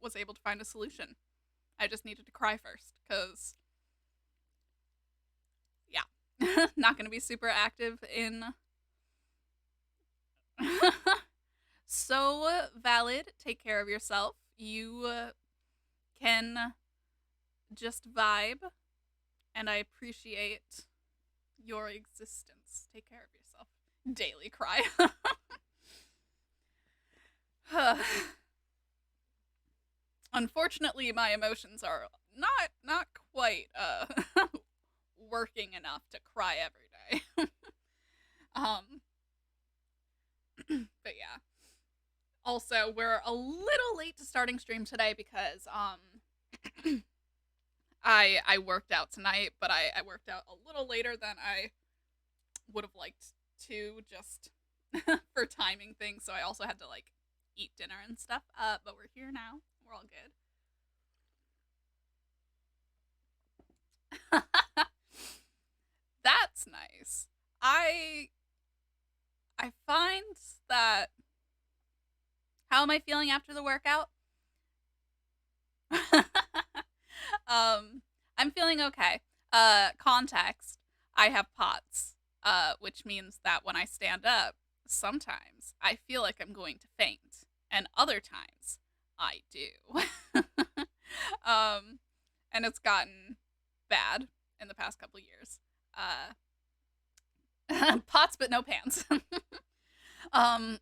was able to find a solution. I just needed to cry first, because, yeah, not going to be super active in. So valid. Take care of yourself. You can just vibe, and I appreciate your existence. Take care of yourself. Daily cry. Unfortunately, my emotions are not quite working enough to cry every day. um, but yeah. Also, we're a little late to starting stream today because I worked out tonight, but I worked out a little later than I would have liked to, just for timing things. So I also had to like eat dinner and stuff. But we're here now. We're all good. That's nice. I I find that, how am I feeling after the workout? I'm feeling okay. Context. I have POTS, which means that when I stand up, sometimes I feel like I'm going to faint, and other times I do. um, and it's gotten bad in the past couple years. Pots but no pans. um,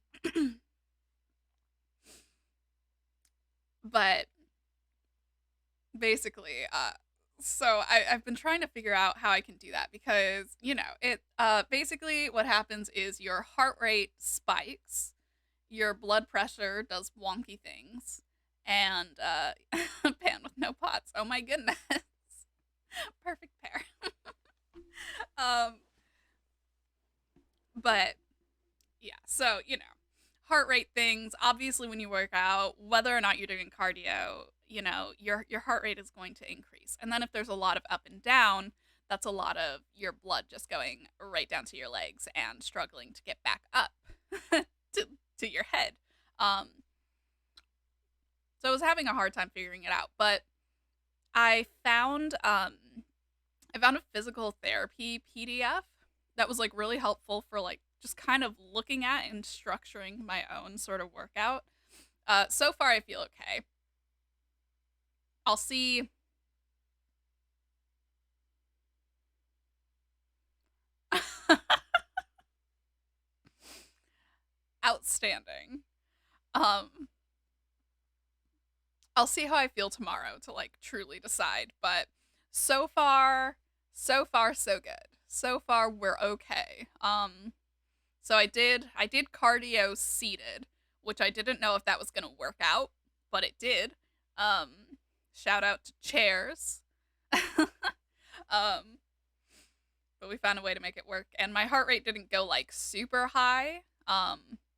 but basically, so I've been trying to figure out how I can do that, because it basically what happens is your heart rate spikes, your blood pressure does wonky things, and pan with no pots. Oh my goodness, perfect pair. um, but yeah, so heart rate things. Obviously, when you work out, whether or not you're doing cardio, your heart rate is going to increase. And then if there's a lot of up and down, that's a lot of your blood just going right down to your legs and struggling to get back up to your head. Um, so I was having a hard time figuring it out, but I found I found a physical therapy PDF that was like really helpful for like just kind of looking at and structuring my own sort of workout. So far, I feel okay. I'll see. Outstanding. Um, I'll see how I feel tomorrow to like truly decide. But so far, so good. So far, we're okay. So I did cardio seated, which I didn't know if that was gonna work out, but it did. Shout out to chairs. um, but we found a way to make it work, and my heart rate didn't go like super high.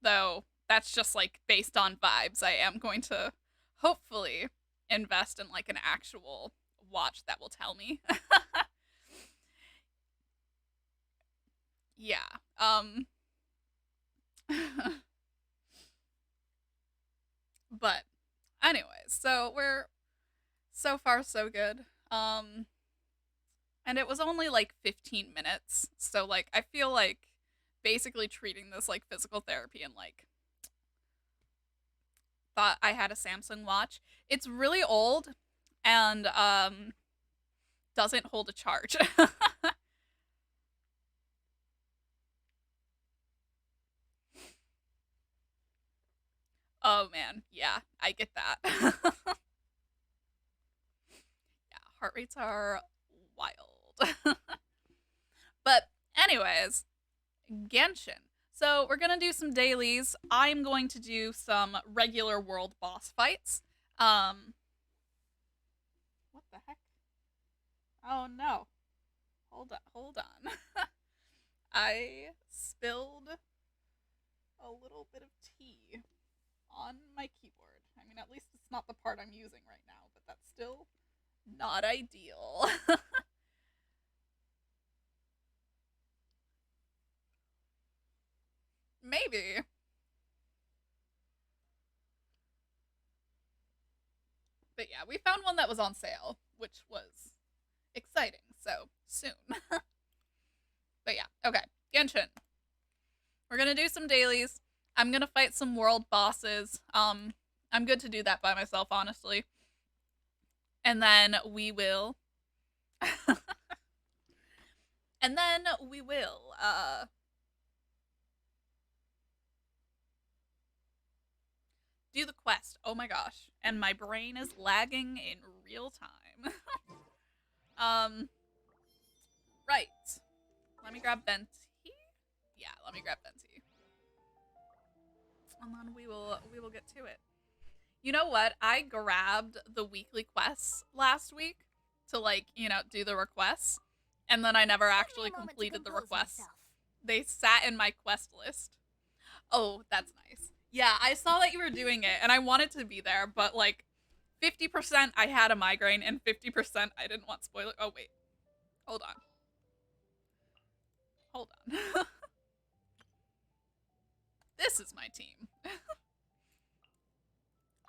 Though that's just like based on vibes. I am going to hopefully invest in like an actual watch that will tell me. Yeah. But anyways, so we're so far so good. And it was only like 15 minutes. So like I feel like basically treating this like physical therapy, and like thought I had a Samsung watch. It's really old and doesn't hold a charge. Oh man, yeah, I get that. Yeah, heart rates are wild. But anyways, Genshin. So we're gonna do some dailies. I'm going to do some regular world boss fights. Um, what the heck? Oh no! Hold on, hold on. I spilled a little bit of tea on my keyboard. I mean, at least it's not the part I'm using right now, but that's still not ideal. Maybe. But yeah, we found one that was on sale, which was exciting. So soon. But yeah, okay. Genshin. We're gonna do some dailies. I'm gonna fight some world bosses. I'm good to do that by myself, honestly. And then we will and then we will do the quest. Oh my gosh. And my brain is lagging in real time. Right. Let me grab Venti. Yeah, let me grab Venti. And then we will get to it. You know what? I grabbed the weekly quests last week to, like, do the requests. And then I never actually completed the requests. They sat in my quest list. Oh, that's nice. Yeah, I saw that you were doing it, and I wanted to be there, but, like, 50% I had a migraine, and 50% I didn't want spoiler. Oh, wait. Hold on. Hold on. This is my team.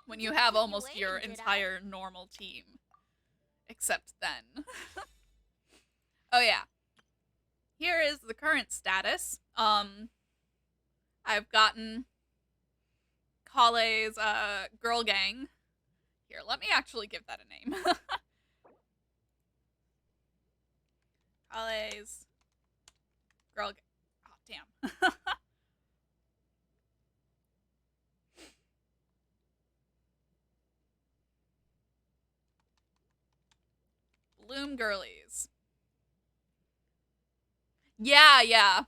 When you have almost your entire normal team. Except then. Oh, yeah. Here is the current status. I've gotten Kale's girl gang. Here, let me actually give that a name. Kale's girl gang. Oh, damn. Bloom girlies. Yeah, yeah.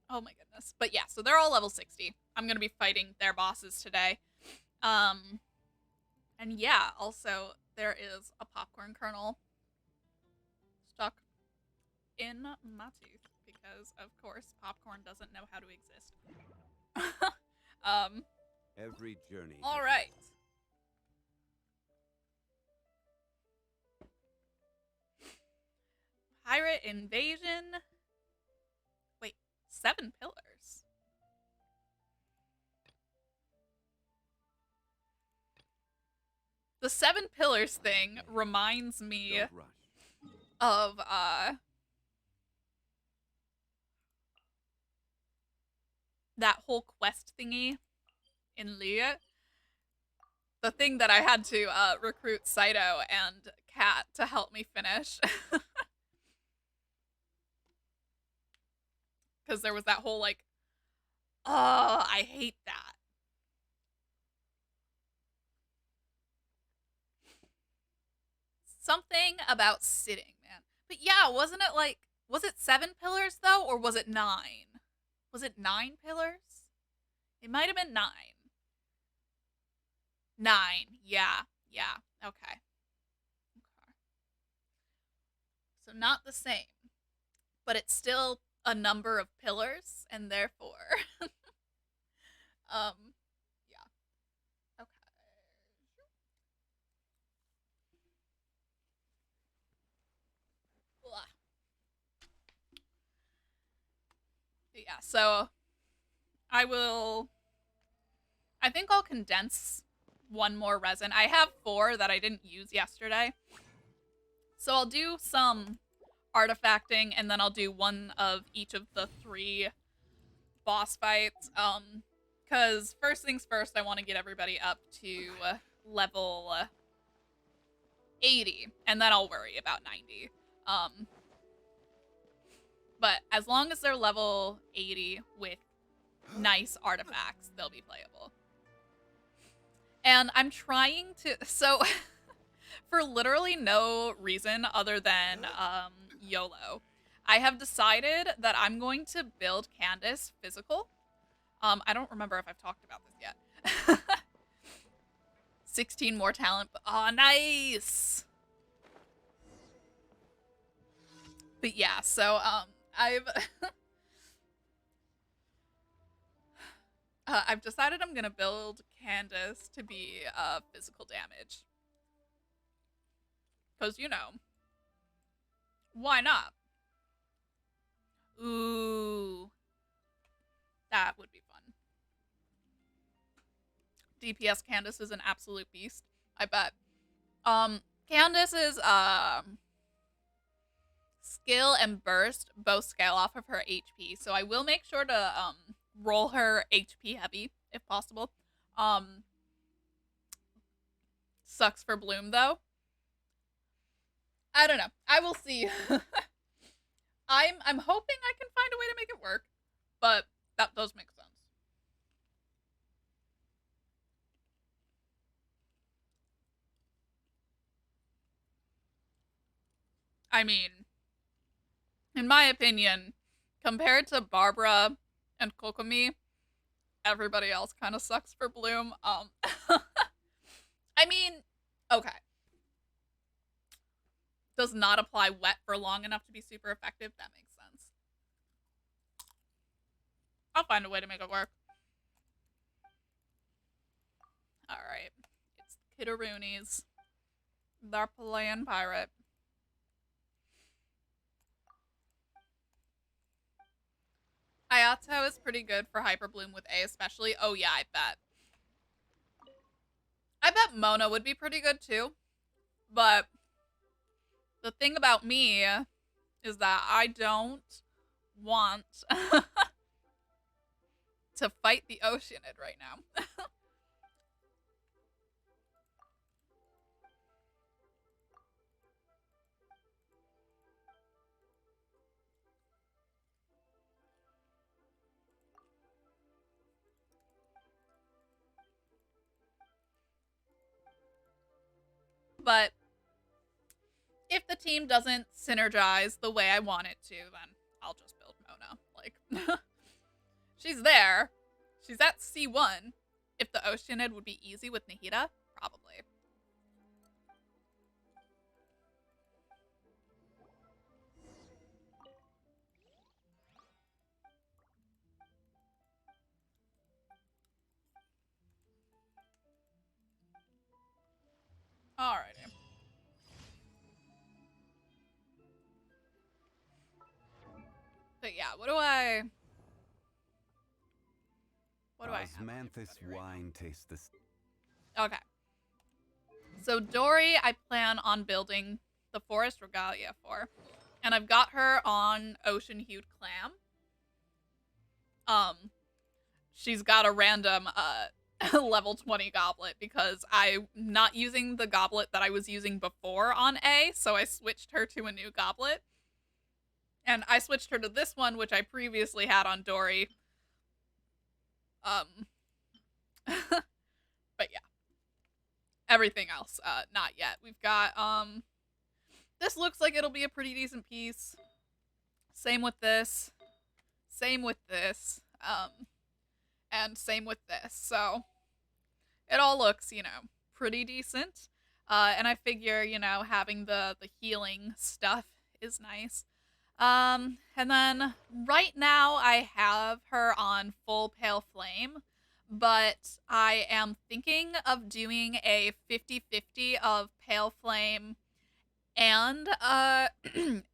Oh my goodness. But yeah, so they're all level 60. I'm gonna be fighting their bosses today. And yeah, also there is a popcorn kernel stuck in my tooth because of course popcorn doesn't know how to exist. Every journey. All right. Pirate invasion. Wait, 7 pillars. The 7 pillars thing reminds me of that whole quest thingy in Leah. The thing that I had to recruit Saito and Kat to help me finish. Because there was that whole, like, oh, I hate that. Something about sitting, man. But yeah, wasn't it like, was it 7 pillars though, or was it 9? Was it 9 pillars? It might have been 9. 9, yeah, yeah, okay. So not the same, but it's still a number of pillars, and therefore, yeah, okay. Blah. Yeah, so I think I'll condense one more resin. I have 4 that I didn't use yesterday. So I'll do some artifacting, and then I'll do one of each of the 3 boss fights. Because first things first, I want to get everybody up to level 80, and then I'll worry about 90. But as long as they're level 80 with nice artifacts, they'll be playable. And I'm trying to, so for literally no reason other than YOLO, I have decided that I'm going to build Candace physical. I don't remember if I've talked about this yet. 16 more talent. Oh, nice. But yeah, so I've I've decided I'm gonna build Candace to be physical damage. Because, you know, Why not? Ooh, that would be fun. DPS Candace is an absolute beast. I bet. Candace's skill and burst both scale off of her HP, so I will make sure to roll her HP heavy if possible. Um, sucks for Bloom though. I don't know. I will see. I'm hoping I can find a way to make it work, but that does make sense. I mean, in my opinion, compared to Barbara and Kokomi, everybody else kind of sucks for Bloom. I mean, okay. Does not apply wet for long enough to be super effective. That makes sense. I'll find a way to make it work. Alright. It's Kiddaroonies. They're playing pirate. Ayato is pretty good for Hyper Bloom with A especially. Oh yeah, I bet. I bet Mona would be pretty good too. But the thing about me is that I don't want to fight the Oceanid right now. But if the team doesn't synergize the way I want it to, then I'll just build Mona. Like, she's there. She's at C1. If the Oceanid would be easy with Nahida, probably. Alrighty. But yeah, what do I have? Osmanthus wine tastes this. Okay. So Dory, I plan on building the Forest Regalia for. And I've got her on Ocean Hued Clam. She's got a random level 20 goblet because I'm not using the goblet that I was using before on A, so I switched her to a new goblet. And I switched her to this one, which I previously had on Dory. But yeah. Everything else, not yet. We've got, this looks like it'll be a pretty decent piece. Same with this. Same with this. And same with this. So, it all looks, you know, pretty decent. And I figure, you know, having the healing stuff is nice. And then right now I have her on full pale flame, but I am thinking of doing a 50-50 of pale flame and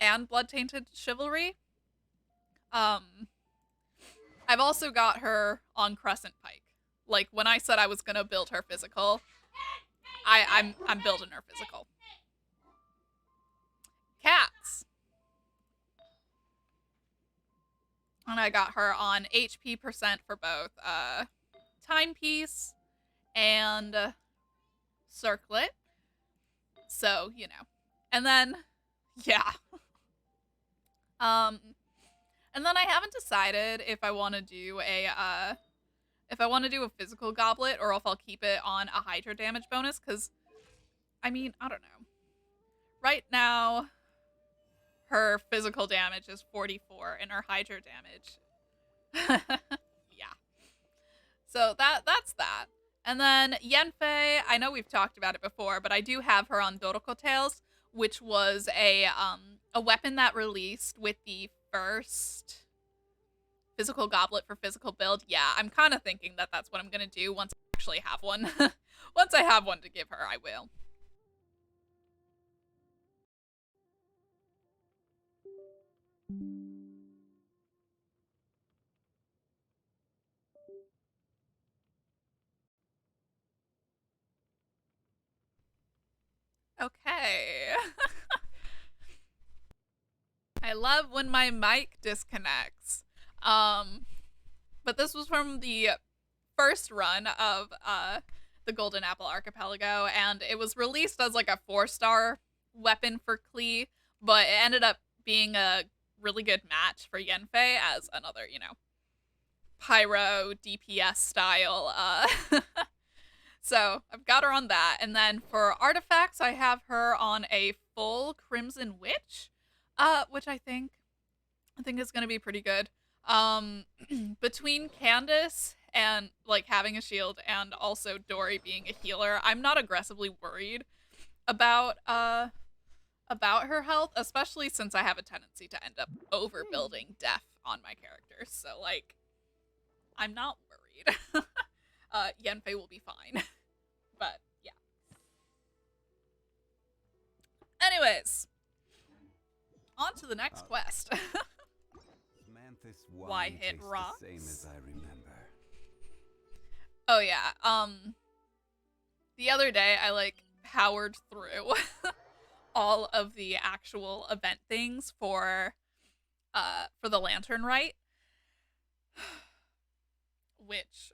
and blood tainted chivalry. I've also got her on Crescent Pike. Like when I said I was gonna build her physical, I'm building her physical. Cats. And I got her on HP percent for both timepiece and circlet. So, you know. And then yeah. And then I haven't decided if I want to do a physical goblet or if I'll keep it on a Hydra damage bonus cuz I mean, I don't know. Right now her physical damage is 44 and her Hydra damage. Yeah. So that's that. And then Yenfei, I know we've talked about it before, but I do have her on Doroko Tails, which was a weapon that released with the first physical goblet for physical build. Yeah, I'm kind of thinking that that's what I'm going to do once I actually have one. Once I have one to give her, I will. Okay. I love when my mic disconnects. But this was from the first run of the Golden Apple Archipelago, and it was released as like a 4-star weapon for Klee, but it ended up being a really good match for Yenfei as another, pyro DPS style. So I've got her on that, and then for artifacts, I have her on a full Crimson Witch, which I think is gonna be pretty good. Um, between Candace and like having a shield and also Dory being a healer, I'm not aggressively worried about her health, especially since I have a tendency to end up overbuilding Def on my characters. So like, I'm not worried. Yenfei will be fine. But yeah. Anyways, on to the next quest. Mantis Why wine hit tastes rocks? the same as I remember. Oh yeah. The other day I like powered through all of the actual event things for the lantern rite, which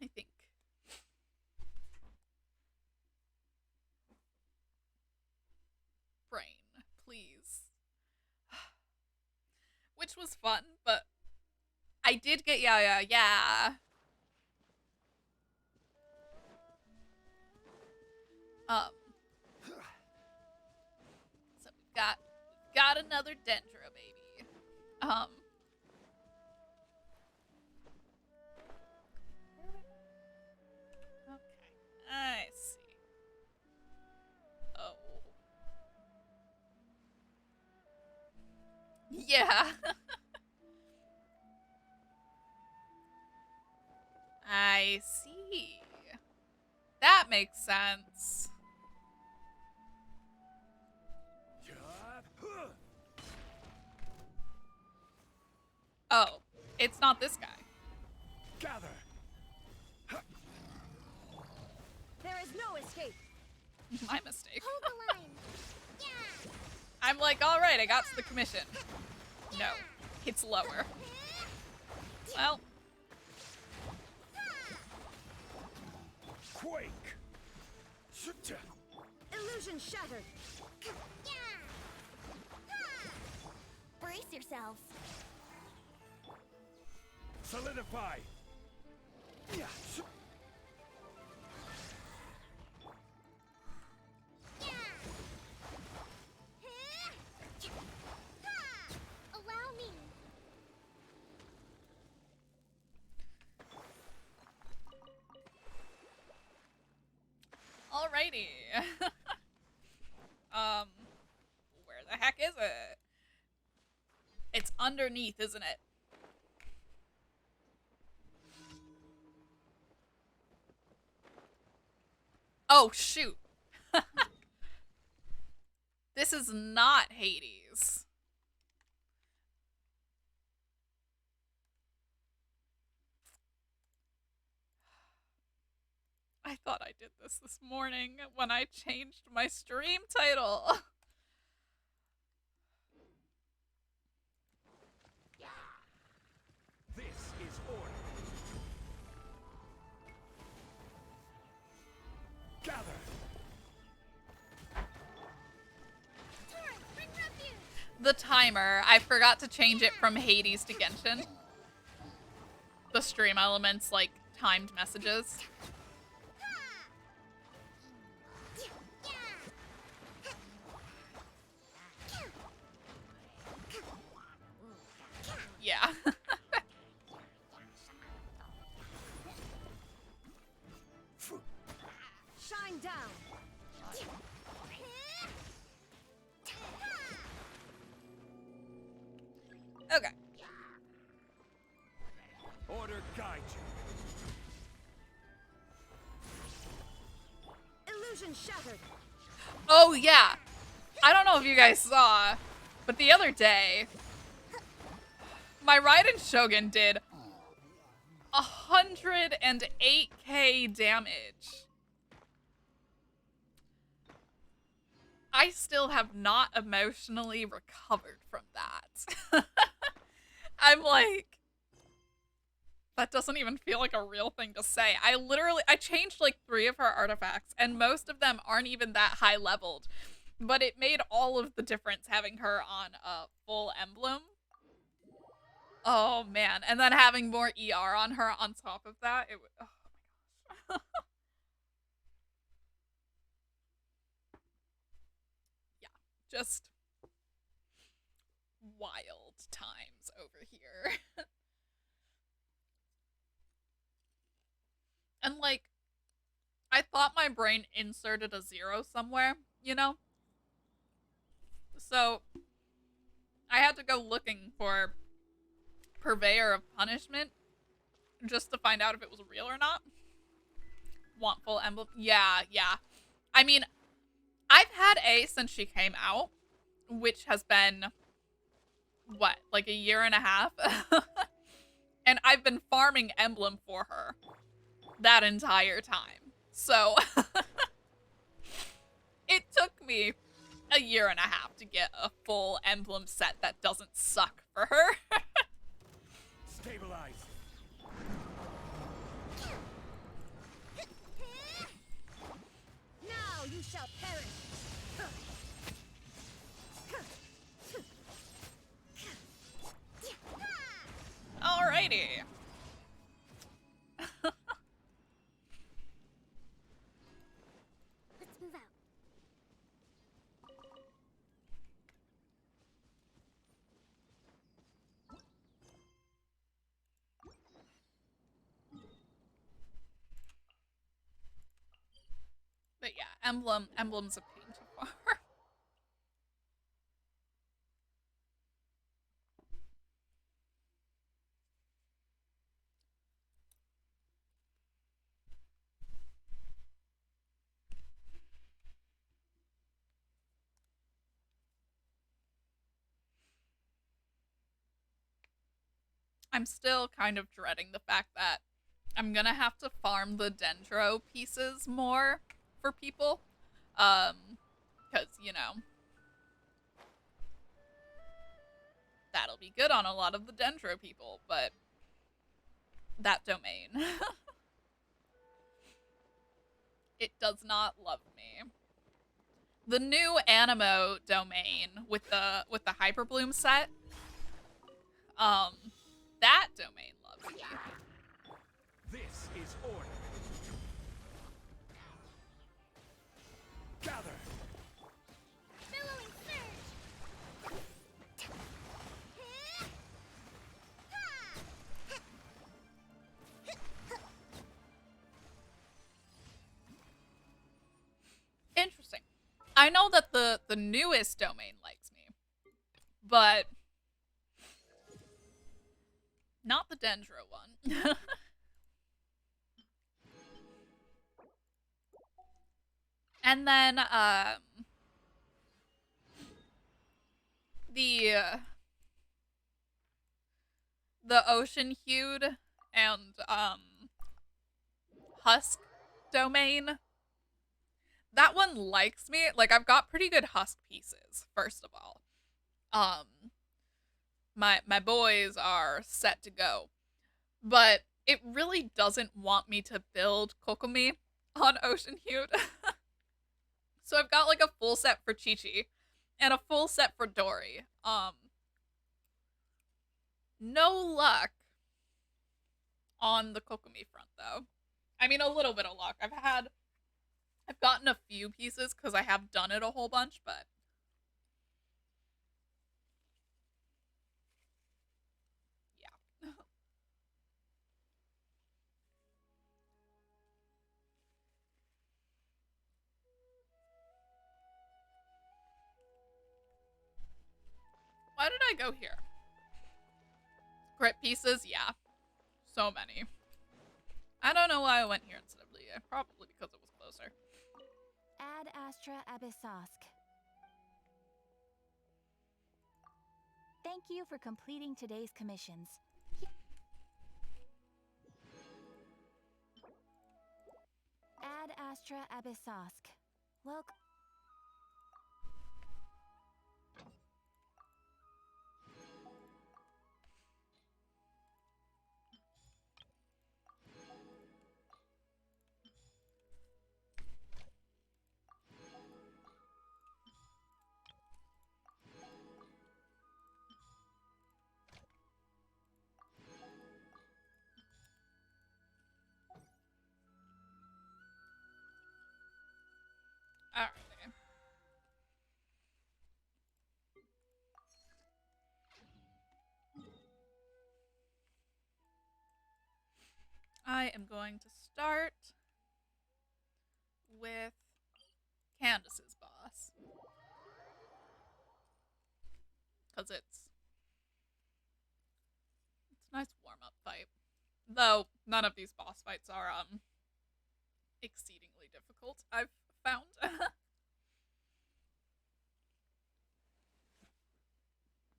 I think brain, please. Which was fun, but I did get yeah. Um so we've got another Dendro baby. Okay. I see. Oh. Yeah. I see. That makes sense. Oh, it's not this guy. Gather. There is no escape. My mistake. Hold the line. Yeah. I'm like, all right, I got to the commission. No, it's lower. Well, Quake. Illusion shattered. Brace yourselves. Solidify. Allow me. alrighty. Where the heck is it? It's underneath, isn't it? Oh, shoot. This is not Hades. I thought I did this morning when I changed my stream title. This is order. Gather. The timer, I forgot to change it from Hades to Genshin. The stream elements, like, timed messages. Yeah. Shine down. Okay. Order guide you. Illusion shattered. Oh, yeah. I don't know if you guys saw, but the other day, my Raiden Shogun did 108k damage. I still have not emotionally recovered from that. I'm like, that doesn't even feel like a real thing to say. I changed like 3 of her artifacts, and most of them aren't even that high leveled. But it made all of the difference having her on a full emblem. Oh man, and then having more ER on her on top of that, it would. Oh my gosh. Yeah, just wild times over here. And like, I thought my brain inserted a 0 somewhere, you know? So I had to go looking for Purveyor of Punishment just to find out if it was real or not. Want full emblem? Yeah, yeah. I mean, I've had A since she came out, which has been, what, like a year and a half? And I've been farming emblem for her that entire time. So it took me a year and a half to get a full emblem set that doesn't suck for her. Stabilize. Now you shall perish. Alrighty. Let's move out. But yeah, emblem's a pain to farm. I'm still kind of dreading the fact that I'm gonna have to farm the dendro pieces more for people. Because, you know, that'll be good on a lot of the dendro people, but that domain. It does not love me. The new Animo domain with the Hyperbloom set, that domain loves me. This is order. Gather. Billowing surge. Interesting. I know that the newest domain likes me, but not the dendro one. And then the ocean hued and husk domain. That one likes me. Like, I've got pretty good husk pieces, first of all. My boys are set to go. But it really doesn't want me to build Kokomi on ocean hued. So I've got like a full set for Chi-Chi and a full set for Dory. No luck on the Kokomi front though. I mean, a little bit of luck. I've gotten a few pieces because I have done it a whole bunch, but yeah. Why did I go here? Crit pieces? Yeah. So many. I don't know why I went here instead of Leah. Probably because it was closer. Ad Astra Abyssosk. Thank you for completing today's commissions. Astra Abyssosk. Welcome. Alrighty. I am going to start with Candace's boss. Because it's a nice warm-up fight. Though none of these boss fights are exceedingly difficult, I've found.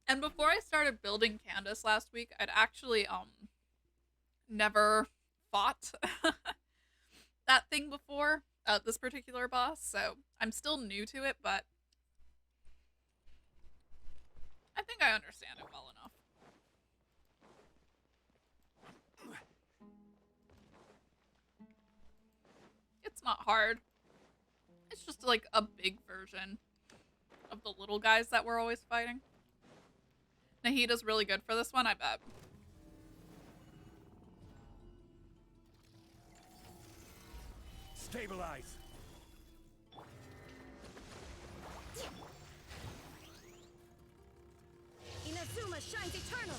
And before I started building Candace last week, I'd actually never fought that thing before, this particular boss, so I'm still new to it, but I think I understand it well enough. It's not hard. It's just like a big version of the little guys that we're always fighting. Nahida's really good for this one, I bet. Stabilize. Inazuma shines eternal.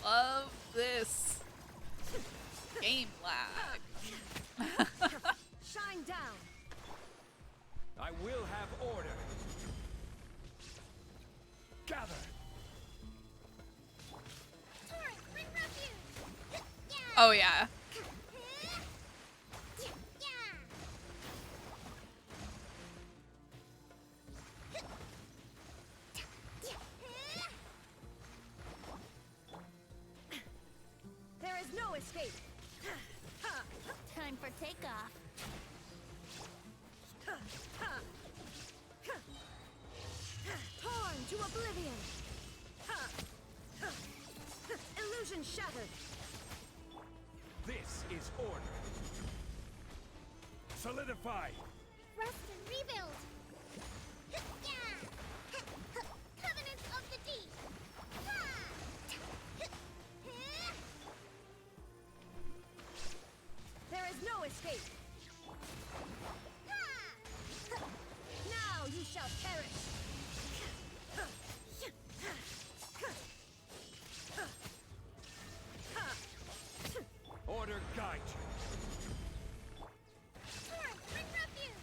Love this game lag. Shine down. I will have order. Gather. Torrent, bring refuge. Oh yeah. There is no escape. Time for takeoff. Torn to oblivion. Illusion shattered. This is order. Solidify. Rest and rebuild. Covenants of the deep. There is no escape. Now you shall perish. Order guide you. Torrent, bring refuge.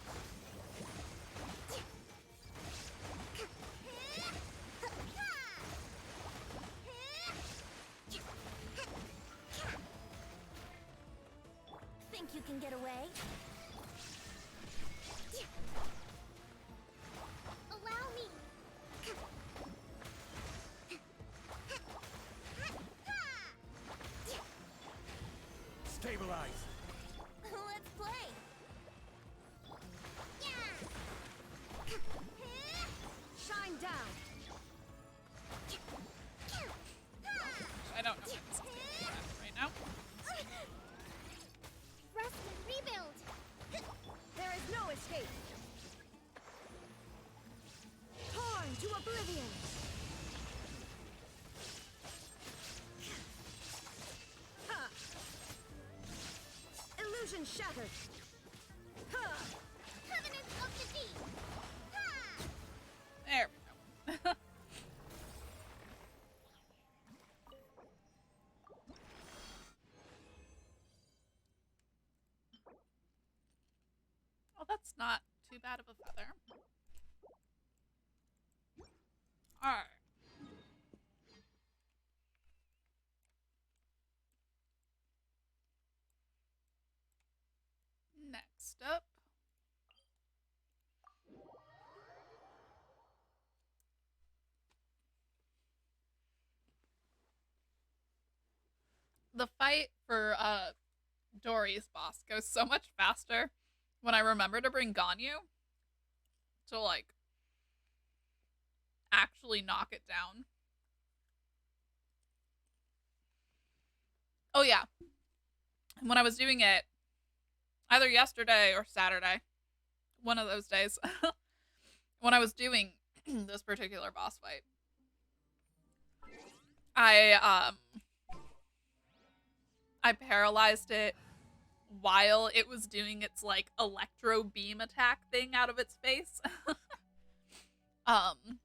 Think you can get away? Allow me. Stabilize. Let's play. Shine down. I don't know what this is doing right now. Rest and rebuild. There is no escape. Torn to oblivion. Illusion shattered. Covenants of the deep. There we go. Well, that's not too bad of a feather. Alright. Next up. The fight for Dory's boss goes so much faster when I remember to bring Ganyu to, like, actually knock it down. Oh, yeah. When I was doing it, either yesterday or Saturday, one of those days, when I was doing this particular boss fight, I I paralyzed it while it was doing its like electro beam attack thing out of its face. um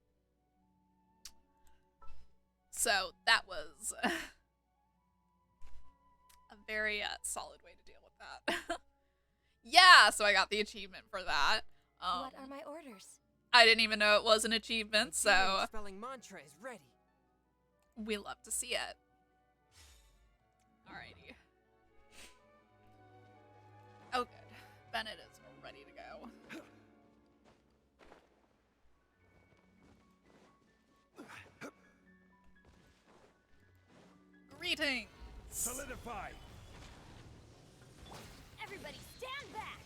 so that was a very solid way to deal with that. Yeah, so I got the achievement for that. What are my orders? I didn't even know it was an achievement, so spelling mantra is ready. we love to see it. Alrighty. Oh good. Bennett is ready to go. Greetings! Solidify. Everybody stand back!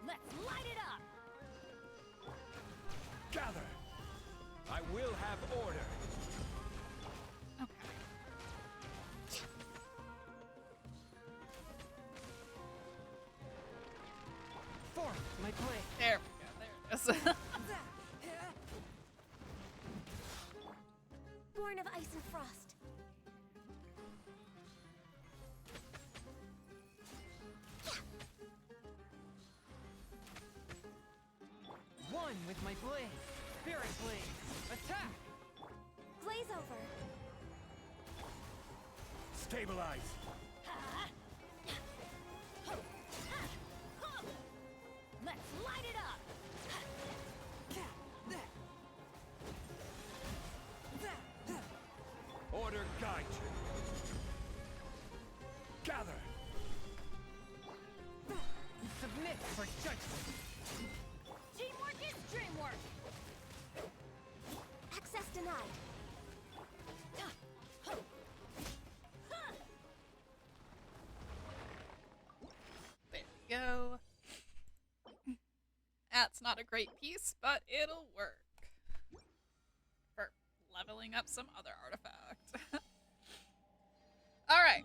Let's light it up! Gather. I will have order. Okay. Form my play. There we go. There it is. Born of ice and frost. One with my blade. Spirit blade. Attack. Glaze over. Stabilize. Let's light it up! Order guide you. Gather. Submit for judgment. Teamwork is dreamwork! Access denied. There we go. That's not a great piece, but it'll work. For leveling up some other artifact. Alright.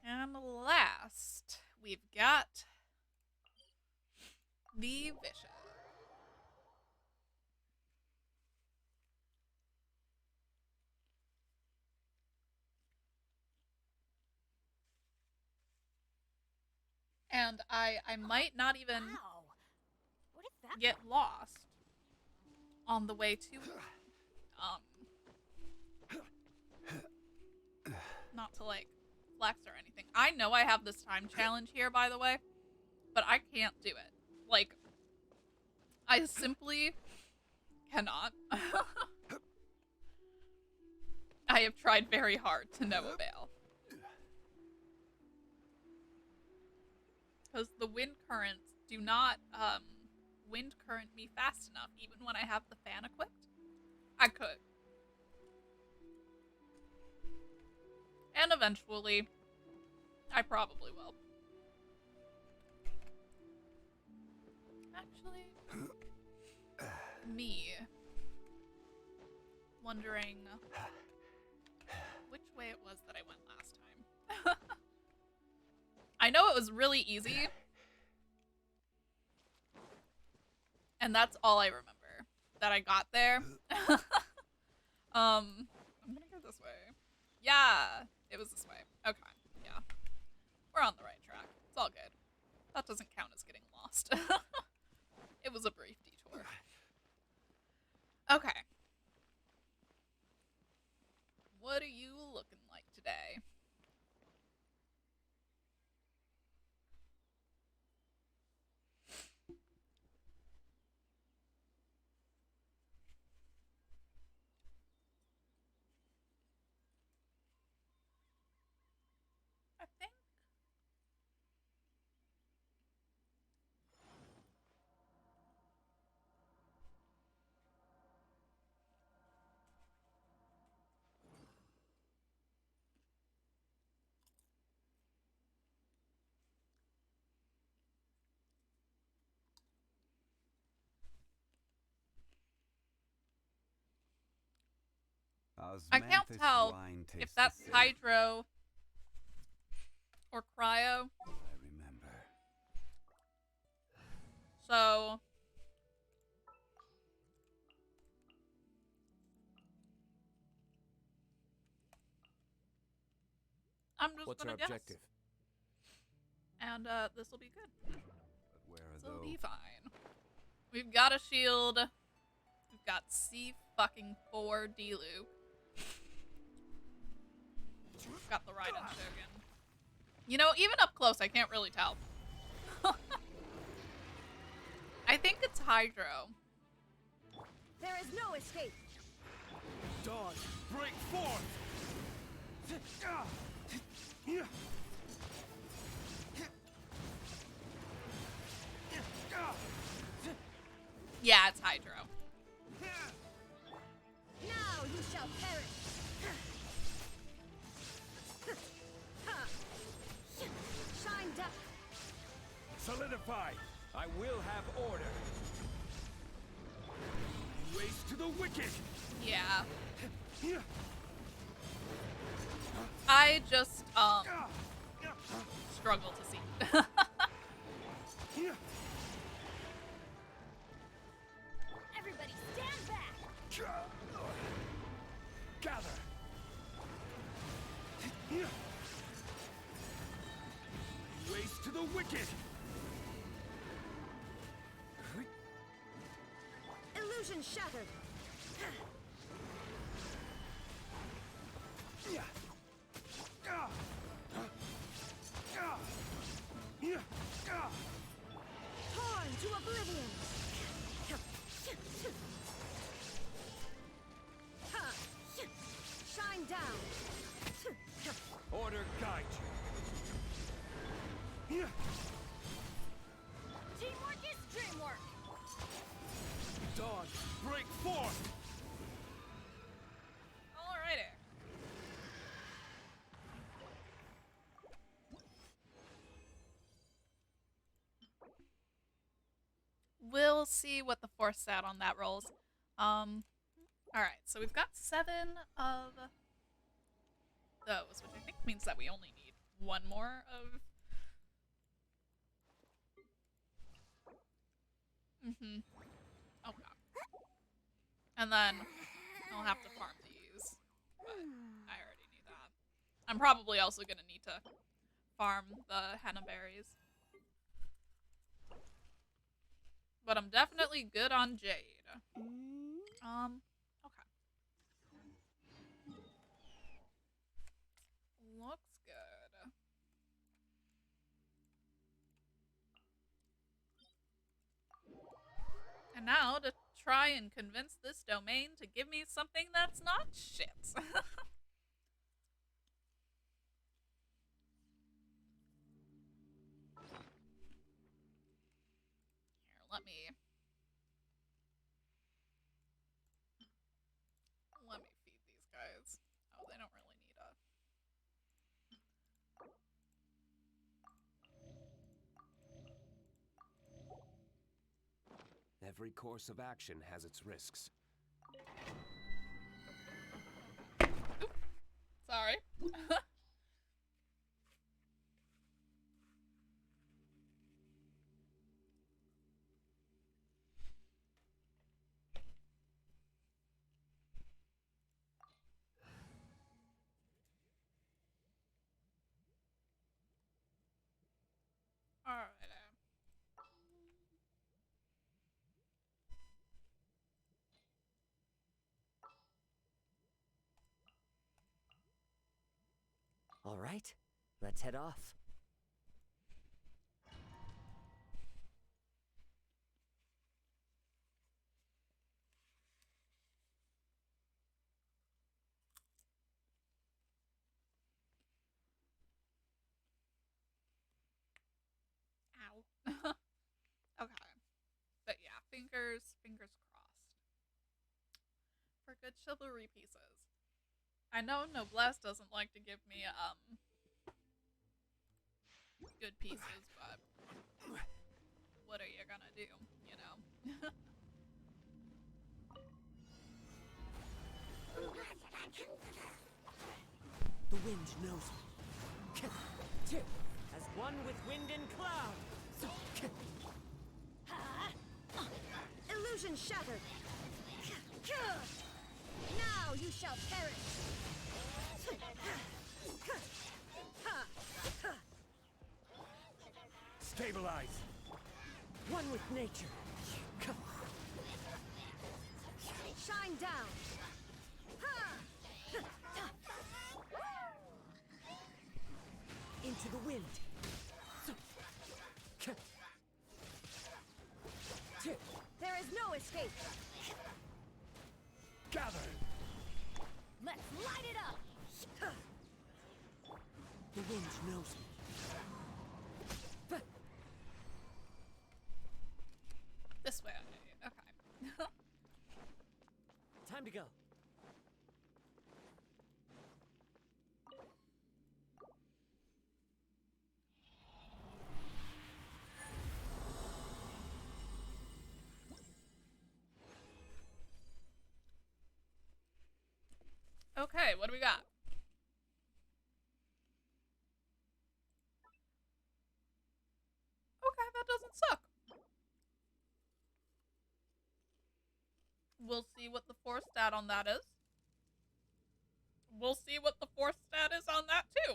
And last, we've got the Bishop. And I might not even Wow. What is that? get lost on the way to it. Not to like flex or anything. I know I have this time challenge here, by the way, but I can't do it. Like, I simply cannot. I have tried very hard to no avail. Because the wind currents do not wind current me fast enough, even when I have the fan equipped. I could. And eventually, I probably will. Actually, me wondering which way it was that I went last time. I know it was really easy. And that's all I remember. That I got there. I'm gonna go this way. Yeah, it was this way. Okay, yeah. We're on the right track. It's all good. That doesn't count as getting lost. It was a brief detour. Okay. What are you looking like today? I can't Osmanthus tell wine if tastes that's the same. hydro or cryo. I remember. So I'm just What's gonna our guess. objective? And this will be good. But where are This will those? be fine. We've got a shield. We've got C4 D-Luke. We've got the Raiden Shogun. You know, even up close, I can't really tell. I think it's Hydro. There is no escape. Dawn, break forth! Yeah, it's Hydro. Now you shall perish. Shine down. Solidify! I will have order! Ways to the wicked! Yeah. I just, struggle to see. Everybody stand back. Gather! Ways to the wicked! Illusion shattered. Torn to oblivion. Shine down. Order guide you! Teamwork is dreamwork. Dawn, break forth! Alrighty. We'll see what the force stat on that rolls. Alright, so we've got 7 of those, which I think means that we only need one more of... Okay. And then I'll have to farm these, but I already knew that. I'm probably also gonna need to farm the henna berries. But I'm definitely good on Jade. Okay. Looks good. And now to try and convince this domain to give me something that's not shit. Here, let me feed these guys. Oh, they don't really need a... Every course of action has its risks. Sorry. Alright. All right, let's head off. Ow. Okay. But yeah, fingers crossed. For good chivalry pieces. I know Noblesse doesn't like to give me, good pieces, but what are you gonna do, you know? wind knows me. As one with wind and cloud. Illusion shattered. Now you shall perish. Stabilize. One with nature. Shine down. Into the wind. There is no escape. Gather. Let's light it up. The wind knows me. This way. Okay. Time to go. Okay, what do we got? Okay, that doesn't suck. We'll see what the force stat on that is. We'll see what the force stat is on that too.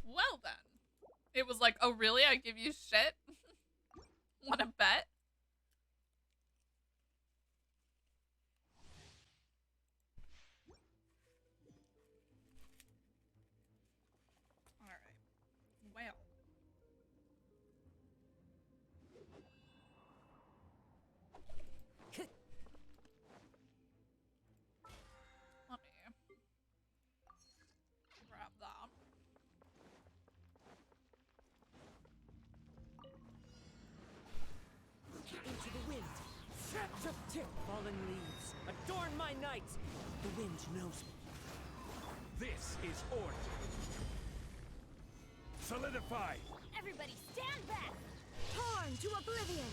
Well then. It was like, oh really? I give you shit? Wanna bet? Alright. Well. Let me grab that. Into the wind. Fallen leaves. Adorn my night. The wind knows me. This is order. Solidify. Everybody stand back. Torn to oblivion.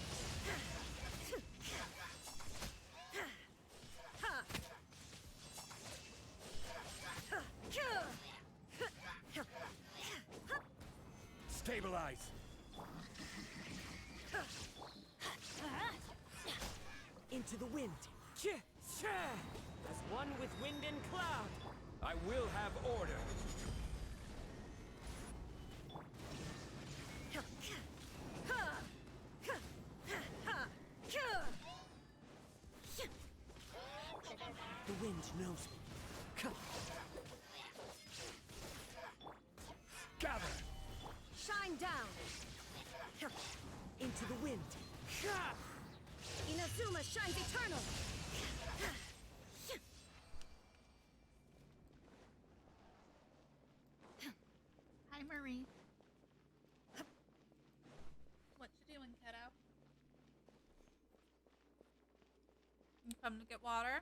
Stabilize. Into the wind. As one with wind and cloud. I will have order. The wind knows me. Gather. Shine down. Into the wind. Inazuma shines eternal. Hi, Marie. What you doing, kiddo? You come to get water?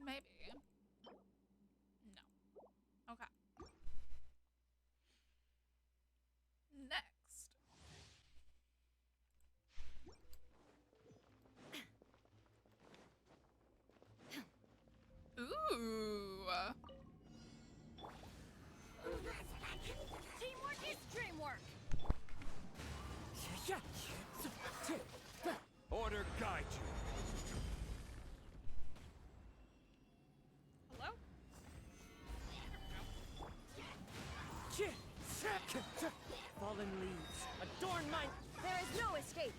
Maybe. No. Okay. Next. Ooh. Teamwork is dreamwork. Order guide you. Hello? Fallen leaves. Adorn my... There is no escape.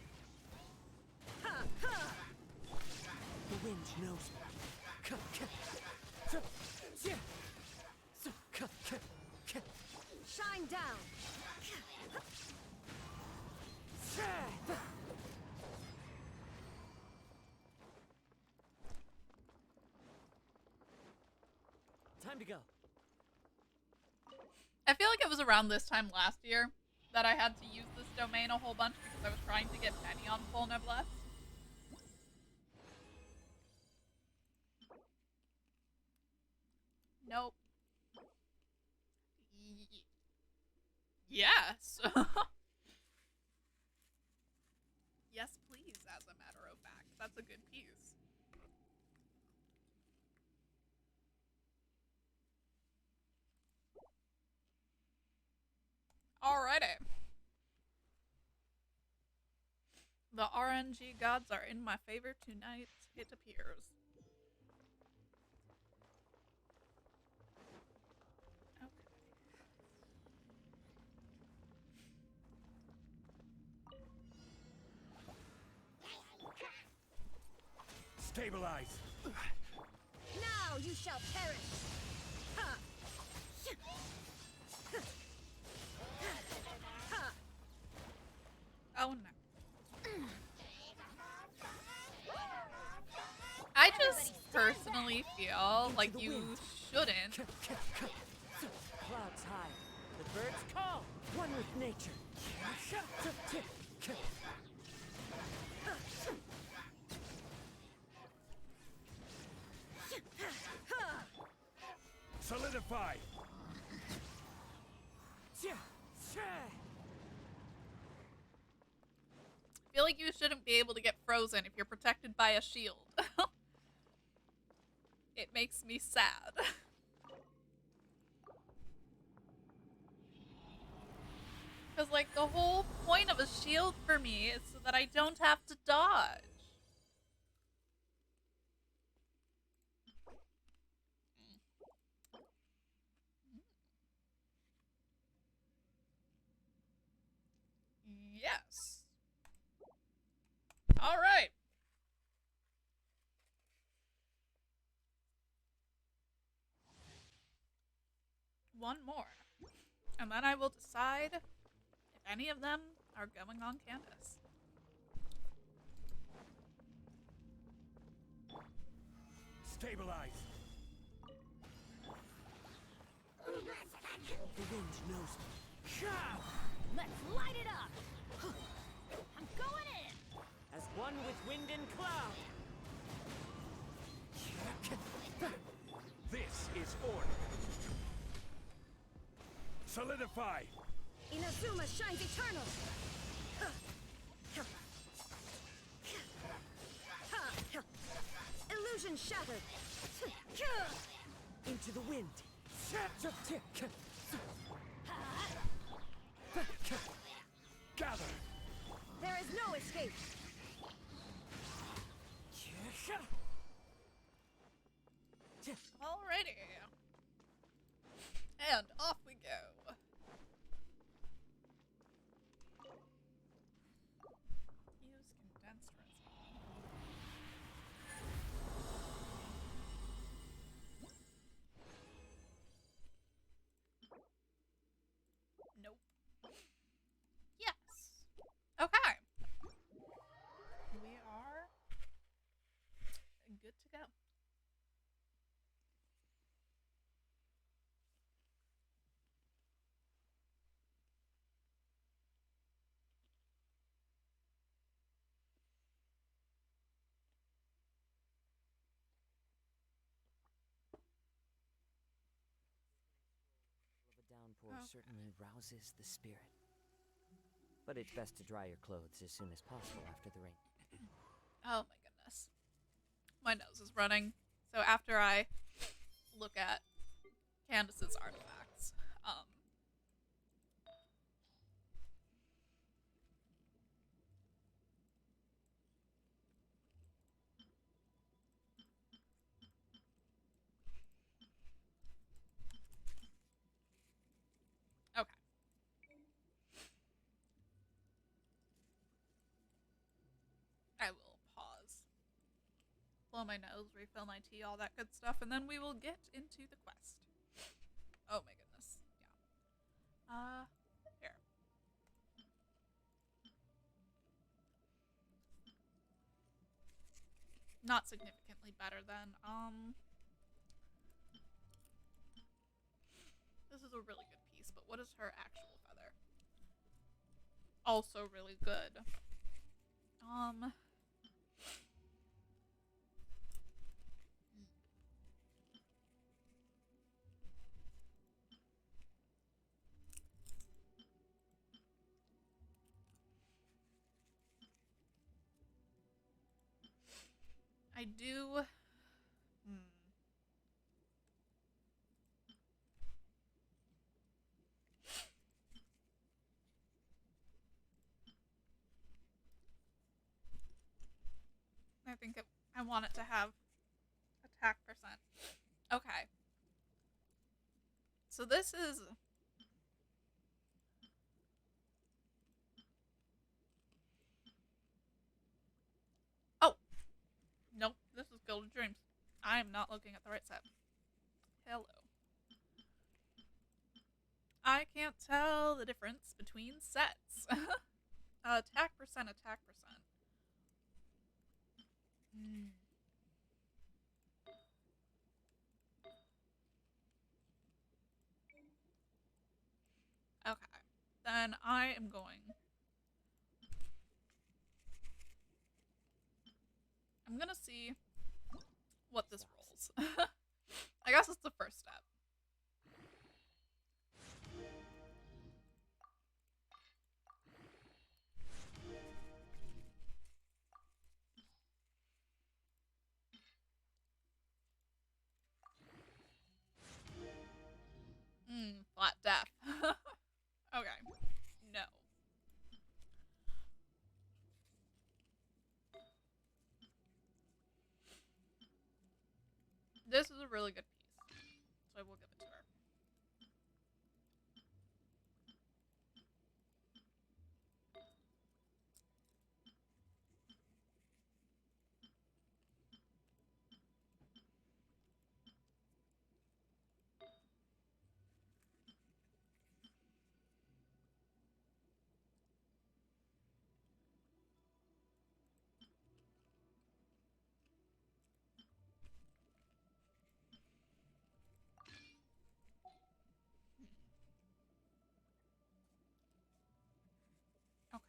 The wind knows me. Shine down. Time to go. I feel like it was around this time last year that I had to use this domain a whole bunch because I was trying to get Penny on full noblesse. Nope. Yes. Yes, please, as a matter of fact. That's a good piece. Alrighty. The RNG gods are in my favor tonight, it appears. Okay. Stabilize. Now you shall perish. Ha! Ha! Oh no. I just personally feel like you shouldn't. Clouds high, the birds call, one with nature. Solidify. I feel like you shouldn't be able to get frozen if you're protected by a shield. It makes me sad. Because, like, the whole point of a shield for me is so that I don't have to dodge. Yes. All right. One more. And then I will decide if any of them are going on Candace. Stabilize. The wind knows me. Let's light it up. I'm going in. As one with wind and cloud. This is order. Solidify. Inazuma shines eternal. Illusion shattered. Into the wind. Gather. There is no escape. Alrighty. And off we go. Use condensed resin. Nope. Yes. Okay. We are good to go. A downpour Okay. certainly rouses the spirit. But it's best to dry your clothes as soon as possible after the rain. Oh my goodness. My nose is running. So after I look at Candace's artifacts, okay. I will pause. Blow my nose, refill my tea, all that good stuff, and then we will get into the quest. Oh my goodness. Yeah. Here. Not significantly better than, this is a really good piece, but what is her actual feather? Also really good. I do. I think I want it to have attack percent. Okay. So this is. Oh! Nope, this is Guild of Dreams. I am not looking at the right set. Hello. I can't tell the difference between sets. Attack percent, attack percent. Okay. Then I am going. I'm gonna see what this rolls. I guess it's the first step. Flat death. Okay. No. This is a really good piece, so I will give it to her. Okay.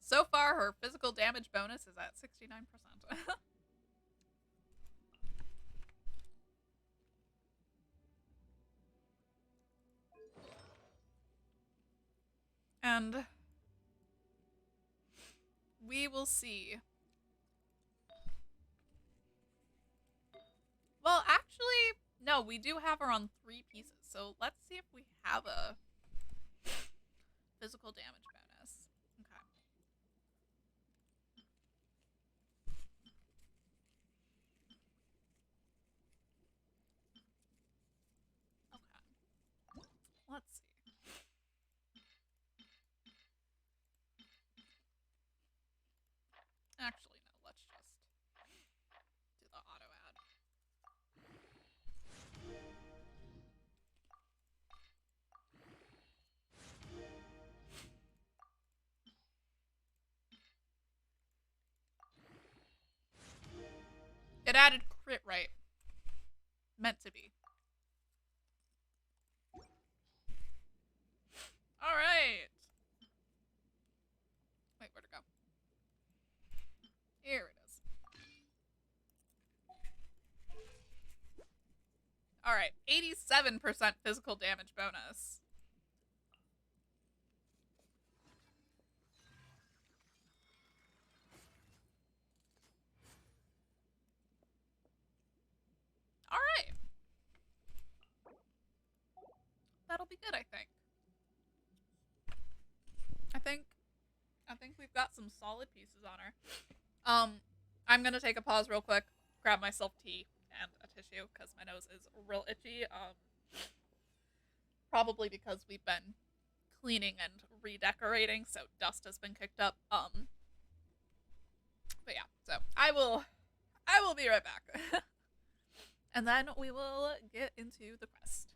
So far, her physical damage bonus is at 69%. And we will see. Well, actually, no, we do have her on 3 pieces. So let's see if we have a physical damage bonus. Okay. Okay. Let's see. Actually, no, let's just do the auto add. It added crit rate. Meant to be. Alright. Wait, where'd it go? Here it is. Alright, 87% physical damage bonus. Alright. That'll be good, I think. I think we've got some solid pieces on her. I'm gonna take a pause real quick, grab myself tea and a tissue, because my nose is real itchy. Probably because we've been cleaning and redecorating, so dust has been kicked up. But yeah, so I will be right back. And then we will get into the quest.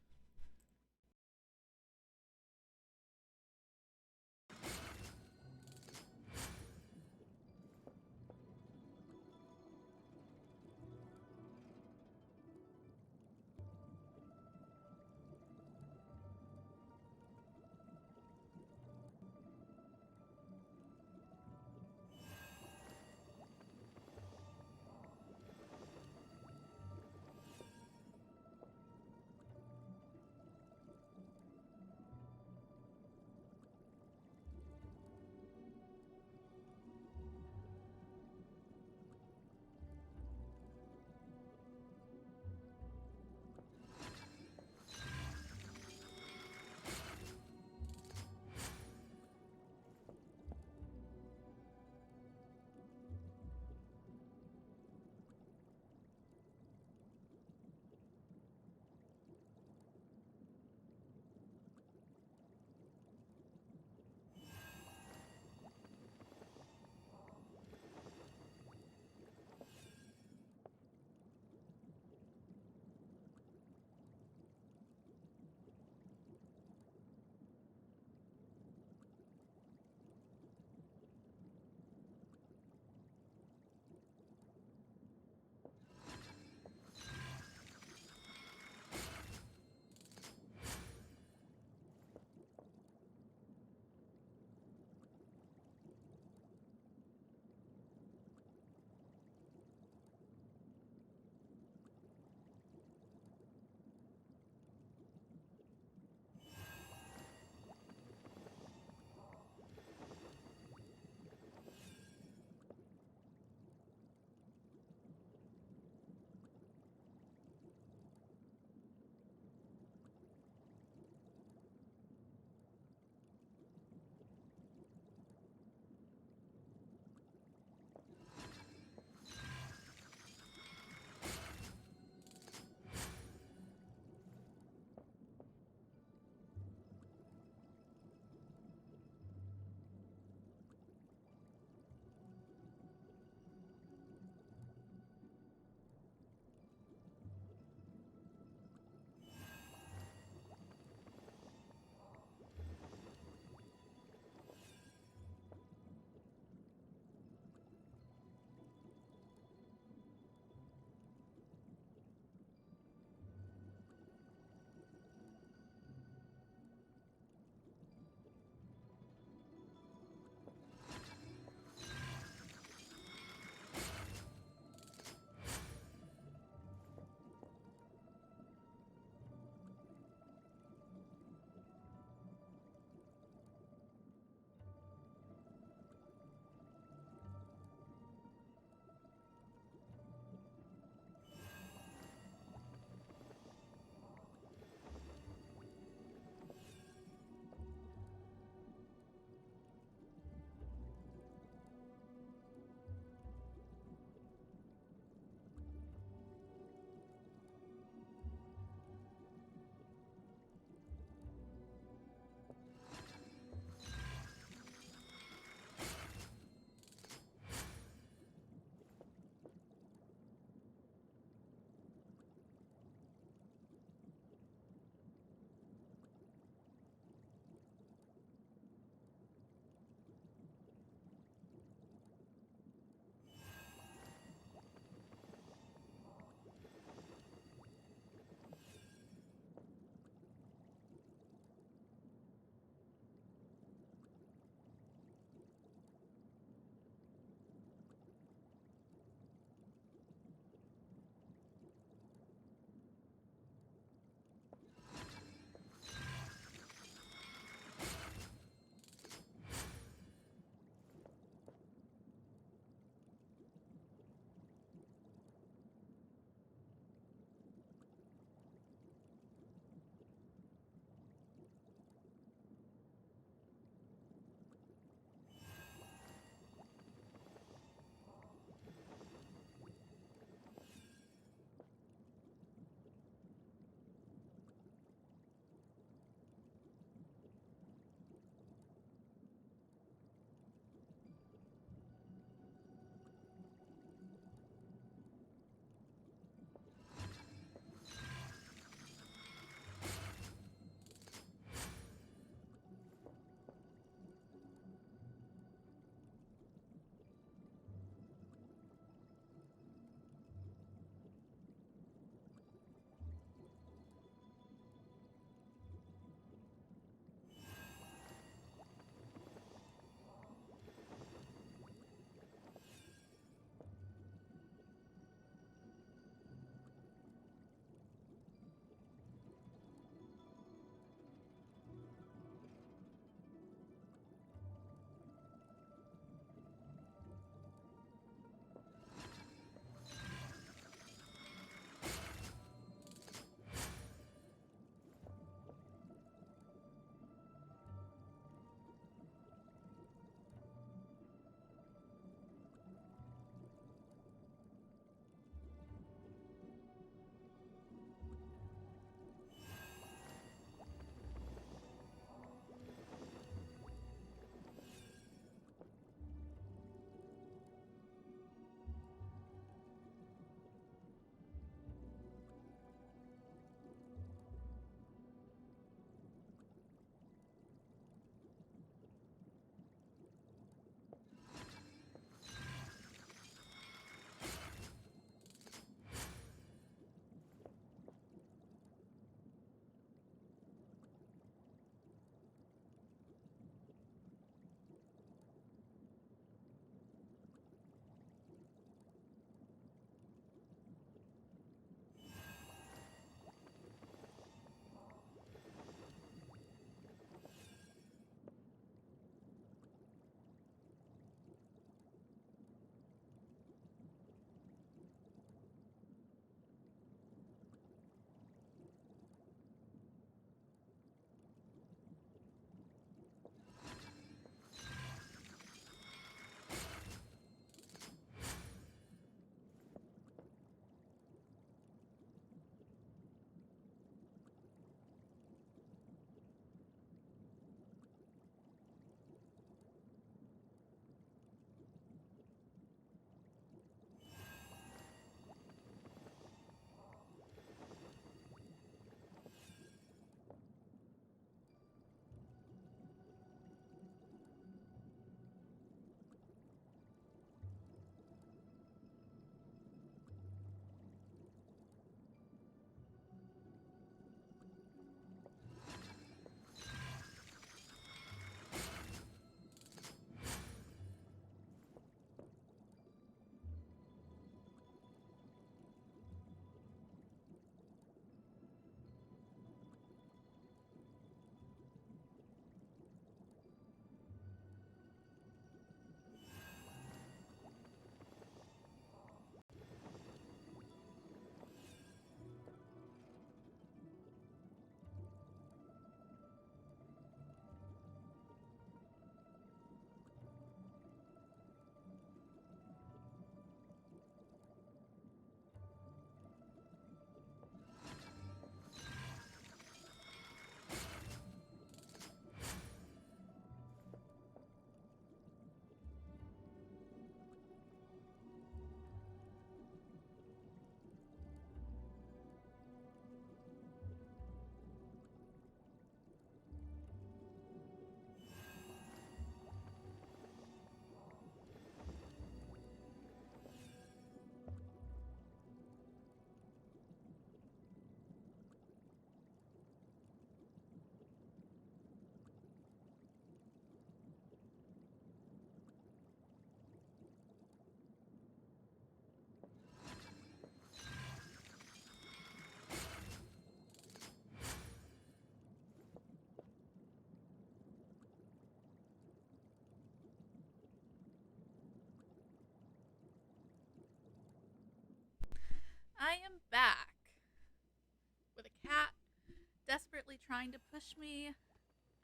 trying to push me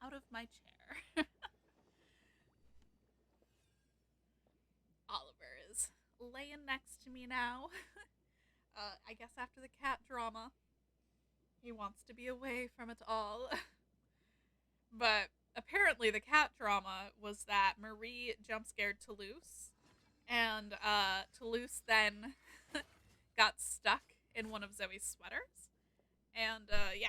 out of my chair. Oliver is laying next to me now. I guess after the cat drama, he wants to be away from it all. But apparently, the cat drama was that Marie jump scared Toulouse, and Toulouse then got stuck in one of Zoe's sweaters. And yeah.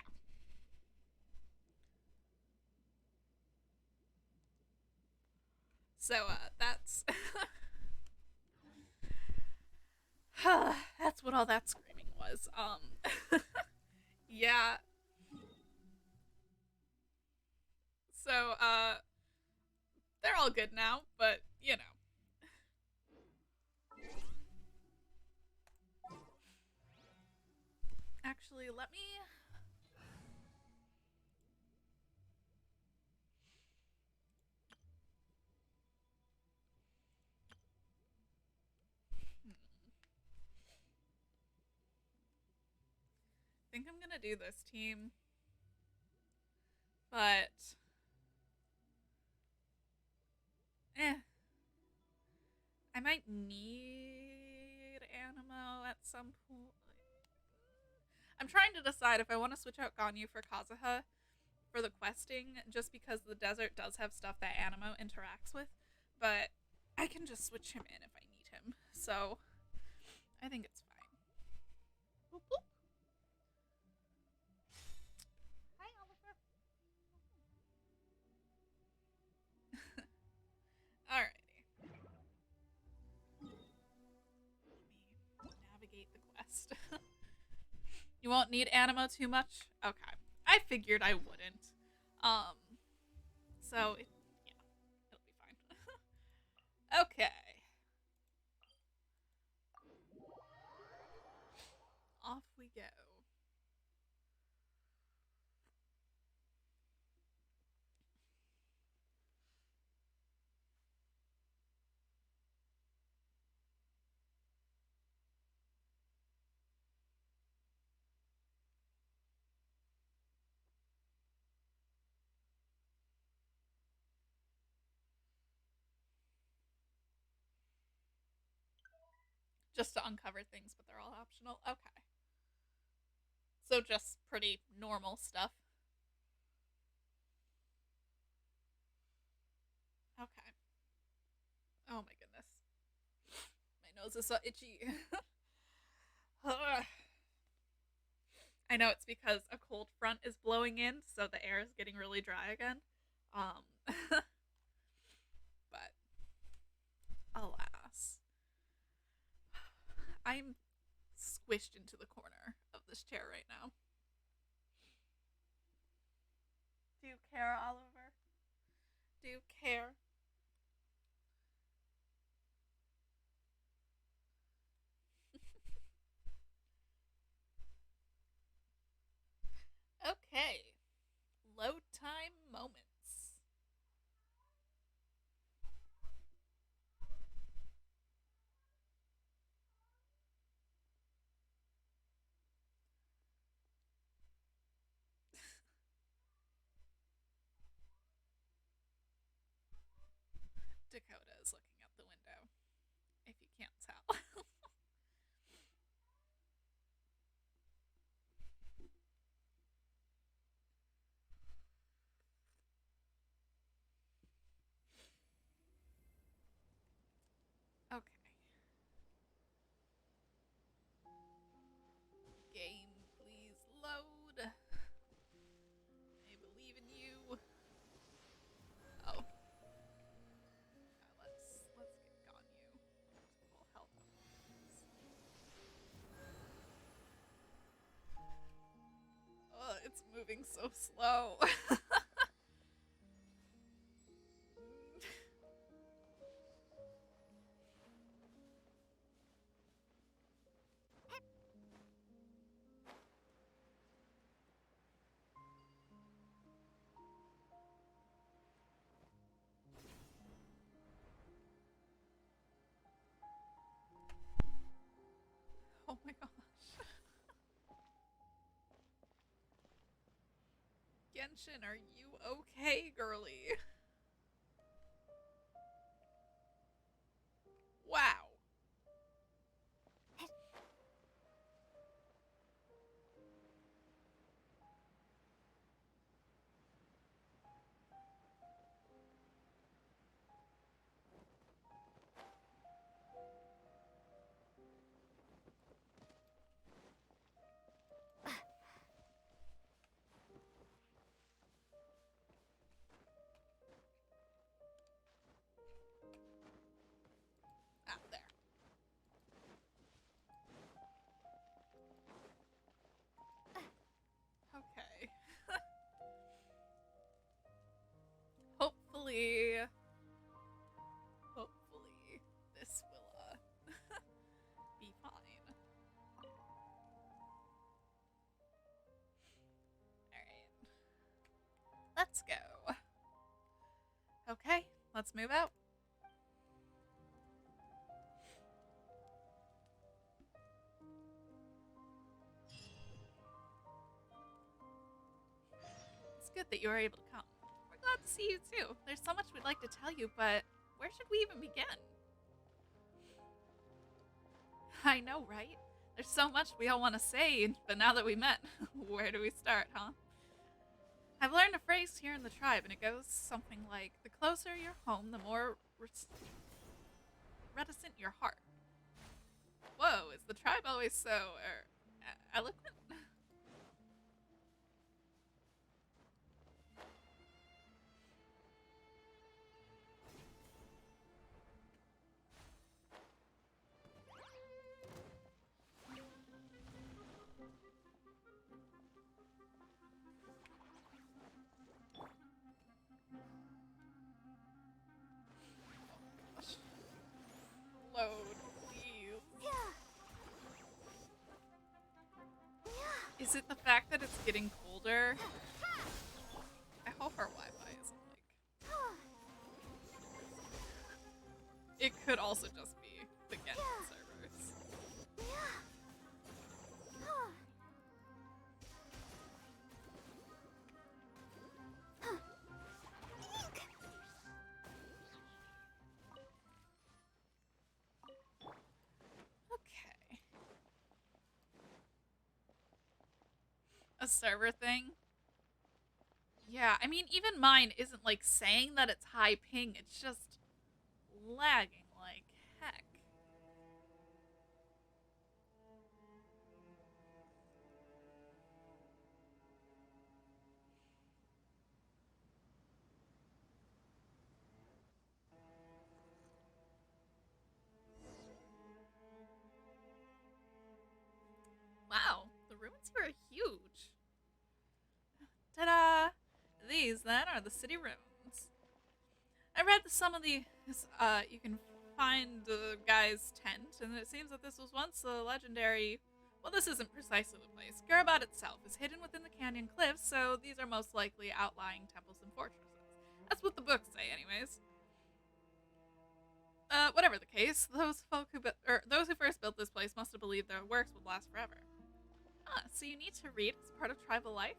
So that's that's what all that screaming was. Yeah. So they're all good now, but you know. Actually, let me think I'm gonna do this team, but I might need Animo at some point. I'm trying to decide if I want to switch out Ganyu for Kazuha for the questing, just because the desert does have stuff that Animo interacts with, but I can just switch him in if I need him, so I think it's fine. Boop, boop. Hi, Oliver. Alrighty. Let me navigate the quest. You won't need Animo too much? Okay. I figured I wouldn't. Um, so, yeah, it'll be fine. Okay. Off we go. Just to uncover things, but they're all optional. Okay. So just pretty normal stuff. Okay. Oh my goodness. My nose is so itchy. I know it's because a cold front is blowing in, so the air is getting really dry again. But alas, I'm squished into the corner of this chair right now. Do you care, Oliver? Do you care? Okay. Load time moments. Dakota is looking out the window, if you can't tell. Okay. Game, please load. I believe in you. Oh. Let's get Ganyu. Full health. Oh, it's moving so slow. Oh my gosh. Genshin, are you okay, girly? Wow. Ah, there. Okay. Hopefully, this will be fine. Alright. Let's go. Okay, let's move out. It's good that you were able to come. We're glad to see you too. There's so much we'd like to tell you, but where should we even begin? I know, right? There's so much we all want to say, but now that we met, where do we start, huh? I've learned a phrase here in the tribe, and it goes something like, the closer your home, the more reticent your heart. Whoa, is the tribe always so, eloquent? Load, please. Is it the fact that it's getting colder? I hope our Wi-Fi isn't like... It could also just be the Genshin servers. Okay. A server thing? Yeah, I mean, even mine isn't like saying that it's high ping, it's just lagging like heck. Wow, the ruins here are huge. Ta-da! These, then, are the city ruins. I read some of these, you can find the guy's tent, and it seems that this was once a legendary... Well, this isn't precisely the place. Garabat itself is hidden within the canyon cliffs, so these are most likely outlying temples and fortresses. That's what the books say, anyways. Whatever the case, those who first built this place must have believed their works would last forever. Ah, so you need to read as part of tribal life?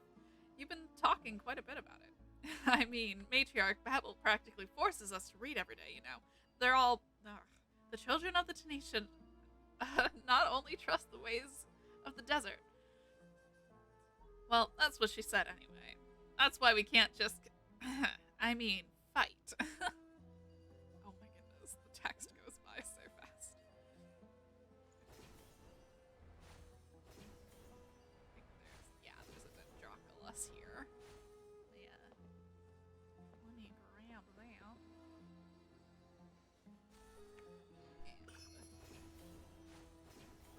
You've been talking quite a bit about it. I mean, Matriarch Babel practically forces us to read every day, you know. They're all... the children of the Tanation not only trust the ways of the desert. Well, that's what she said anyway. That's why we can't just... I mean, fight. Oh my goodness, the text goes by so fast. There's a Dendroculus here. Yeah. Let me grab that. And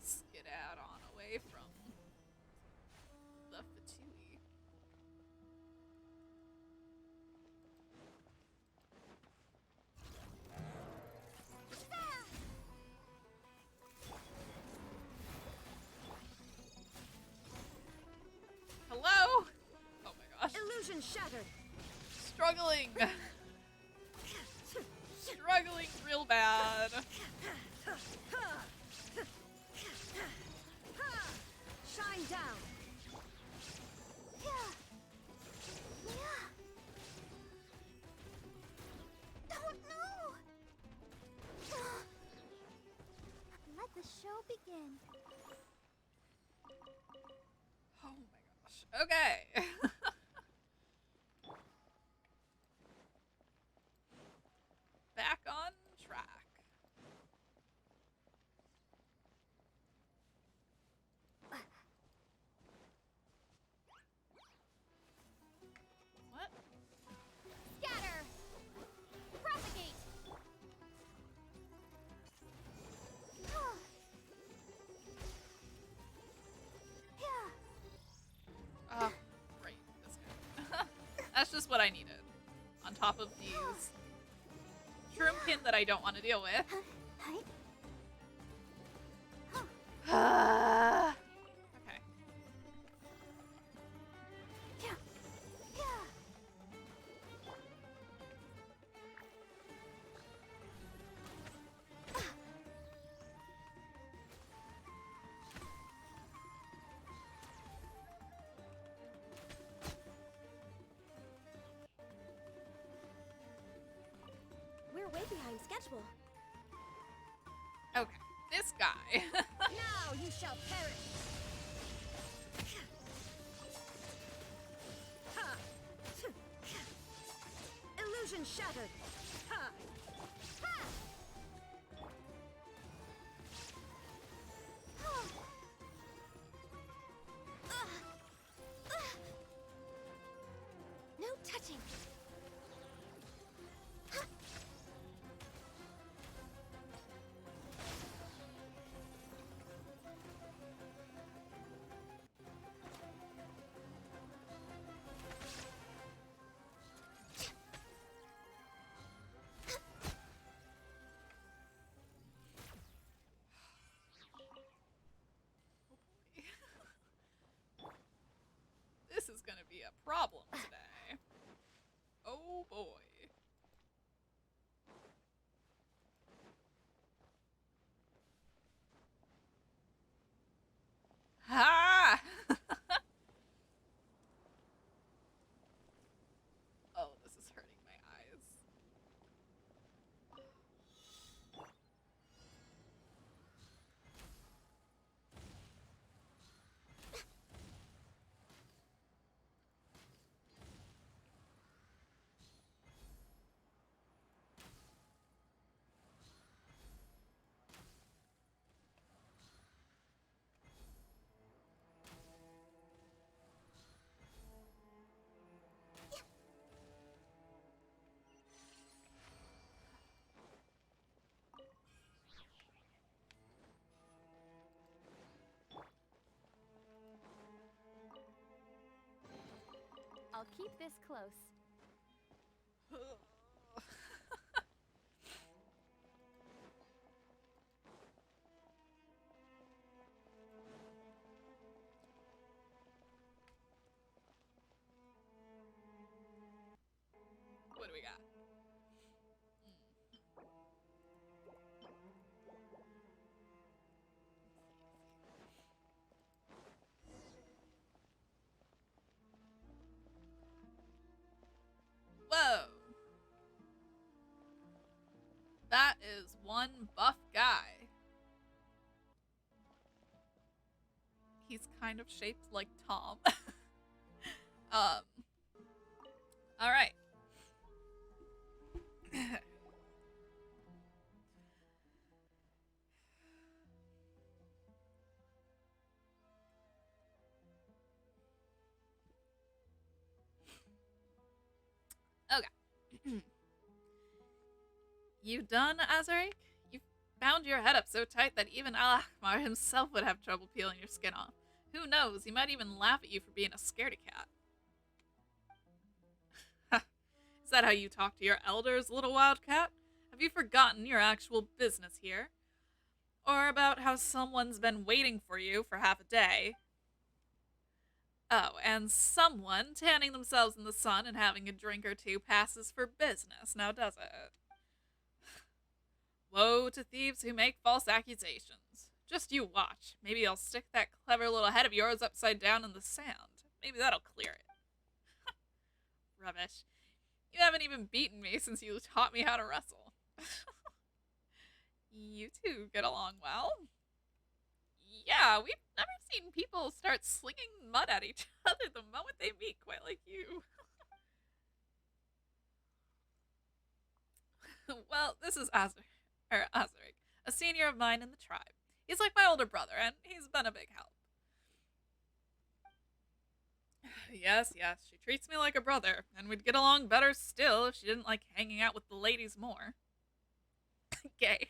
skedaddle on away from the Fatui. Hello? Oh my gosh. Illusion shattered. Struggling. Struggling real bad. Shine down. show begin. Oh my gosh. Okay. Back on track. What? Scatter! Propagate! Oh, great. This guy. That's just what I needed. On top of these shroomkin that I don't want to deal with. Okay. We're way behind schedule. Okay. This guy. Now you shall perish. Ha! Illusion shattered. Ha! Ha! No touching. This is gonna be a problem today. Oh boy. Ha! Oh, this is hurting my eyes. I'll keep this close. What do we got? Whoa. That is one buff guy. He's kind of shaped like Tom. All right. Okay. You done, Azaric? You bound your head up so tight that even Al-Ahmar himself would have trouble peeling your skin off. Who knows, he might even laugh at you for being a scaredy cat. Is that how you talk to your elders, little wildcat? Have you forgotten your actual business here? Or about how someone's been waiting for you for half a day? Oh, and someone tanning themselves in the sun and having a drink or two passes for business, now does it? Woe to thieves who make false accusations. Just you watch. Maybe I'll stick that clever little head of yours upside down in the sand. Maybe that'll clear it. Rubbish. You haven't even beaten me since you taught me how to wrestle. You two get along well. Yeah, we've never seen people start slinging mud at each other the moment they meet, quite like you. Well, this is Azaric, a senior of mine in the tribe. He's like my older brother, and he's been a big help. Yes, yes, she treats me like a brother, and we'd get along better still if she didn't like hanging out with the ladies more. Gay.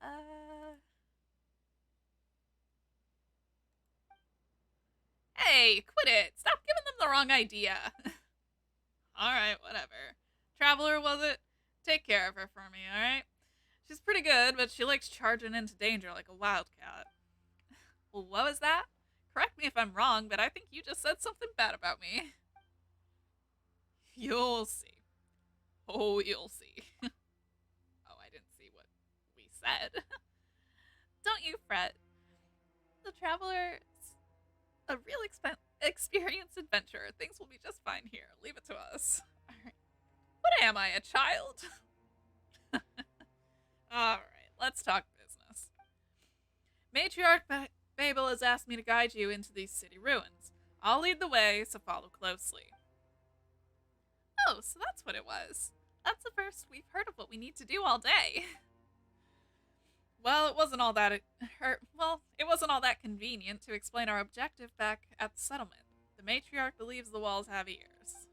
uh. Hey, quit it! Stop giving them the wrong idea. Alright, whatever. Traveler, was it? Take care of her for me, alright? She's pretty good, but she likes charging into danger like a wildcat. Well, what was that? Correct me if I'm wrong, but I think you just said something bad about me. You'll see. Oh, you'll see. Oh, I didn't see what we said. Don't you fret. The Traveler's a real experienced adventurer. Things will be just fine here. Leave it to us. Alright. What am I, a child? Alright, let's talk business. Matriarch Babel has asked me to guide you into these city ruins. I'll lead the way, so follow closely. Oh, so that's what it was. That's the first we've heard of what we need to do all day. Well, it wasn't all that convenient to explain our objective back at the settlement. The matriarch believes the walls have ears.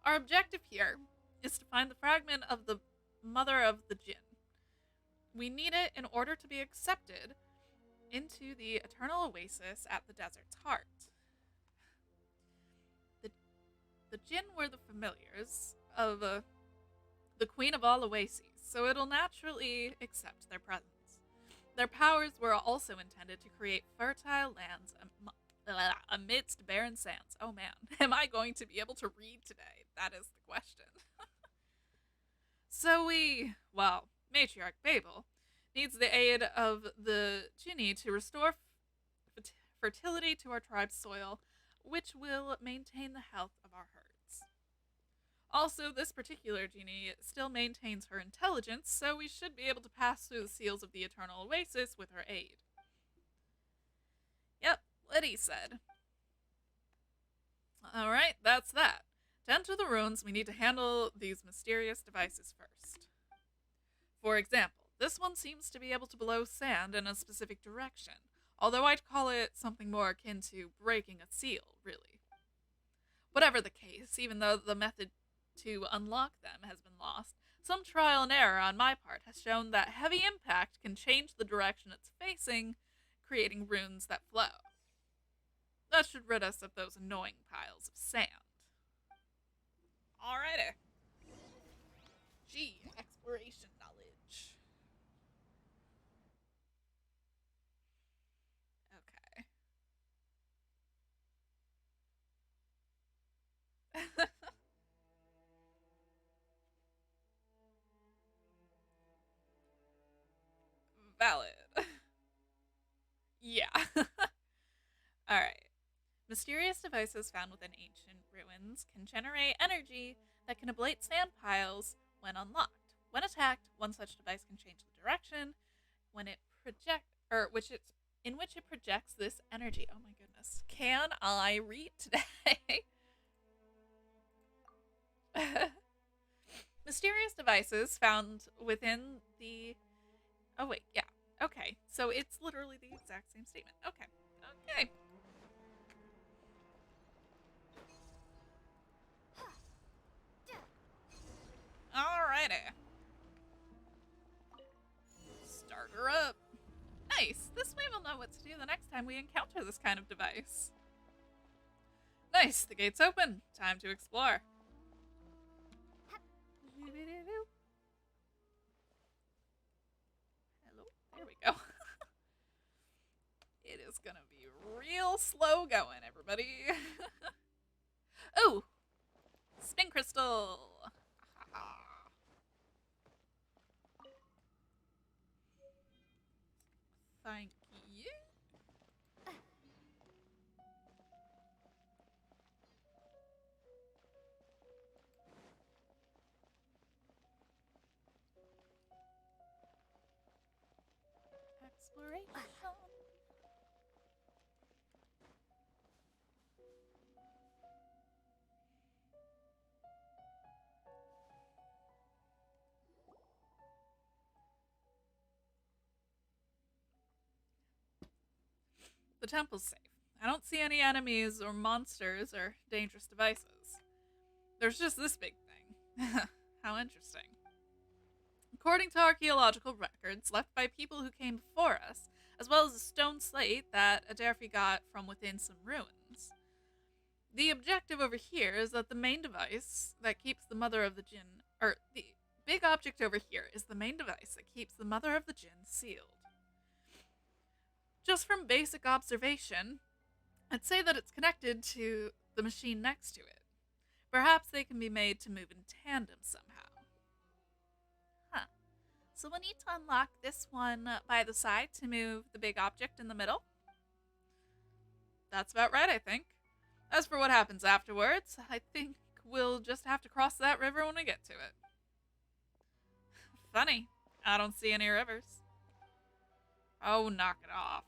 Our objective here is to find the fragment of the mother of the Jinn. We need it in order to be accepted into the eternal oasis at the desert's heart. The Jinn were the familiars of the queen of all oases, so it'll naturally accept their presence. Their powers were also intended to create fertile lands amidst barren sands. Oh man, am I going to be able to read today? That is the question. So Matriarch Babel needs the aid of the Jinni to restore fertility to our tribe's soil, which will maintain the health of our herds. Also, this particular Jinni still maintains her intelligence, so we should be able to pass through the seals of the Eternal Oasis with her aid. Yep, what he said. Alright, that's that. To enter the ruins, we need to handle these mysterious devices first. For example, this one seems to be able to blow sand in a specific direction, although I'd call it something more akin to breaking a seal, really. Whatever the case, even though the method to unlock them has been lost, some trial and error on my part has shown that heavy impact can change the direction it's facing, creating runes that flow. That should rid us of those annoying piles of sand. Alrighty. Gee, exploration knowledge. Okay. Valid. Yeah. Alright. Mysterious devices found within ancient ruins can generate energy that can ablate sand piles when unlocked. When attacked, one such device can change the direction when it in which it projects this energy. Oh my goodness. Can I read today? Mysterious devices found within the Oh wait, yeah. Okay. So it's literally the exact same statement. Okay. Okay. Alrighty. Start her up. Nice. This way we'll know what to do the next time we encounter this kind of device. Nice. The gate's open. Time to explore. Hello. There we go. It is gonna be real slow going, everybody. Oh! Spin crystal! Thank you. celebration. The temple's safe. I don't see any enemies or monsters or dangerous devices. There's just this big thing. How interesting. According to archaeological records left by people who came before us, as well as a stone slate that Adelphi got from within some ruins, the objective over here is that the main device that keeps the mother of the Jinn, or the big object over here is the main device that keeps the mother of the Jinn sealed. Just from basic observation, I'd say that it's connected to the machine next to it. Perhaps they can be made to move in tandem somehow. Huh. So we'll need to unlock this one by the side to move the big object in the middle? That's about right, I think. As for what happens afterwards, I think we'll just have to cross that river when we get to it. Funny, I don't see any rivers. Oh, knock it off.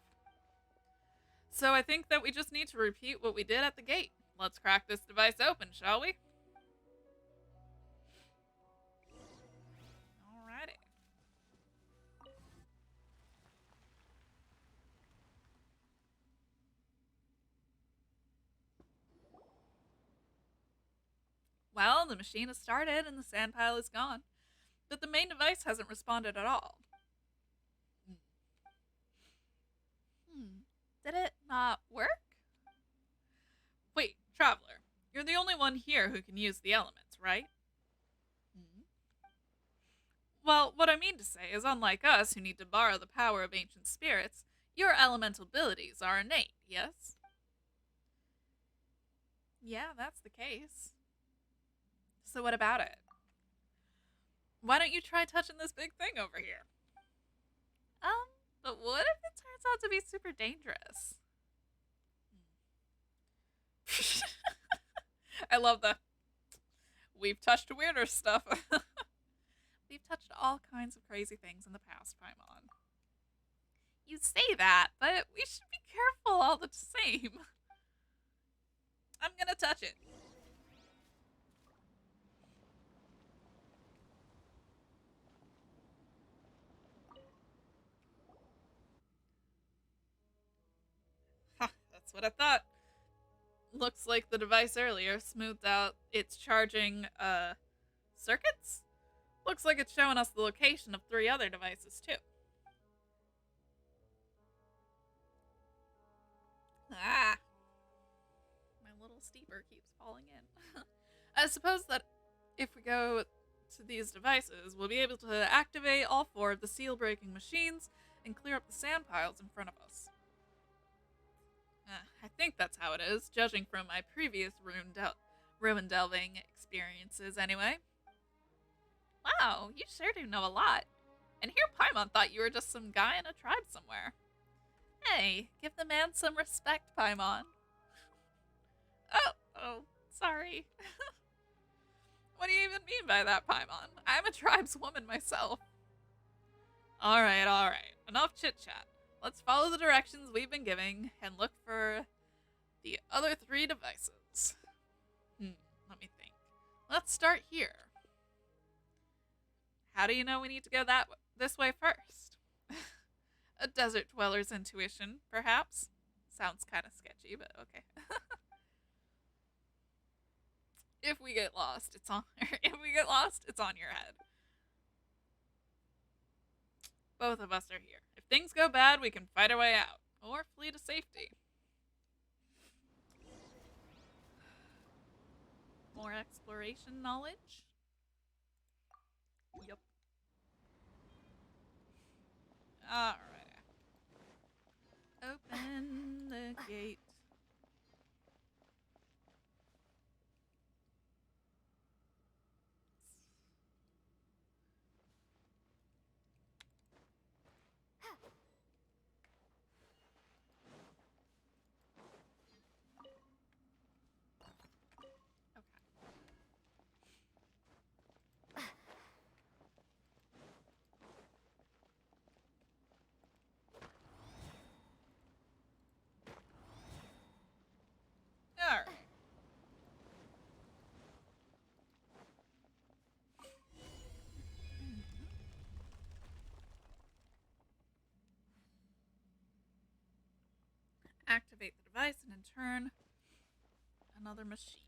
So I think that we just need to repeat what we did at the gate. Let's crack this device open, shall we? Alrighty. Well, the machine has started and the sand pile is gone, but the main device hasn't responded at all. Did it not work? Wait, Traveler, you're the only one here who can use the elements, right? Well, what I mean to say is, unlike us who need to borrow the power of ancient spirits, your elemental abilities are innate, yes? Yeah, that's the case. So what about it? Why don't you try touching this big thing over here? But what if it turns out to be super dangerous? I love the we've touched weirder stuff. We've touched all kinds of crazy things in the past, Paimon. You say that, but we should be careful all the same. I'm gonna touch it. Ha, that's what I thought. Looks like the device earlier smoothed out its charging, circuits? Looks like it's showing us the location of 3 other devices, too. Ah! My little steeper keeps falling in. I suppose that if we go to these devices, we'll be able to activate all 4 of the seal-breaking machines and clear up the sand piles in front of us. I think that's how it is, judging from my previous ruin delving experiences anyway. Wow, you sure do know a lot. And here Paimon thought you were just some guy in a tribe somewhere. Hey, give the man some respect, Paimon. Oh, sorry. What do you even mean by that, Paimon? I'm a tribeswoman myself. Alright. Enough chit-chat. Let's follow the directions we've been giving and look for the other 3 devices. Let me think. Let's start here. How do you know we need to go this way first? A desert dweller's intuition, perhaps? Sounds kind of sketchy, but okay. If we get lost, it's on your head. Both of us are here. If things go bad, we can fight our way out or flee to safety. More exploration knowledge? Yup. Alright. Open the gate. Activate the device and in turn, another machine.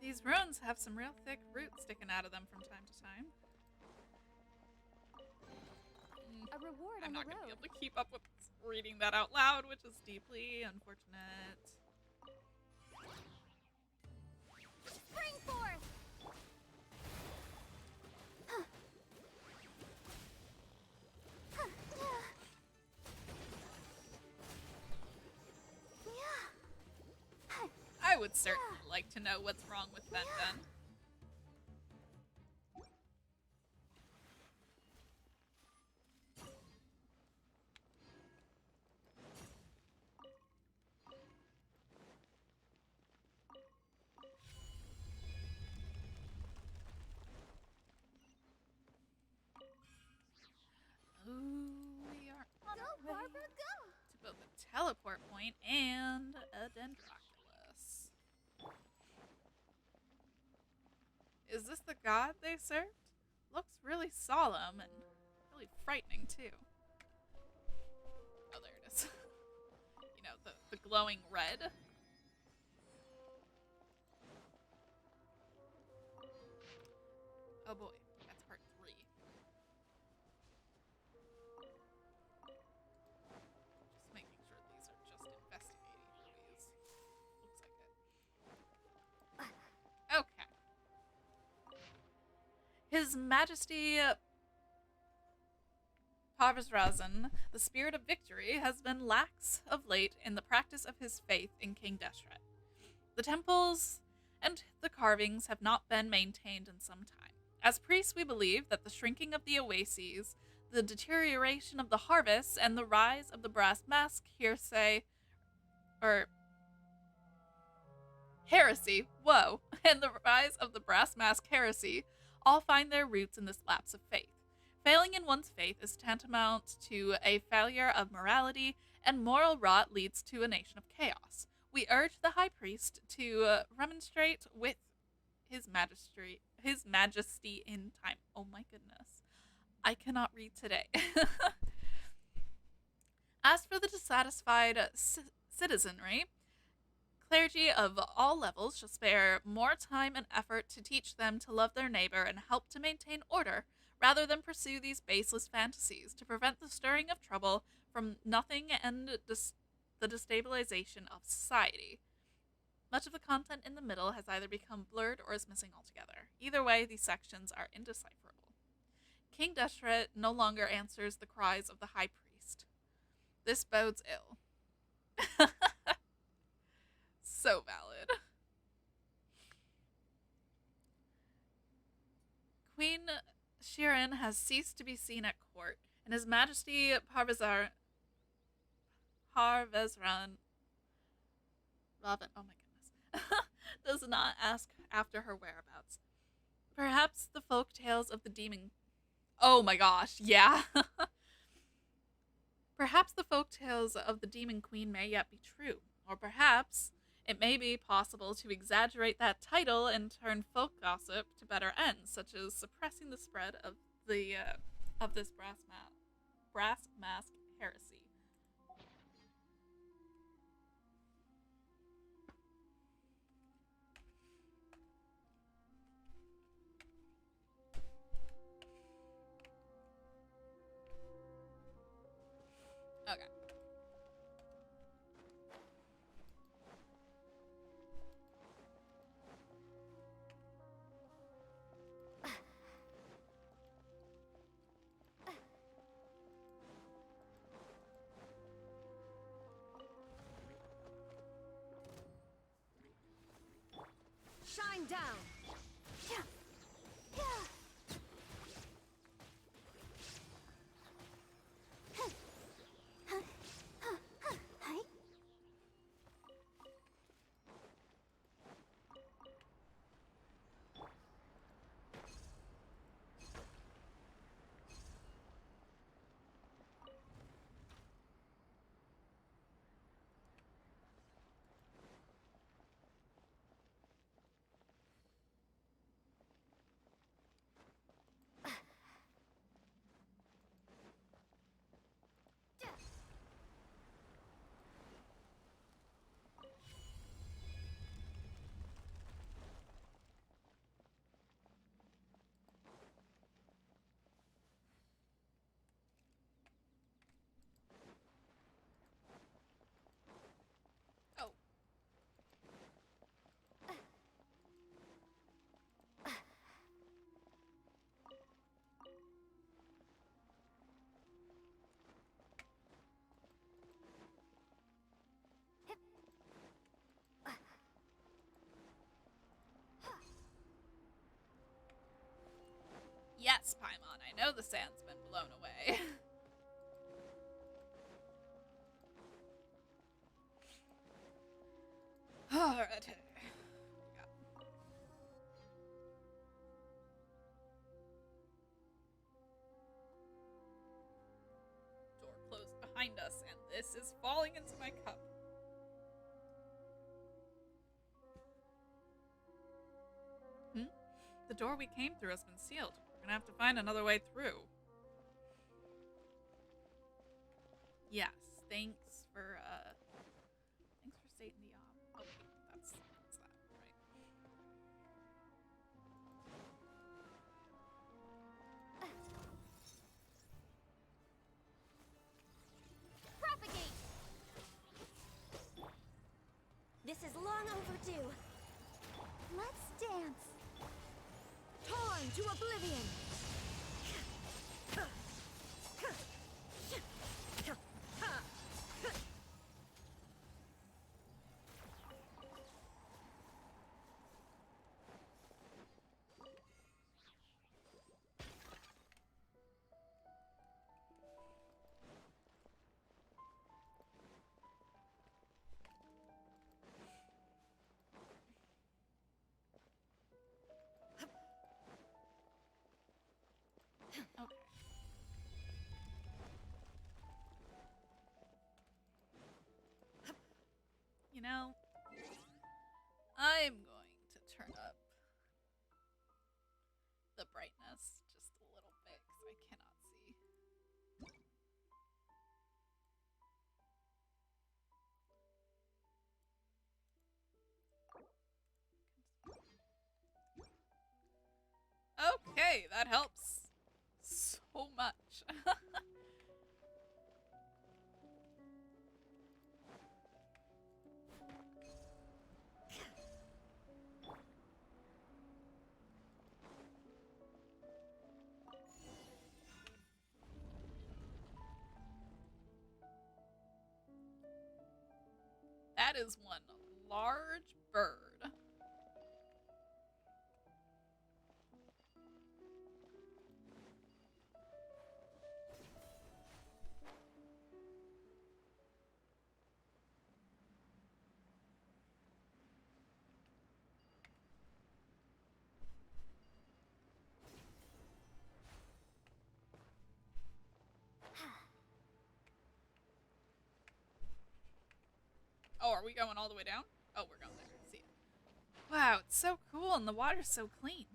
These runes have some real thick roots sticking out of them from time to time. A reward I'm on not the going to be road. able to keep up with reading that out loud, which is deeply unfortunate. Spring forth! I would certainly like to know what's wrong with Ben then. Ooh, we are on Go, our way Barbara, go! to both a teleport point and a Dendroculus. Is this the god they served? Looks really solemn and really frightening too. Oh, there it is. You know, the glowing red. Oh boy, that's part 3. Just making sure these are just investigating movies. Looks like it. Okay. His Majesty Parvazrazan, the spirit of victory, has been lax of late in the practice of his faith in King Deshret. The temples and the carvings have not been maintained in some time. As priests, we believe that the shrinking of the oases, the deterioration of the harvests, and the rise of the brass mask heresy, and the rise of the brass mask heresy all find their roots in this lapse of faith. Failing in one's faith is tantamount to a failure of morality, and moral rot leads to a nation of chaos. We urge the high priest to remonstrate with his majesty in time. Oh my goodness. I cannot read today. As for the dissatisfied citizenry, clergy of all levels shall spare more time and effort to teach them to love their neighbor and help to maintain order, rather than pursue these baseless fantasies to prevent the stirring of trouble from nothing and the destabilization of society. Much of the content in the middle has either become blurred or is missing altogether. Either way, these sections are indecipherable. King Deshret no longer answers the cries of the high priest. This bodes ill. So valid. Queen Shirin has ceased to be seen at court, and His Majesty Parvezran Raven, oh my goodness, does not ask after her whereabouts. Perhaps the folk tales of the demon. Oh my gosh, yeah. Perhaps the folk tales of the demon queen may yet be true, or perhaps it may be possible to exaggerate that title and turn folk gossip to better ends, such as suppressing the spread of this brass mask heresy. Okay. Shine down! Yeah. Yeah. Hi. Yes, Paimon, I know the sand's been blown away. Alright. Door closed behind us, and this is falling into my cup. The door we came through has been sealed. We're gonna have to find another way through. Yes, thanks for stating the ob. Okay, that's that, right? Propagate! This is long overdue. Let's dance. Torn to oblivion. Okay. You know, I'm going to turn up the brightness just a little bit because I cannot see. Okay, that helps so much. That is one large bird. Oh, are we going all the way down? Oh, we're going there. See it. Wow, it's so cool and the water's so clean.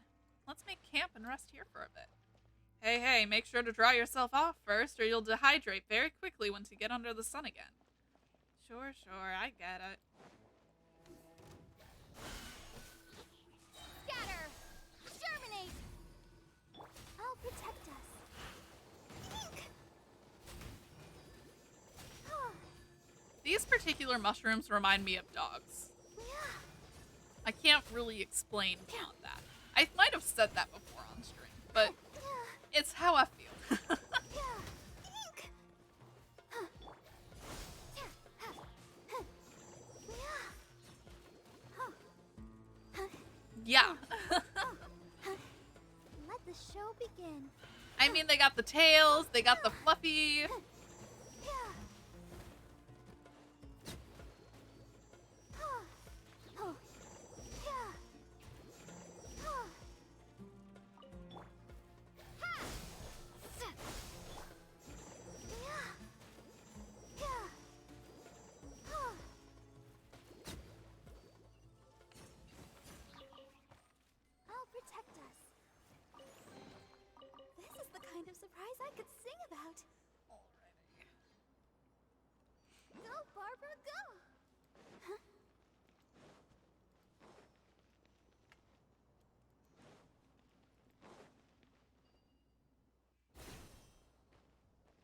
Let's make camp and rest here for a bit. Hey, hey, make sure to dry yourself off first or you'll dehydrate very quickly once you get under the sun again. Sure, I get it. Scatter! Germinate! I'll protect us. Eek! These particular mushrooms remind me of dogs. I can't really explain beyond that. I might have said that before on stream, but it's how I feel. Yeah. Let the show begin. I mean, they got the tails, they got the fluffy. I'll protect us. This is the kind of surprise I could sing about. Alrighty. Go, Barbara, go! Huh?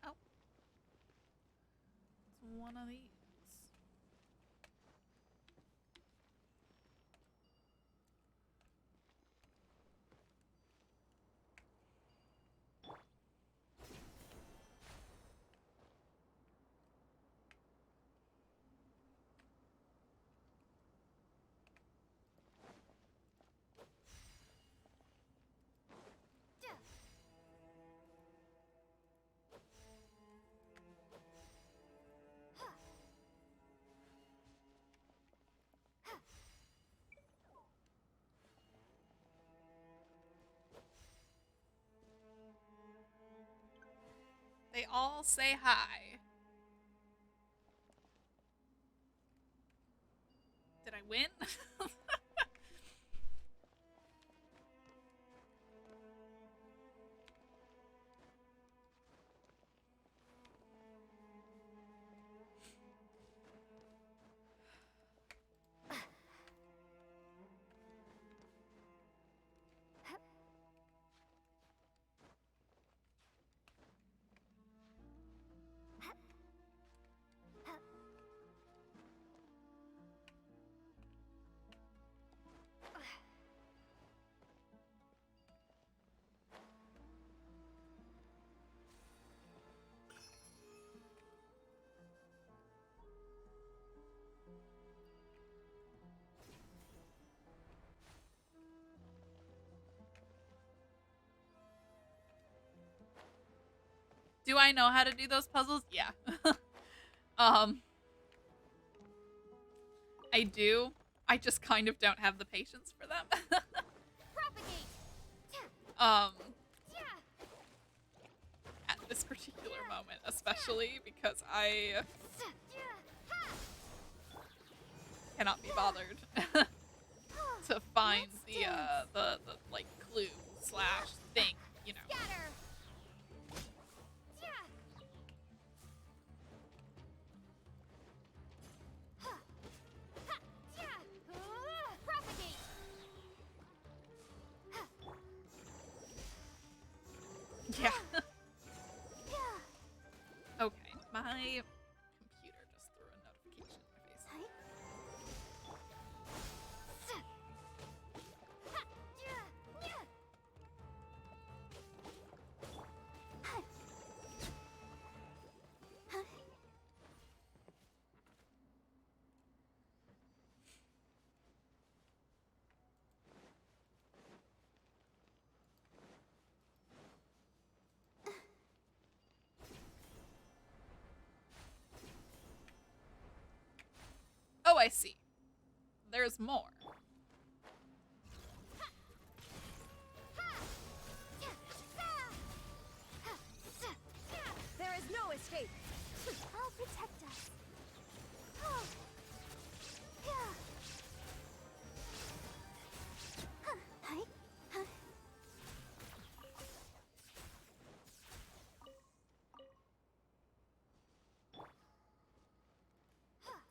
Oh. It's one of these. They all say hi. Did I win? Do I know how to do those puzzles? Yeah. um, I do. I just kind of don't have the patience for them. Propagate. um, Yeah. at this particular moment, especially because I cannot be bothered to find the like clue slash thing, you know. Scatter. Yeah. Ha. Ha. Yeah. Propagate. Ha. Yeah. Yeah. Okay, my computer just threw a notification in my face. Ha. Yeah. Yeah. Ha. Ha. Oh, I see. There's more. There is no escape. I'll protect us.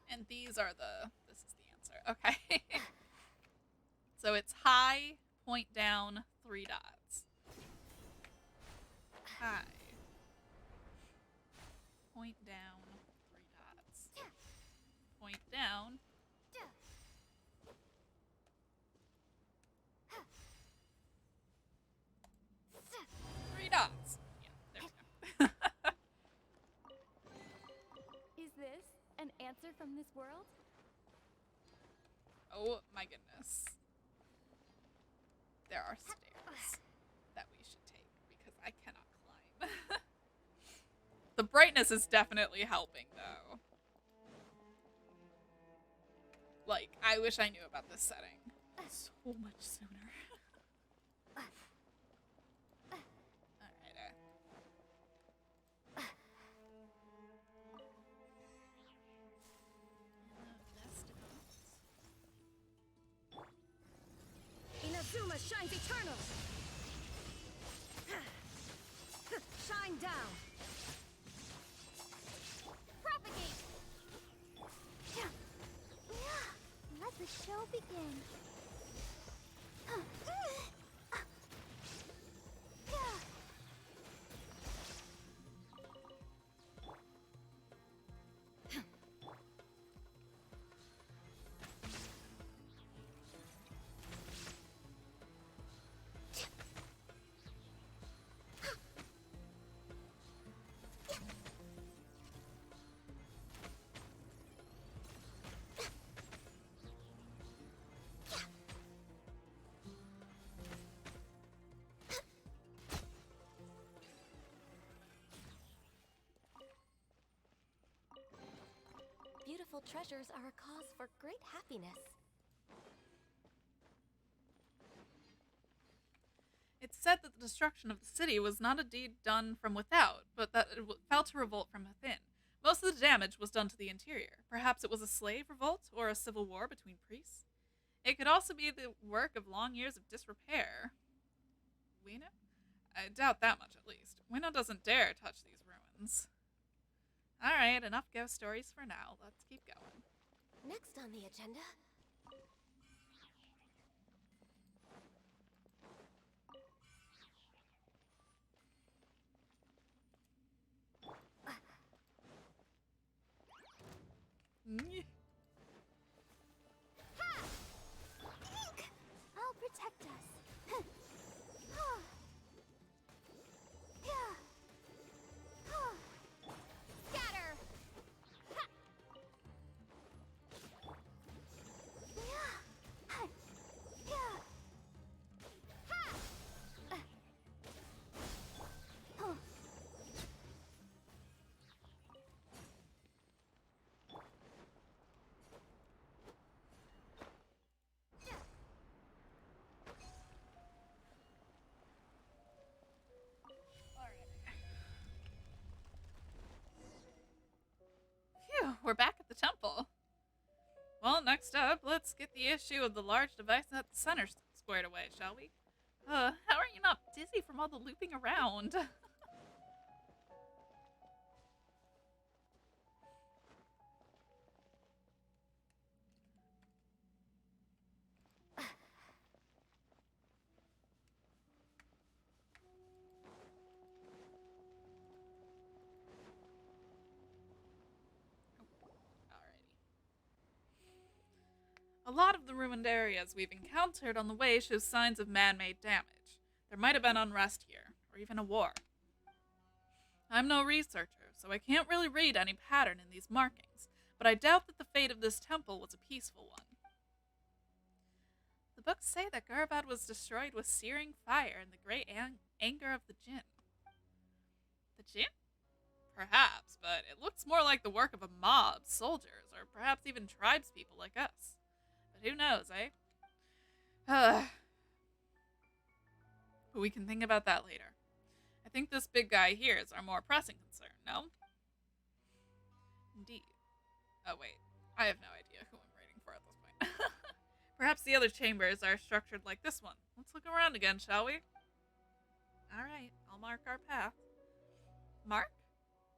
And these are this is the answer. Okay. So it's high, point down, 3 dots. High. Point down, 3 dots. Point down. 3 dots. Yeah, there we go. Is this an answer from this world? Oh my goodness. There are stairs that we should take because I cannot climb. The brightness is definitely helping though. Like, I wish I knew about this setting so much sooner. Alright. Inazuma shines eternal. Shine down. Propagate. Let the show begin. Beautiful treasures are a cause for great happiness. It's said that the destruction of the city was not a deed done from without, but that it fell to revolt from within. Most of the damage was done to the interior. Perhaps it was a slave revolt or a civil war between priests. It could also be the work of long years of disrepair. Wino? I doubt that much, at least. Wino doesn't dare touch these ruins. Alright, enough ghost stories for now. Let's keep going. Next on the agenda. Nyeh. Eek! I'll protect us. Scatter! Phew, we're back at the temple. Well, next up, let's get the issue of the large device at the center squared away, shall we? How are you not dizzy from all the looping around? A lot of the ruined areas we've encountered on the way show signs of man-made damage. There might have been unrest here, or even a war. I'm no researcher, so I can't really read any pattern in these markings, but I doubt that the fate of this temple was a peaceful one. The books say that Guravad was destroyed with searing fire in the great anger of the Jinn. The Jinn? Perhaps, but it looks more like the work of a mob, soldiers, or perhaps even tribespeople like us. But who knows, eh? But we can think about that later. I think this big guy here is our more pressing concern, no? Indeed. Oh wait, I have no idea who I'm waiting for at this point. Perhaps the other chambers are structured like this one. Let's look around again, shall we? Alright, I'll mark our path. Mark?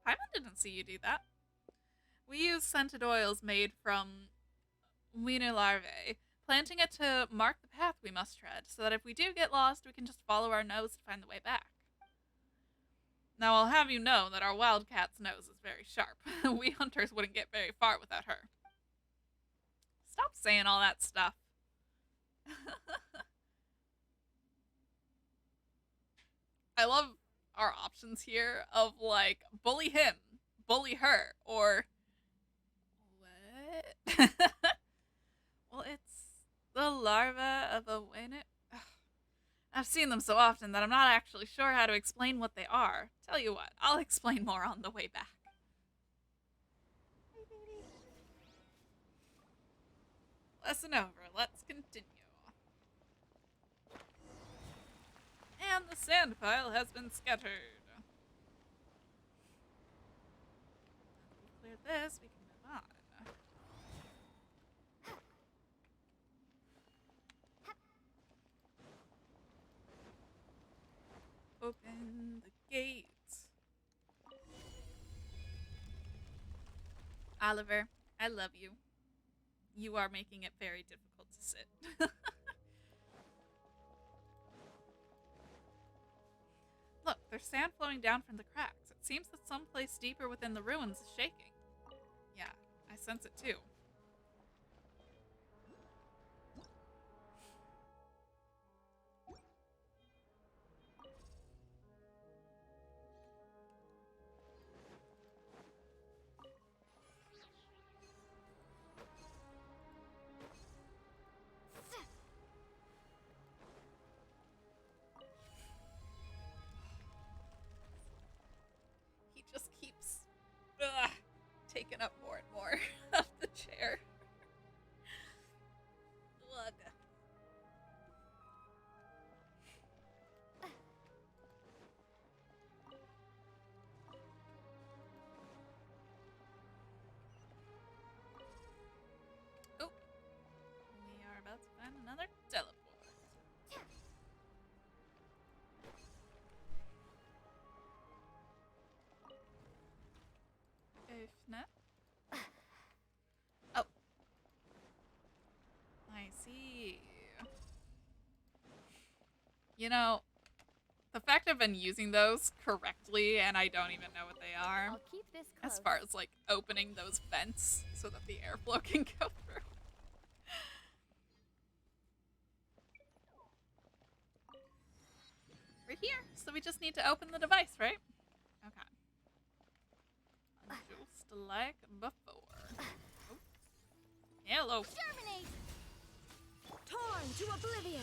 Paimon didn't see you do that. We use scented oils made from wiener larvae, planting it to mark the path we must tread, so that if we do get lost, we can just follow our nose to find the way back. Now, I'll have you know that our wildcat's nose is very sharp. We hunters wouldn't get very far without her. Stop saying all that stuff. I love our options here of, like, bully him, bully her, or... What? Well, it's the larva of a winnet. I've seen them so often that I'm not actually sure how to explain what they are. Tell you what, I'll explain more on the way back. Lesson over. Let's continue. And the sand pile has been scattered. Clear this, we can move on. Open the gates. Oliver, I love you. You are making it very difficult to sit. Look, there's sand flowing down from the cracks. It seems that someplace deeper within the ruins is shaking. Yeah, I sense it too. He just keeps taking up more and more of the chair. Ugh. Fifnet. Oh. I see. You know, the fact I've been using those correctly and I don't even know what they are, I'll keep this close. as far as like opening those vents so that the airflow can go through. We're here, so we just need to open the device, right? Okay. Just like before. Oh. Hello. Terminate! Torn to oblivion!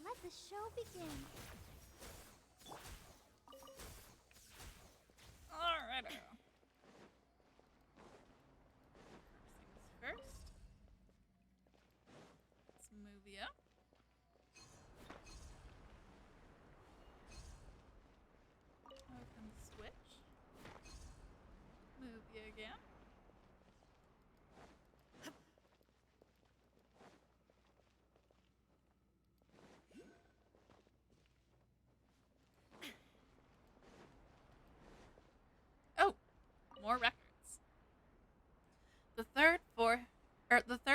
Let the show begin. Alright. First things first. Let's move you up. Open the switch. Move you again. Oh, more records. The third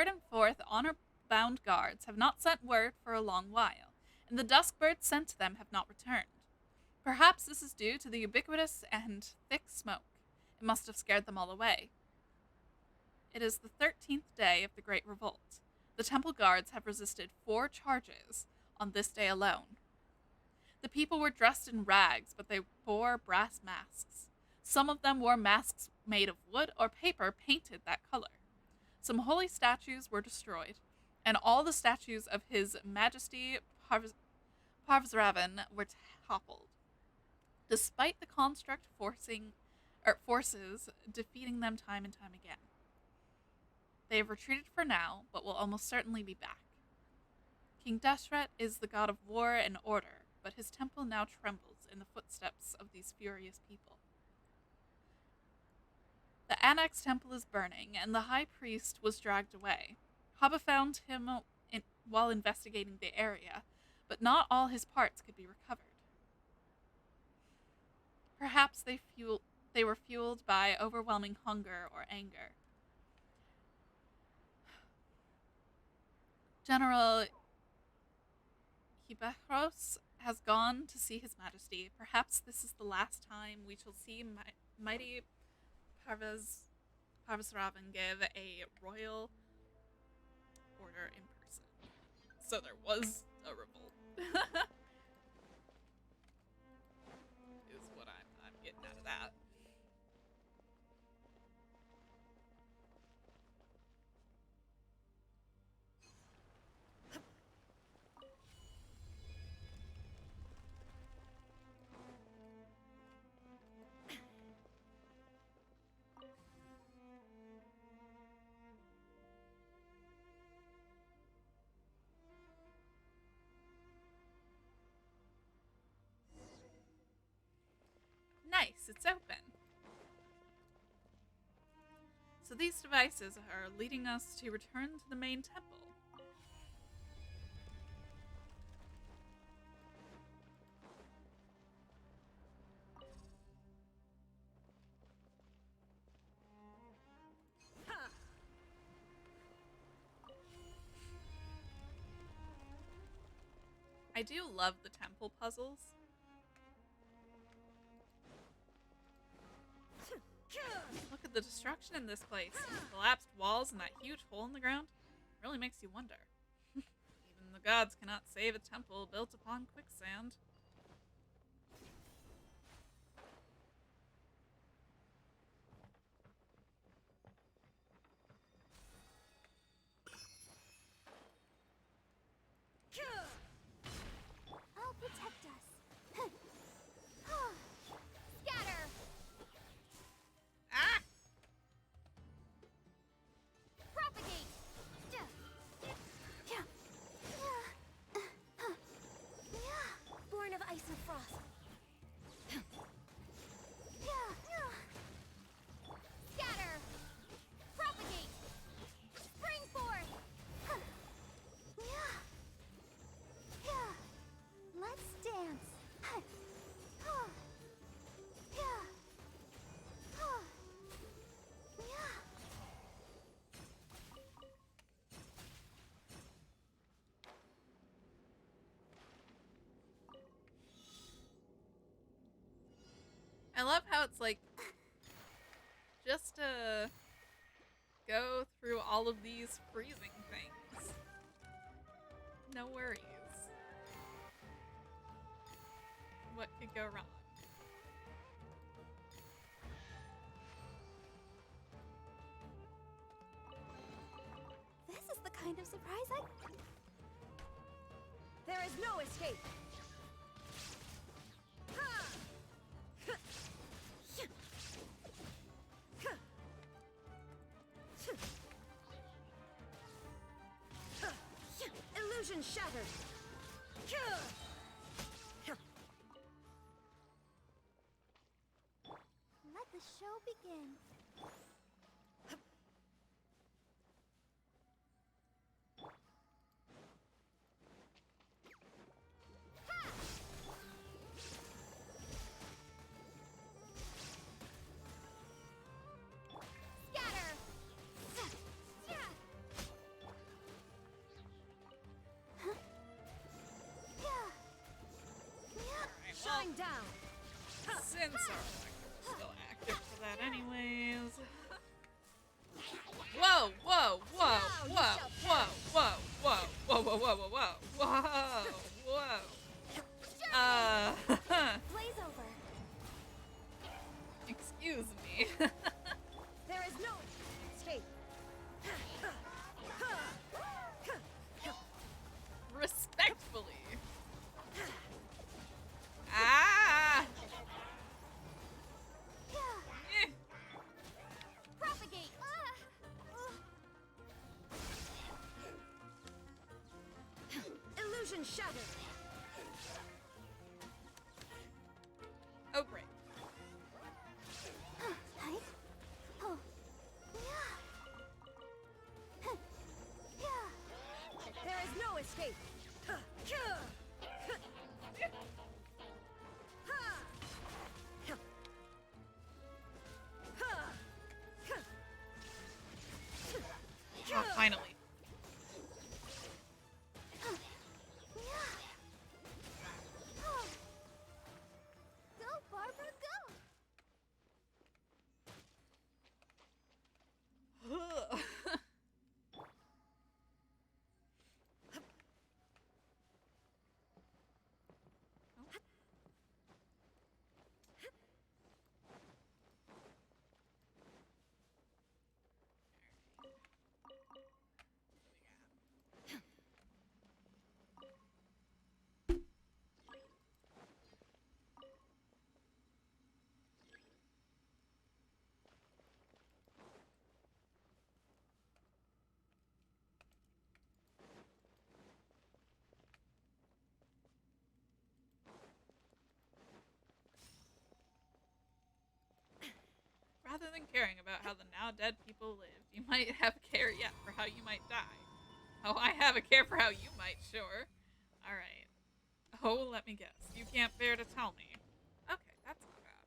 and fourth honor-bound guards have not sent word for a long while, and the dusk birds sent to them have not returned. Perhaps this is due to the ubiquitous and thick smoke. It must have scared them all away. It is the 13th day of the Great Revolt. The temple guards have resisted 4 charges on this day alone. The people were dressed in rags, but they wore brass masks. Some of them wore masks made of wood or paper painted that color. Some holy statues were destroyed, and all the statues of His Majesty Parvsravan were toppled, despite the construct forces defeating them time and time again. They have retreated for now, but will almost certainly be back. King Deshret is the god of war and order, but his temple now trembles in the footsteps of these furious people. The Annex temple is burning, and the high priest was dragged away. Haba found him while investigating the area, but not all his parts could be recovered. Perhaps they were fueled by overwhelming hunger or anger. General Hibachros has gone to see His Majesty. Perhaps this is the last time we shall see mighty Parvsravan give a royal order in person. So there was a revolt. Is what I'm getting out of that. Nice, it's open. So these devices are leading us to return to the main temple. I do love the temple puzzles. Look at the destruction in this place. Collapsed walls and that huge hole in the ground really makes you wonder. Even the gods cannot save a temple built upon quicksand. I'll protect us. Scatter! Ah! Propagate! For I love how it's like just to go through all of these freezing things. No worries. What could go wrong? This is the kind of surprise I... There is no escape. Illusion shattered. Let the show begin. Scatter! Shine down. Since our still active for that anyways. Whoa, whoa, whoa, whoa, whoa, whoa, whoa, whoa, whoa, whoa, whoa, whoa, whoa, whoa. Blaze over. Excuse me. There is no escape. Respectfully. Ah! Eh. Propagate. Illusion shattered. Oh, great. Right? Oh. There is no escape. Oh, finally. Go, Barbara, go! Rather than caring about how the now dead people lived, you might have a care yet for how you might die. Oh, I have a care for how you might, sure. Alright. Oh, let me guess. You can't bear to tell me. Okay, that's not bad.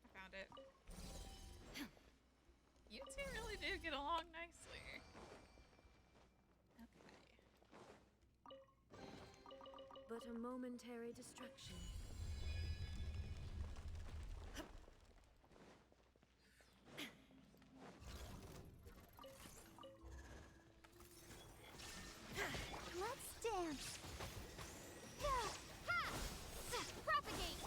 I found it. You two really do get along nicely. Okay. But a momentary distraction. Let's dance. Propagate.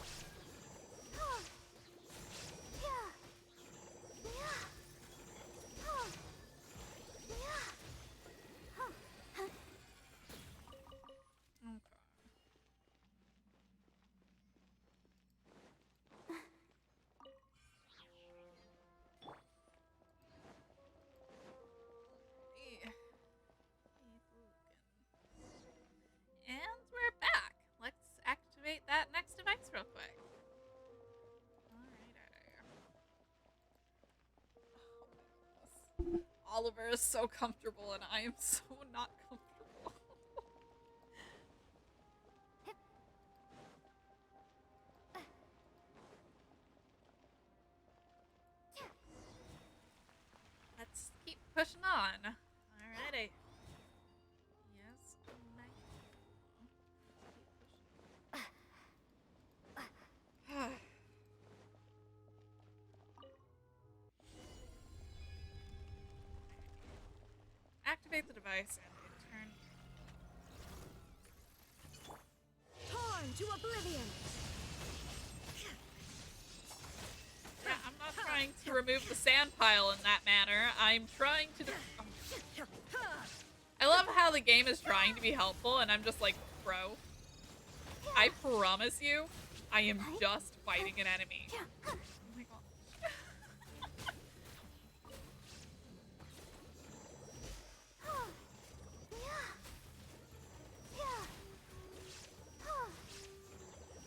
Okay. And we're back. Let's activate that next device real quick. Alright. Oliver is so comfortable and I am so not comfortable. Let's keep pushing on. Alrighty. Yes, ma'am. Keep pushing. Activate the device and in turn. Torn to oblivion. Yeah, I'm not trying to remove the sand pile in that manner. I'm trying to. I love how the game is trying to be helpful, and I'm just like, bro. I promise you, I am just fighting an enemy. Oh my god.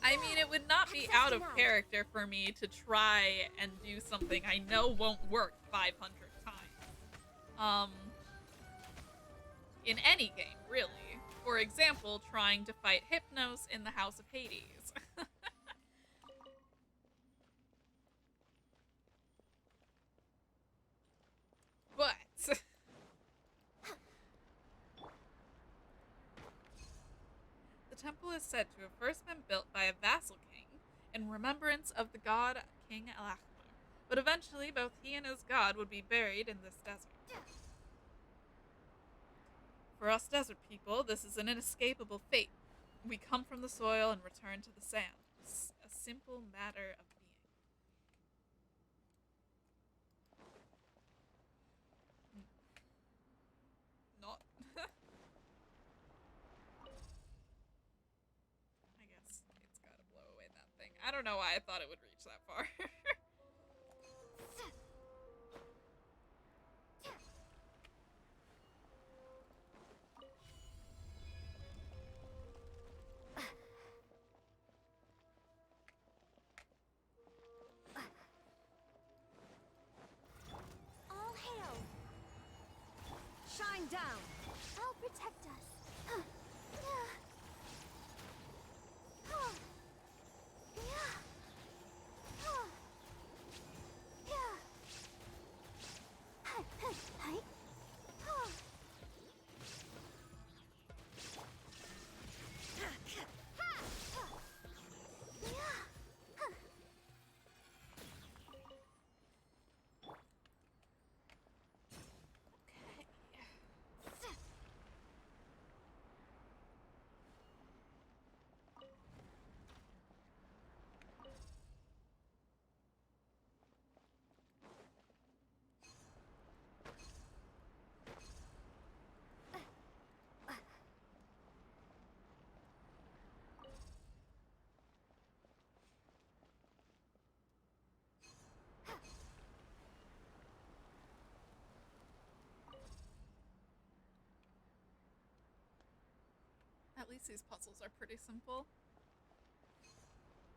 I mean, it would not be out of character for me to try and do something I know won't work 500 times. In any game, really. For example, trying to fight Hypnos in the House of Hades. But the temple is said to have first been built by a vassal king in remembrance of the god King Elachmar. But eventually, both he and his god would be buried in this desert. For us desert people, this is an inescapable fate. We come from the soil and return to the sand. It's a simple matter of being. Not. I guess it's gotta blow away that thing. I don't know why I thought it would reach that far. All hail. Shine down. I'll protect us. At least these puzzles are pretty simple.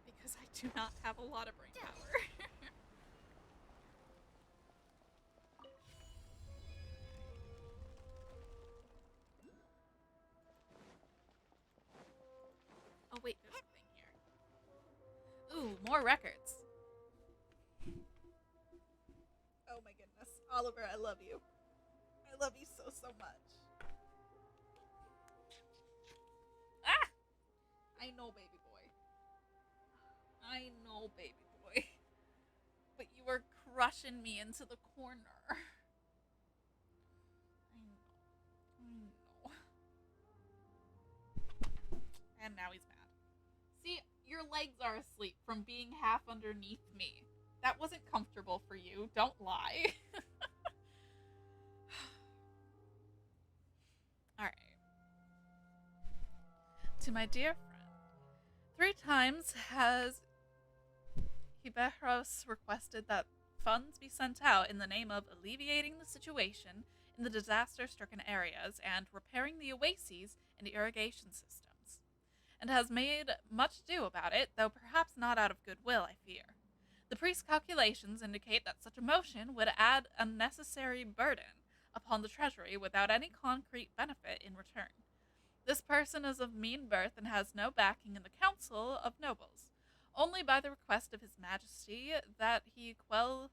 Because I do not have a lot of brain power. Oh wait, there's a thing here. Ooh, more records. Oh my goodness. Oliver, I love you. I love you so, so much. Ah! I know, baby boy. I know, baby boy. But you were crushing me into the corner. I know. And now he's mad. See, your legs are asleep from being half underneath me. That wasn't comfortable for you. Don't lie. Alright. To my dear friend, 3 times has Hiberos requested that funds be sent out in the name of alleviating the situation in the disaster-stricken areas and repairing the oases and irrigation systems, and has made much ado about it, though perhaps not out of goodwill, I fear. The priest's calculations indicate that such a motion would add unnecessary burden upon the treasury without any concrete benefit in return. This person is of mean birth and has no backing in the council of nobles. Only by the request of his majesty that he quell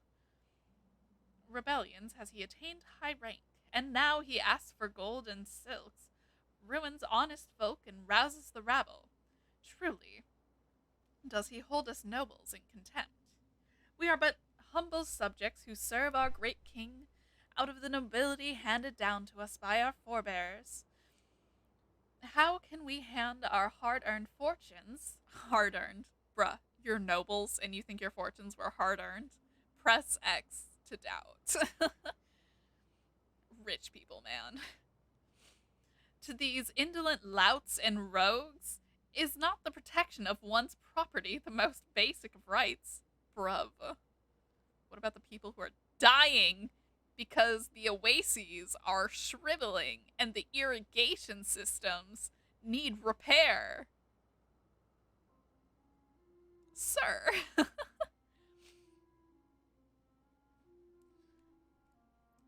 rebellions has he attained high rank, and now he asks for gold and silks, ruins honest folk, and rouses the rabble. Truly, does he hold us nobles in contempt? We are but humble subjects who serve our great king, out of the nobility handed down to us by our forebears. How can we hand our hard-earned fortunes, hard-earned, bruh, you're nobles and you think your fortunes were hard-earned? Press X to doubt. Rich people, man. To these indolent louts and rogues, is not the protection of one's property the most basic of rights? Bruv. What about the people who are dying because the oases are shriveling and the irrigation systems need repair? Sir.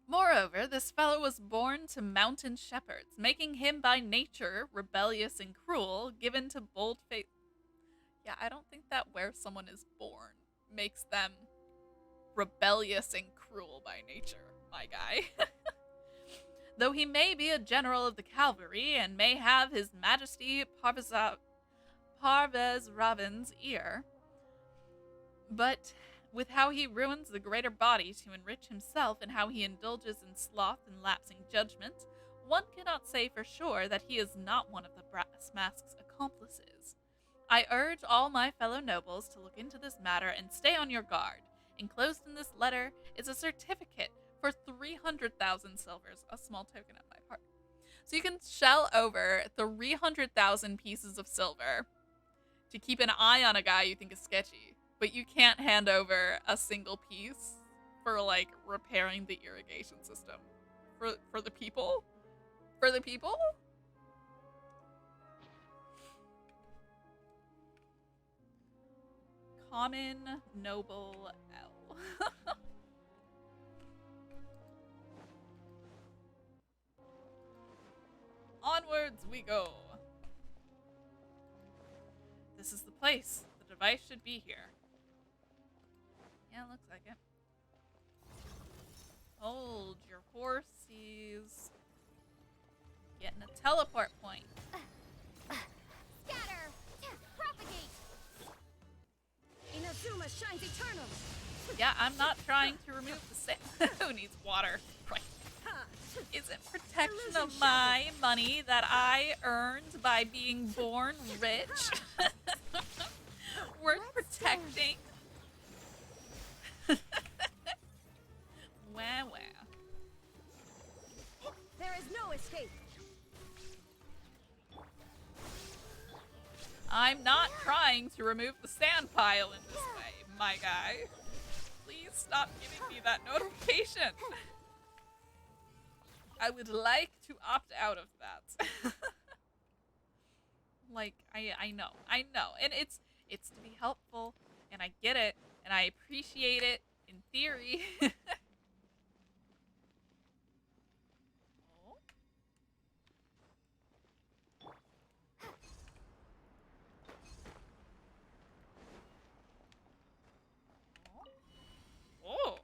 Moreover, this fellow was born to mountain shepherds, making him by nature rebellious and cruel, given to bold faith. Yeah, I don't think that where someone is born makes them rebellious and cruel by nature, my guy. Though he may be a general of the cavalry and may have his Majesty Parvez Raven's ear, but with how he ruins the greater body to enrich himself and how he indulges in sloth and lapsing judgment, one cannot say for sure that he is not one of the brass mask's accomplices. I urge all my fellow nobles to look into this matter and stay on your guard. Enclosed in this letter is a certificate for 300,000 silvers, a small token on my part. So you can shell over 300,000 pieces of silver to keep an eye on a guy you think is sketchy, but you can't hand over a single piece for, like, repairing the irrigation system. For the people? For the people? Common Noble L. Onwards we go. This is the place. The device should be here. Yeah, looks like it. Hold your horses. Getting a teleport point. Scatter! Propagate! Inazuma shines eternal! Yeah, I'm not trying to remove the sand. Who needs water? Right. Ha! Is it protection of my money that I earned by being born rich? Worth protecting? Wah wah. There is no escape! I'm not trying to remove the sand pile in this way, my guy. Please stop giving me that notification. I would like to opt out of that. Like, I know. And it's to be helpful, and I get it, and I appreciate it in theory. Oh.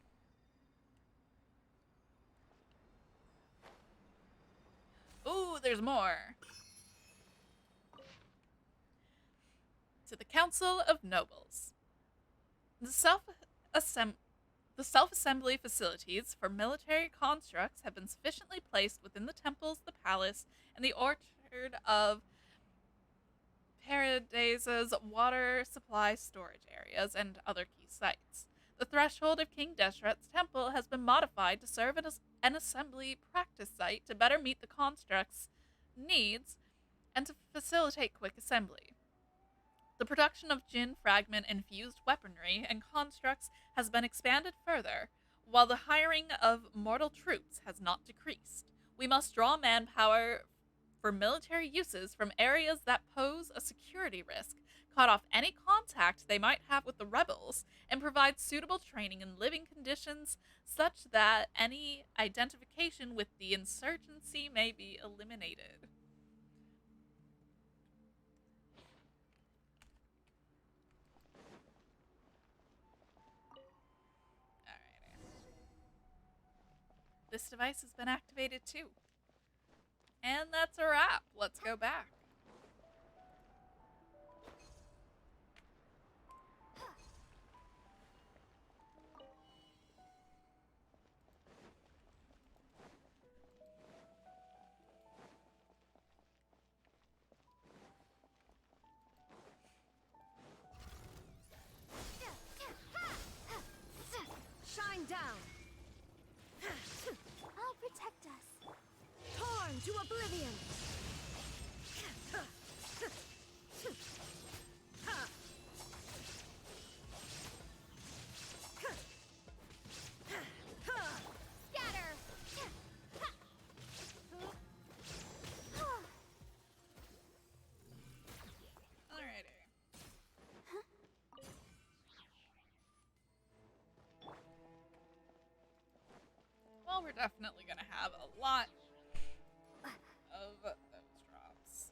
Ooh, there's more. To the Council of Nobles. The self-assembly facilities for military constructs have been sufficiently placed within the temples, the palace, and the orchard of Paradise's water supply storage areas and other key sites. The threshold of King Deshret's temple has been modified to serve as an assembly practice site to better meet the construct's needs and to facilitate quick assembly. The production of Jinn fragment infused weaponry and constructs has been expanded further, while the hiring of mortal troops has not decreased. We must draw manpower for military uses from areas that pose a security risk, cut off any contact they might have with the rebels, and provide suitable training and living conditions such that any identification with the insurgency may be eliminated. This device has been activated too. And that's a wrap. Let's go back. to oblivion! Scatter! Alrighty. Well, we're definitely gonna have a lot of those drops.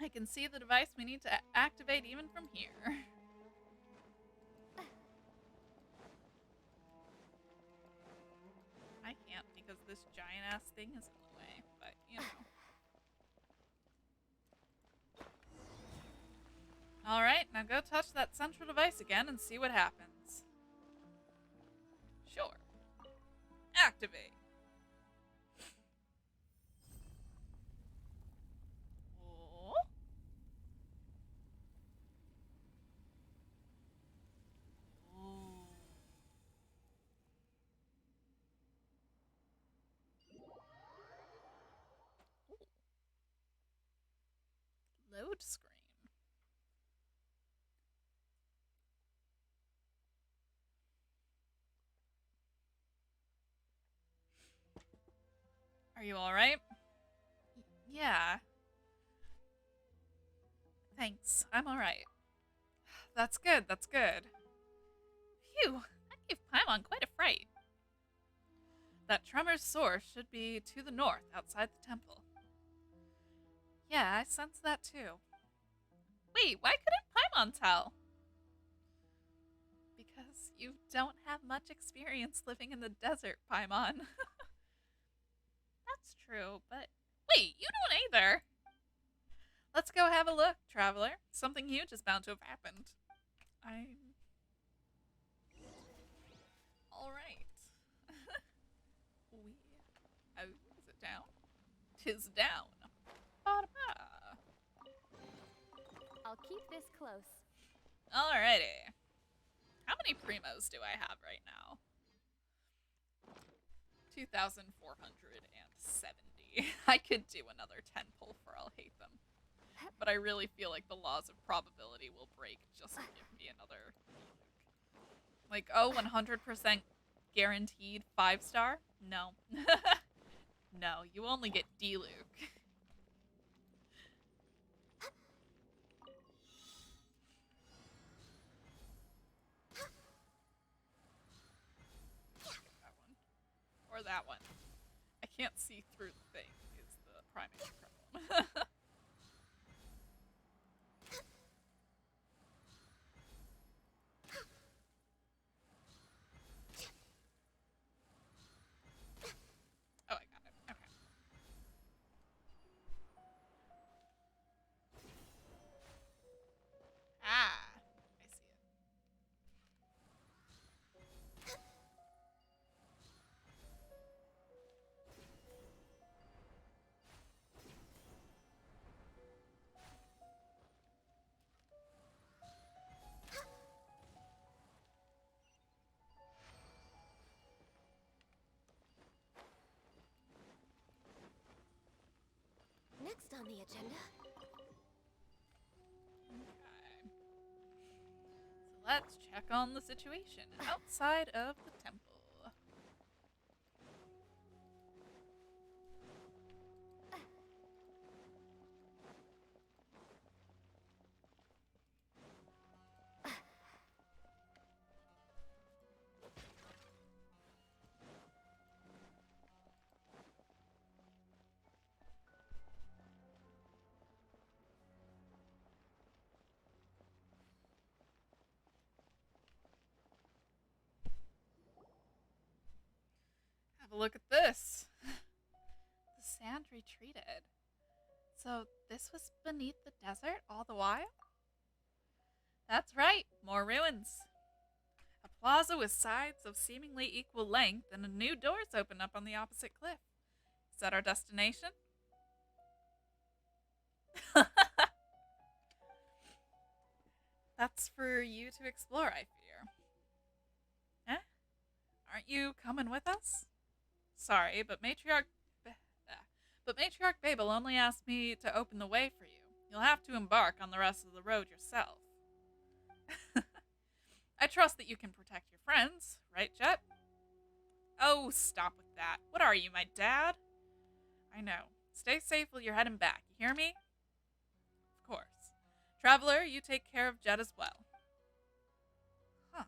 I can see the device we need to activate even from here. I can't because this giant ass thing is in the way, but you know. Alright, now go touch that central device again and see what happens. Sure. Activate. Oh. Ooh. Load screen. Are you alright? Yeah. Thanks. I'm alright. That's good, that's good. Phew, that gave Paimon quite a fright. That tremor's source should be to the north, outside the temple. Yeah, I sense that too. Wait, why couldn't Paimon tell? Because you don't have much experience living in the desert, Paimon. That's true, but wait, you don't either. Let's go have a look, traveler. Something huge is bound to have happened. I'm... Alright. Oh, is it down? 'Tis down. Ba-da-ba. I'll keep this close. Alrighty. How many primos do I have right now? 2,470. I could do another 10 pull for I'll hate them. But I really feel like the laws of probability will break just to give me another. Like, oh, 100% guaranteed 5-star? No. No, you only get D-Luke. That one. Or that one. I can't see through the thing, is the primary problem. Oh, I got it. Okay. Ah, I see it. Next on the agenda. Okay. So let's check on the situation outside of the temple. Have a look at this. The sand retreated. So this was beneath the desert all the while? That's right, more ruins. A plaza with sides of seemingly equal length, and a new doors open up on the opposite cliff. Is that our destination? That's for you to explore, I fear. Eh? Aren't you coming with us? Sorry, but Matriarch Babel only asked me to open the way for you. You'll have to embark on the rest of the road yourself. I trust that you can protect your friends, right, Jet? Oh, stop with that. What are you, my dad? I know. Stay safe while you're heading back. You hear me? Of course. Traveler, you take care of Jet as well. Huh.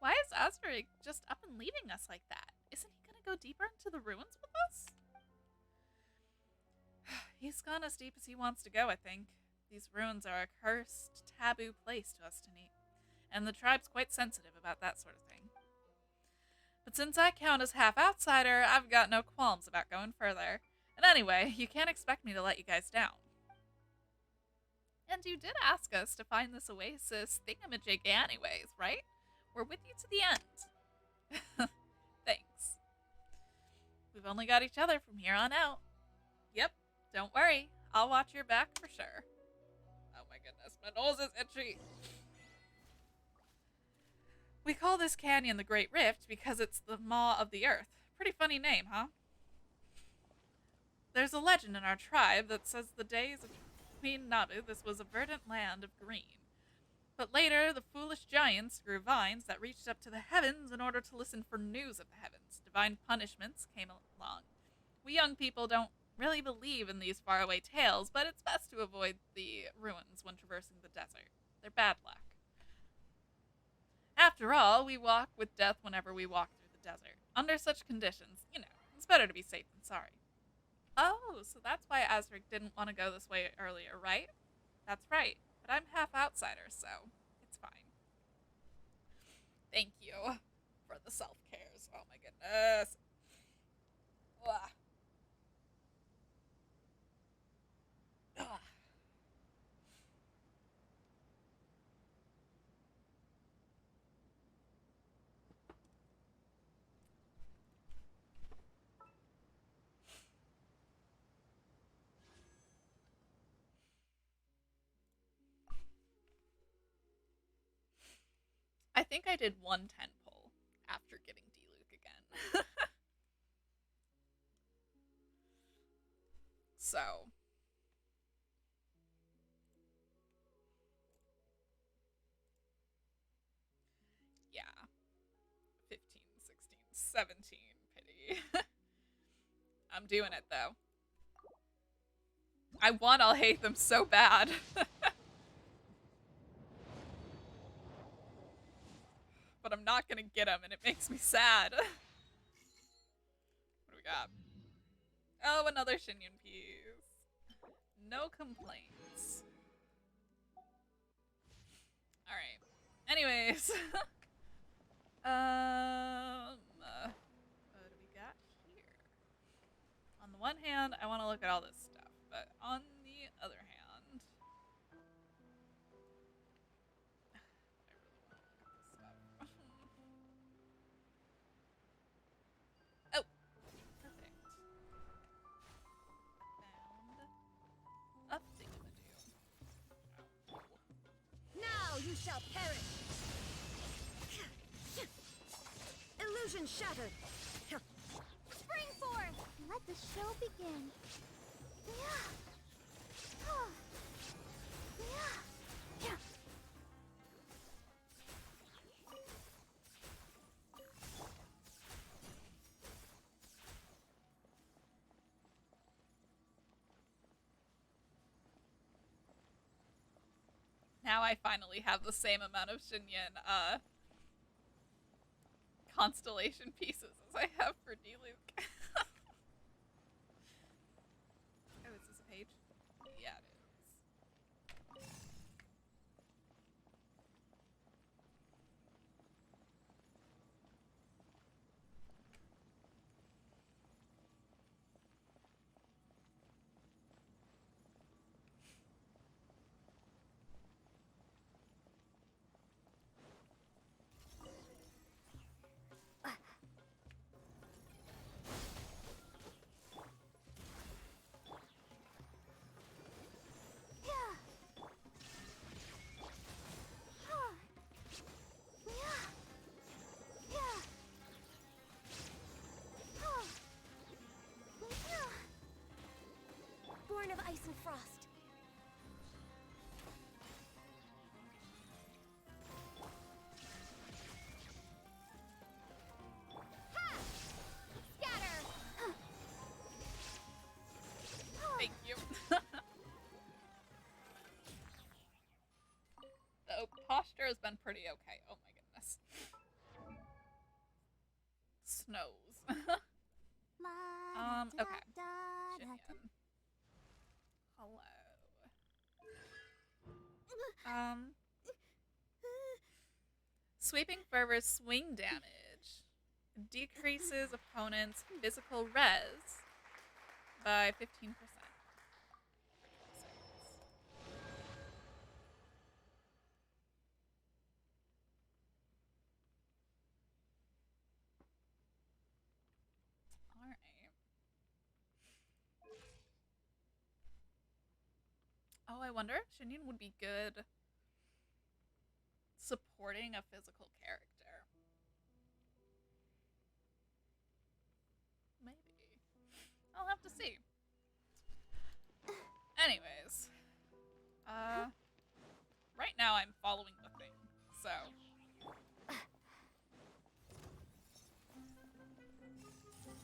Why is Asric just up and leaving us like that? Isn't he gonna go deeper into the ruins with us? He's gone as deep as he wants to go, I think. These ruins are a cursed, taboo place to us to meet, and the tribe's quite sensitive about that sort of thing. But since I count as half outsider, I've got no qualms about going further. And anyway, you can't expect me to let you guys down. And you did ask us to find this oasis thingamajig anyways, right? We're with you to the end. Thanks. We've only got each other from here on out. Yep, don't worry. I'll watch your back for sure. Oh my goodness, my nose is itchy. We call this canyon the Great Rift because it's the maw of the earth. Pretty funny name, huh? There's a legend in our tribe that says the days of Queen Nabu, this was a verdant land of green. But later, the foolish giants grew vines that reached up to the heavens in order to listen for news of the heavens. Divine punishments came along. We young people don't really believe in these faraway tales, but it's best to avoid the ruins when traversing the desert. They're bad luck. After all, we walk with death whenever we walk through the desert. Under such conditions, it's better to be safe than sorry. Oh, so that's why Asric didn't want to go this way earlier, right? That's right, but I'm half outsider, so it's fine. Thank you for the self-cares. Oh my goodness. Ugh. Ugh. I think I did one 10 pull after getting D-Luke again. So, yeah. 15, 16, 17. Pity. I'm doing it, though. I want I'll hate them so bad. But I'm not gonna get them, and it makes me sad. What do we got? Oh, another Shinyan piece. No complaints. Alright. Anyways. What do we got here? On the one hand, I want to look at all this stuff, but on the other hand, I really want to look at this stuff. Oh, perfect. Found a thingamadoo. Oh. Now you shall perish! Illusion shattered! Spring forth! Let the show begin. Now I finally have the same amount of Shinyan constellation pieces as I have for D-Luke. Oh, is this a page? Yeah, it is. posture has been pretty okay. Oh my goodness. Snows. Okay. Jinian. Hello. Sweeping Fervor's swing damage decreases opponent's physical res by 15%. Alright. Oh, I wonder if Shinyan would be good supporting a physical character. Maybe. I'll have to see. Anyways. Right now I'm following the thing, so.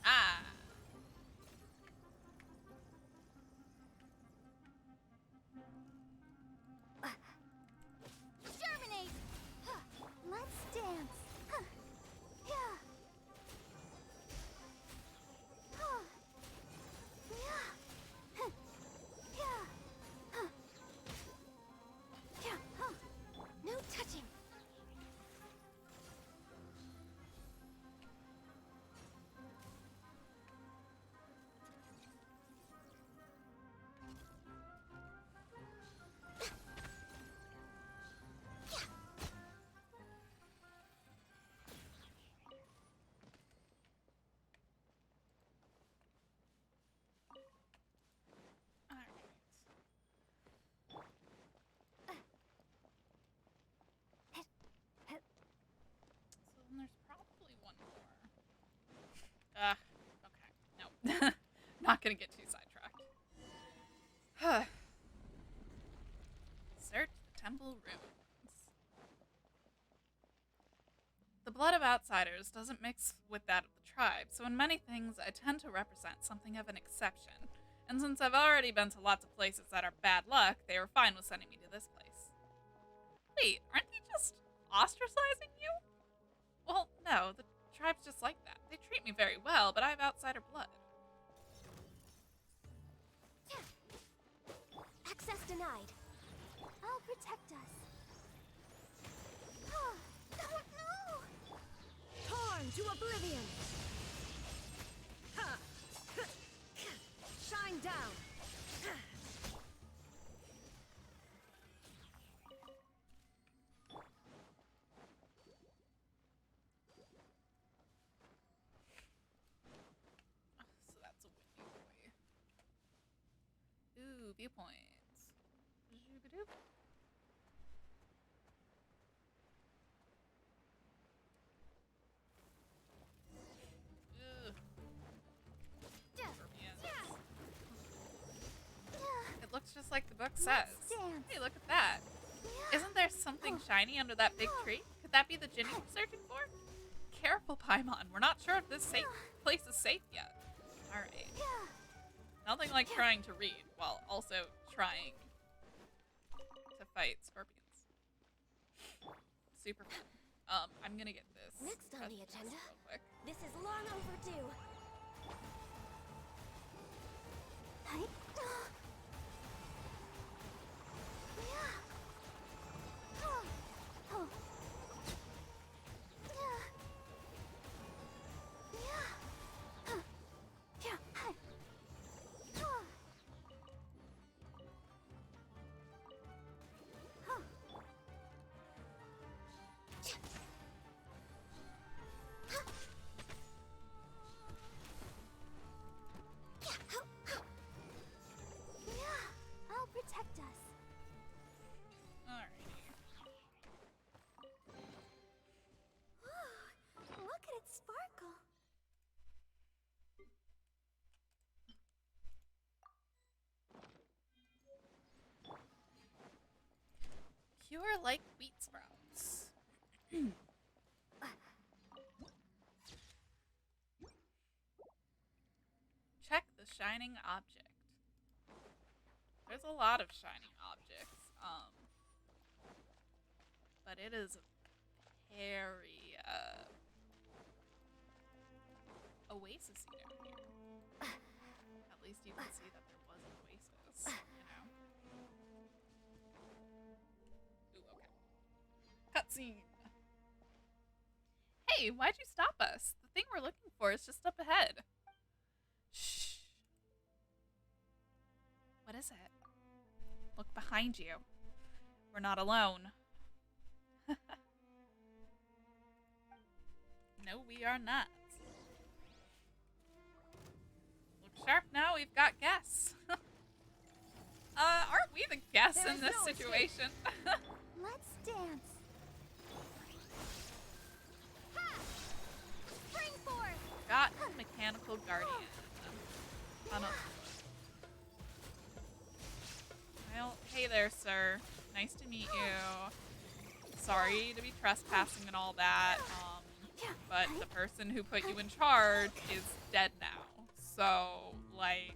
Ah. Germinate! Let's dance! Yeah! No touching! Alright. So then there's probably one more. Okay. No. Not gonna get too sidetracked. Search the temple ruins. The blood of outsiders doesn't mix with that of the tribe, so in many things I tend to represent something of an exception. And since I've already been to lots of places that are bad luck, they were fine with sending me to this place. Wait, aren't they just ostracizing you? Well, no, the tribe's just like that. They treat me very well, but I have outsider blood. Access denied. I'll protect us. Oh, no! Torn to oblivion! Ha! Shine down! So that's a windy boy. Ooh, viewpoints. Zhoogadoop. Ugh. Scorpions. It looks just like the book says. dance. Hey, look at that. Isn't there something shiny under that big tree? Could that be the Jinny we're searching for? Careful, Paimon. We're not sure if this place is safe yet. Alright. Nothing like trying to read while also trying to fight scorpions. Super fun. I'm gonna get this. Next on the test agenda. real quick. This is long overdue. Hi. I'll protect us. Alrighty. Look at it sparkle. Cure like wheat sprouts. Check the shining object. There's a lot of shining objects. But But it is very, oasis down here. At least you can see that there was an oasis, you know? Ooh, okay. Cutscene. Hey, why'd you stop us? The thing we're looking for is just up ahead. Shh. What is it? Look behind you. We're not alone. No, we are not. Look sharp now, we've got guests. Aren't we the guests There in is this no escape. situation? Let's dance. Ha! Spring forth! Got mechanical guardian. Funnel. Well, hey there, sir. Nice to meet you. Sorry to be trespassing and all that. But the person who put you in charge is dead now. So, like,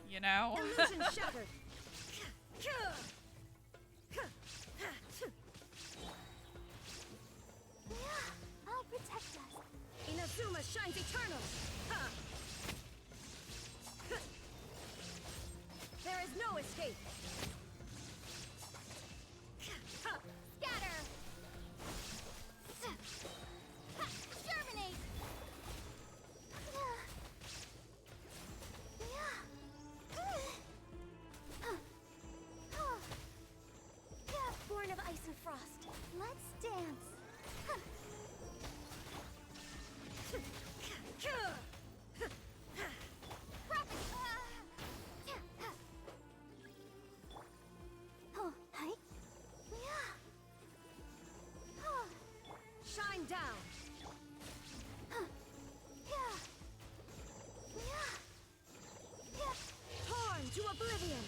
you know? Illusion shattered. I'll protect us. Inazuma shines eternal. Ha! There is no escape. Ha! Scatter. Ha! Germinate. Born of ice and frost. Let's dance. Shine down. Torn to oblivion.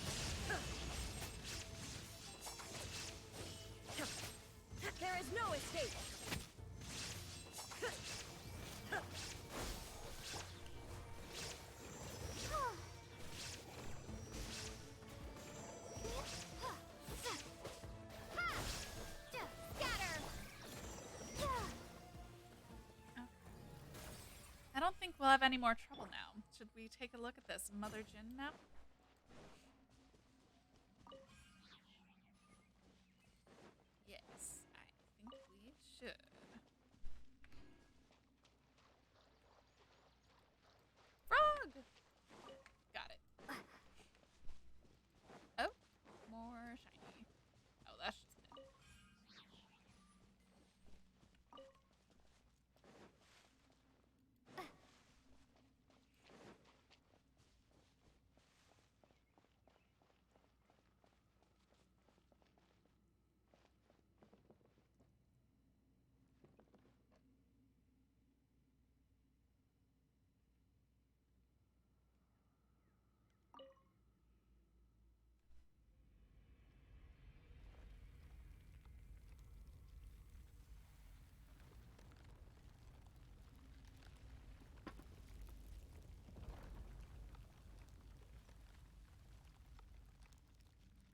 There is no escape. I don't think we'll have any more trouble now. Should we take a look at this Mother Jin map? Yes, I think we should. Frog! Got it. Oh, more shiny. Oh, that's just it.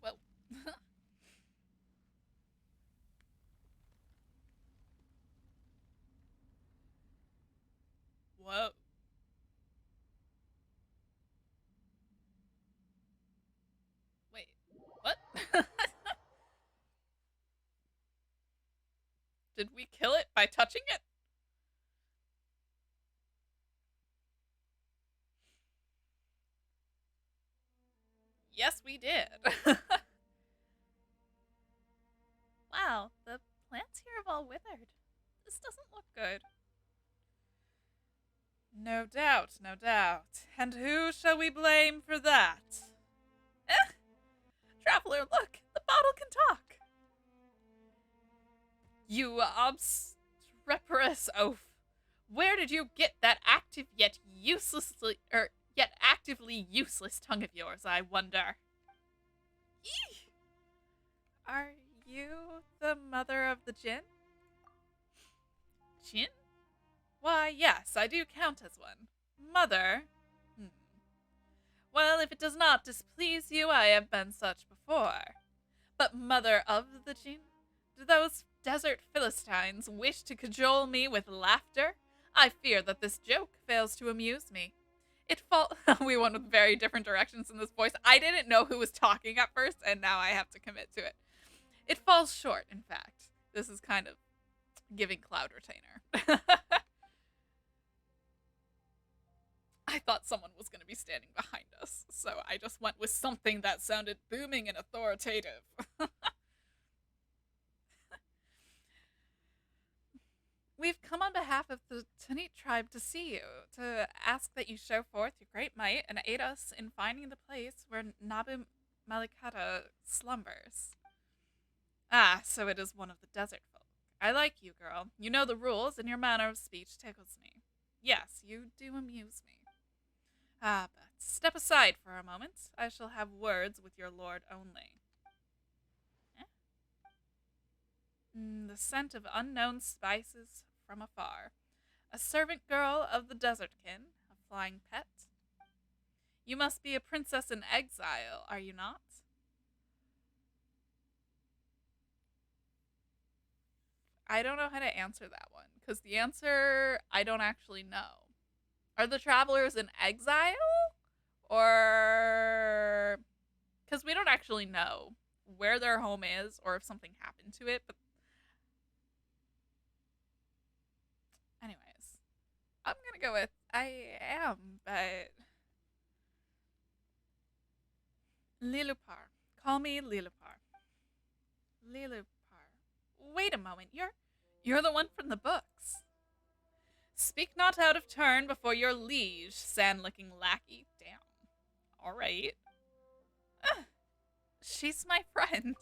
Whoa. Whoa. Wait, what? Did we kill it by touching it? Yes, we did. Wow, the plants here have all withered. This doesn't look good. No doubt, no doubt. And who shall we blame for that? Eh? Traveler, look! The bottle can talk! You obstreperous oaf! Where did you get that active yet actively useless tongue of yours, I wonder? Eek! Are you the mother of the Jinn? Jinn? Why, yes, I do count as one. Mother? Well, if it does not displease you, I have been such before. But mother of the Jinn? Do those desert Philistines wish to cajole me with laughter, I fear that this joke fails to amuse me. It fall we went with very different directions in this voice. I didn't know who was talking at first, and now I have to commit to it. It falls short, in fact. This is kind of giving Cloud Retainer. I thought someone was going to be standing behind us, so I just went with something that sounded booming and authoritative. We've come on behalf of the Tanit tribe to see you, to ask that you show forth your great might and aid us in finding the place where Nabu Malikata slumbers. Ah, so it is one of the desert folk. I like you, girl. You know the rules, and your manner of speech tickles me. Yes, you do amuse me. Ah, but step aside for a moment. I shall have words with your lord only. The scent of unknown spices from afar. A servant girl of the desertkin, a flying pet. You must be a princess in exile, are you not? I don't know how to answer that one, because the answer I don't actually know. Are the travelers in exile? Or... Because we don't actually know where their home is or if something happened to it, but... Anyways, I'm gonna go with I am, but... Lilupar. Call me Lilupar. Lilupar. Wait a moment, you're the one from the books. Speak not out of turn before your liege, sand-licking lackey. Damn. Alright. She's my friend.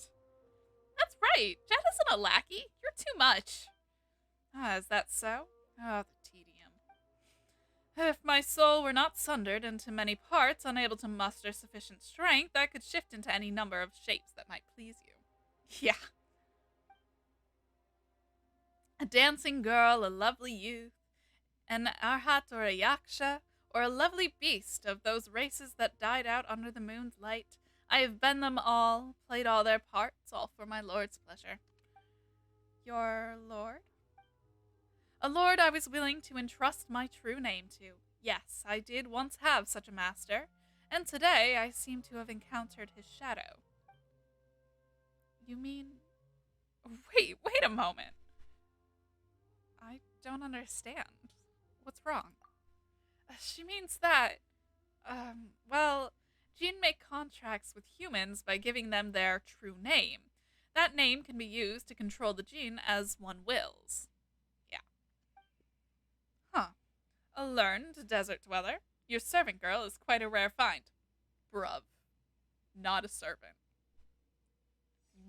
That's right. Jet isn't a lackey. You're too much. Ah, is that so? Oh, the tedium. If my soul were not sundered into many parts, unable to muster sufficient strength, I could shift into any number of shapes that might please you. Yeah. A dancing girl, a lovely youth, an arhat or a yaksha, or a lovely beast of those races that died out under the moon's light. I have been them all, played all their parts, all for my lord's pleasure. Your lord? A lord I was willing to entrust my true name to. Yes, I did once have such a master, and today I seem to have encountered his shadow. You mean... Wait a moment. I don't understand. What's wrong? She means that, well, Jinn make contracts with humans by giving them their true name. That name can be used to control the Jinn as one wills. Yeah. Huh. A learned desert dweller. Your servant girl is quite a rare find. Bruv. Not a servant.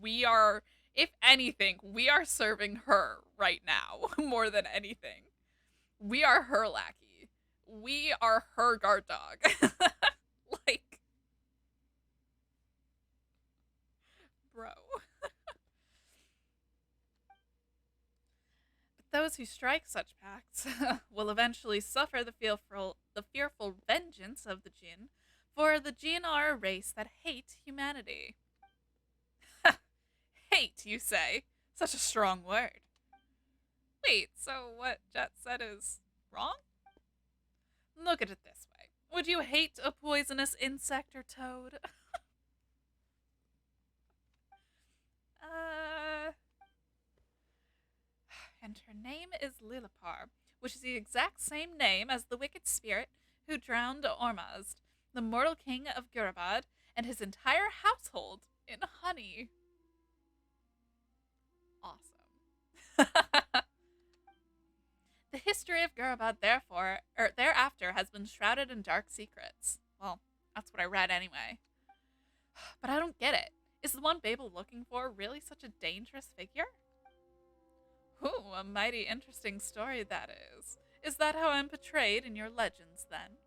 We are, if anything, we are serving her right now, more than anything. We are her lackey. We are her guard dog. Like, bro. But those who strike such pacts will eventually suffer the fearful vengeance of the Jinn, for the Jinn are a race that hate humanity. Hate, you say? Such a strong word. Wait, so what Jet said is wrong? Look at it this way. Would you hate a poisonous insect or toad? And her name is Lilipar, which is the exact same name as the wicked spirit who drowned Ormazd, the mortal king of Gurabad, and his entire household in honey. Awesome. The history of Gurabad, thereafter, has been shrouded in dark secrets. Well, that's what I read anyway. But I don't get it. Is the one Babel looking for really such a dangerous figure? Ooh, a mighty interesting story that is. Is that how I'm portrayed in your legends, then?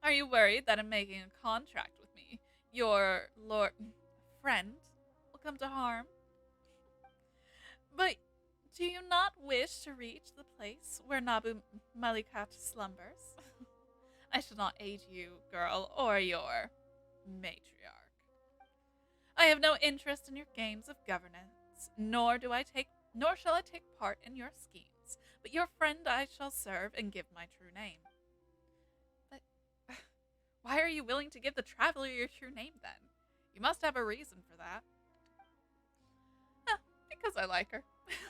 Are you worried that in making a contract with me, your friend will come to harm? But do you not wish to reach the place where Nabu Malikat slumbers? I shall not aid you, girl, or your matriarch. I have no interest in your games of governance. deeds, nor shall I take part in your schemes, but your friend I shall serve and give my true name. But why are you willing to give the traveler your true name then? You must have a reason for that. Because I like her.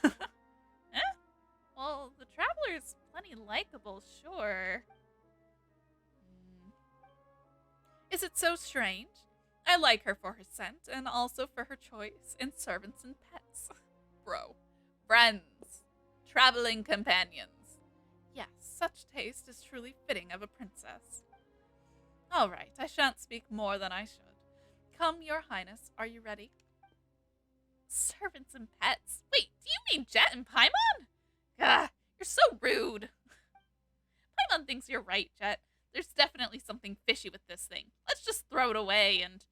Eh? Well, the traveler's plenty likable, sure. Is it so strange? I like her for her scent, and also for her choice in servants and pets. Bro. Friends. Traveling companions. Yes, such taste is truly fitting of a princess. All right, I shan't speak more than I should. Come, your highness, are you ready? Servants and pets? Wait, do you mean Jet and Paimon? Gah, you're so rude. Paimon thinks you're right, Jet. There's definitely something fishy with this thing. Let's just throw it away and...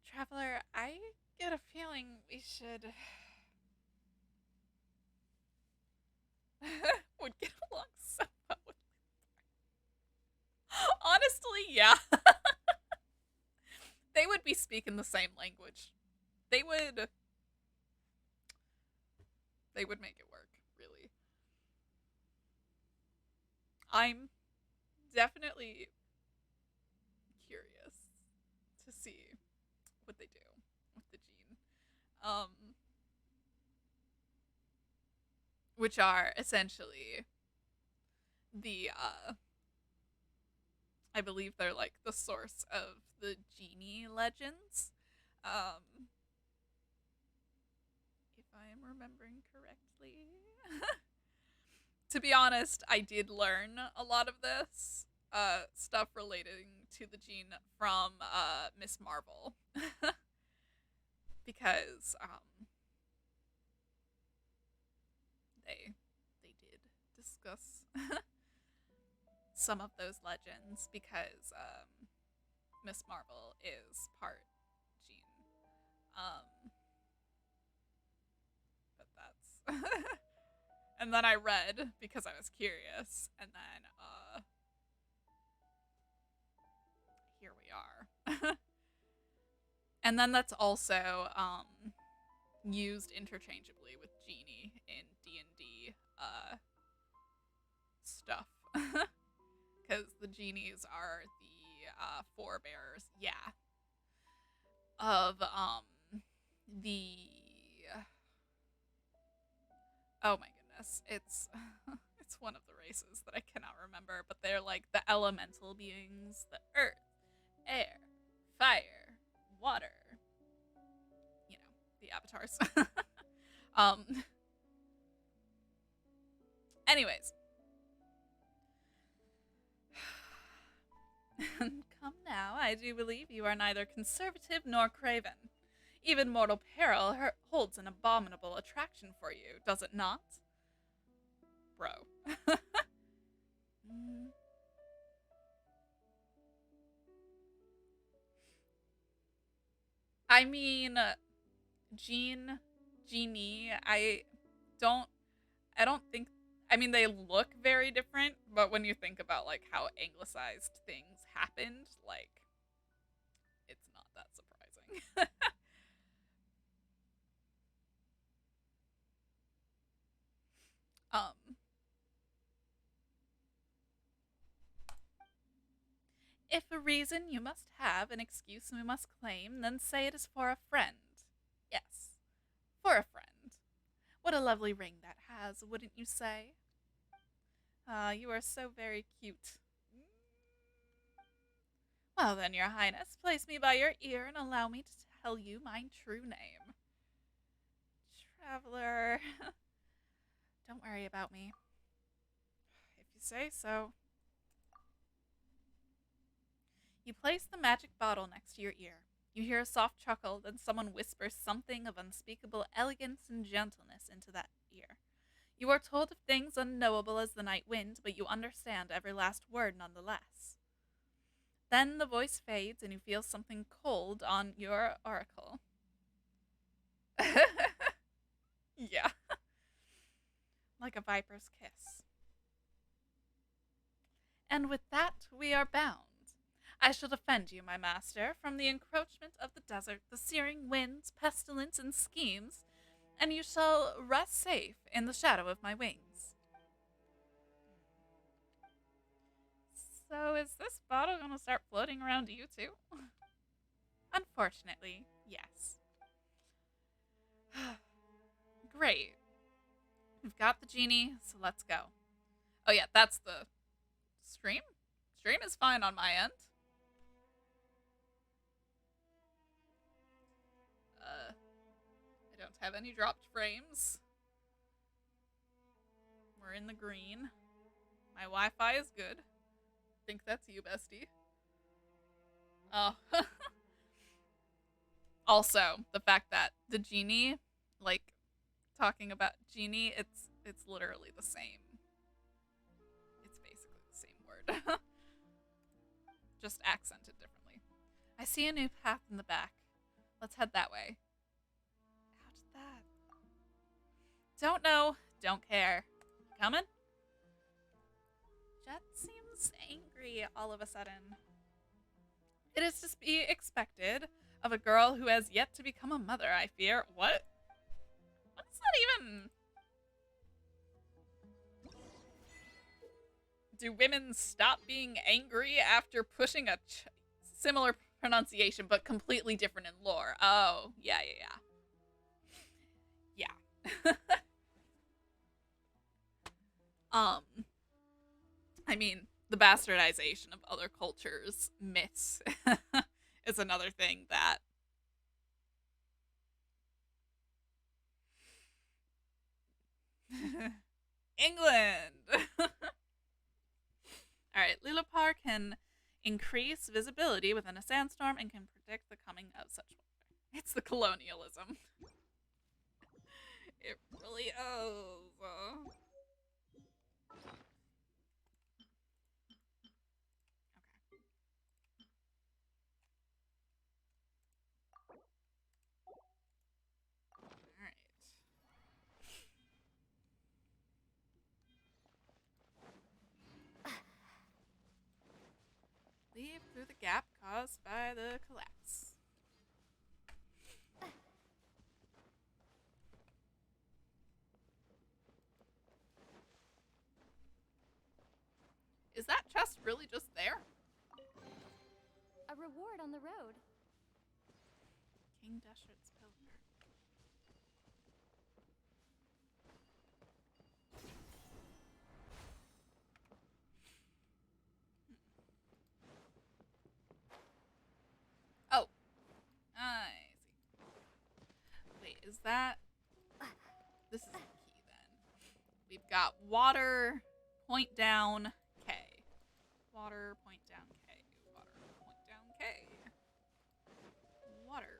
Traveler, I get a feeling we should... would get along so well with... Honestly, yeah. They would be speaking the same language. They would make it work, really. I'm definitely curious to see what they do with the gene. Which are essentially the I believe they're like the source of the genie legends. If I am remembering correctly. To be honest, I did learn a lot of this stuff relating to the gene from Miss Marvel. Because they did discuss some of those legends because Miss Marvel is part gene. But that's and then I read because I was curious, and then here we are. And then that's also used interchangeably with genie in D&D stuff. Because the genies are the forebears, yeah, of the oh my goodness, it's it's one of the races that I cannot remember, but they're like the elemental beings, the earth, air, fire, water, you know, the avatars. Anyways. Come now, I do believe you are neither conservative nor craven. Even mortal peril holds an abominable attraction for you, does it not? Bro. I mean, Genie, don't, I don't think, I mean, they look very different, but when you think about, like, how anglicized things happened, like, it's not that surprising. um, If a reason you must have, an excuse we must claim, then say it is for a friend. Yes, for a friend. What a lovely ring that has, wouldn't you say? Ah, you are so very cute. Well then, your highness, place me by your ear and allow me to tell you my true name. Traveler. Don't worry about me. If you say so. You place the magic bottle next to your ear. You hear a soft chuckle, then someone whispers something of unspeakable elegance and gentleness into that ear. You are told of things unknowable as the night wind, but you understand every last word nonetheless. Then the voice fades and you feel something cold on your auricle. Yeah. Like a viper's kiss. And with that, we are bound. I shall defend you, my master, from the encroachment of the desert, the searing winds, pestilence, and schemes, and you shall rest safe in the shadow of my wings. So is this bottle gonna start floating around you too? Unfortunately, yes. Great. We've got the genie, so let's go. Oh yeah, that's the stream? Stream is fine on my end. I don't have any dropped frames. We're in the green. My Wi-Fi is good. Think that's you, bestie. Oh. Also, the fact that the genie, like, talking about genie, it's literally the same. It's basically the same word. Just accented differently. I see a new path in the back. Let's head that way. How did that? Don't know. Don't care. Coming? Jet seems angry all of a sudden. It is to be expected of a girl who has yet to become a mother, I fear. What? What is that even? Do women stop being angry after pushing a similar pronunciation but completely different in lore? Oh, yeah. Yeah. I mean, the bastardization of other cultures' myths is another thing that England. Alright, Lulapar can increase visibility within a sandstorm and can predict the coming of such weather. It's the colonialism. It really is. Alright. Leave through the gap caused by the collapse. Is that chest really just there? A reward on the road. King Deshert's pillar. Oh. I see. Wait, is that... This is the key then. We've got water, point down, K. Water, point down, K. Water, point down, K. Water,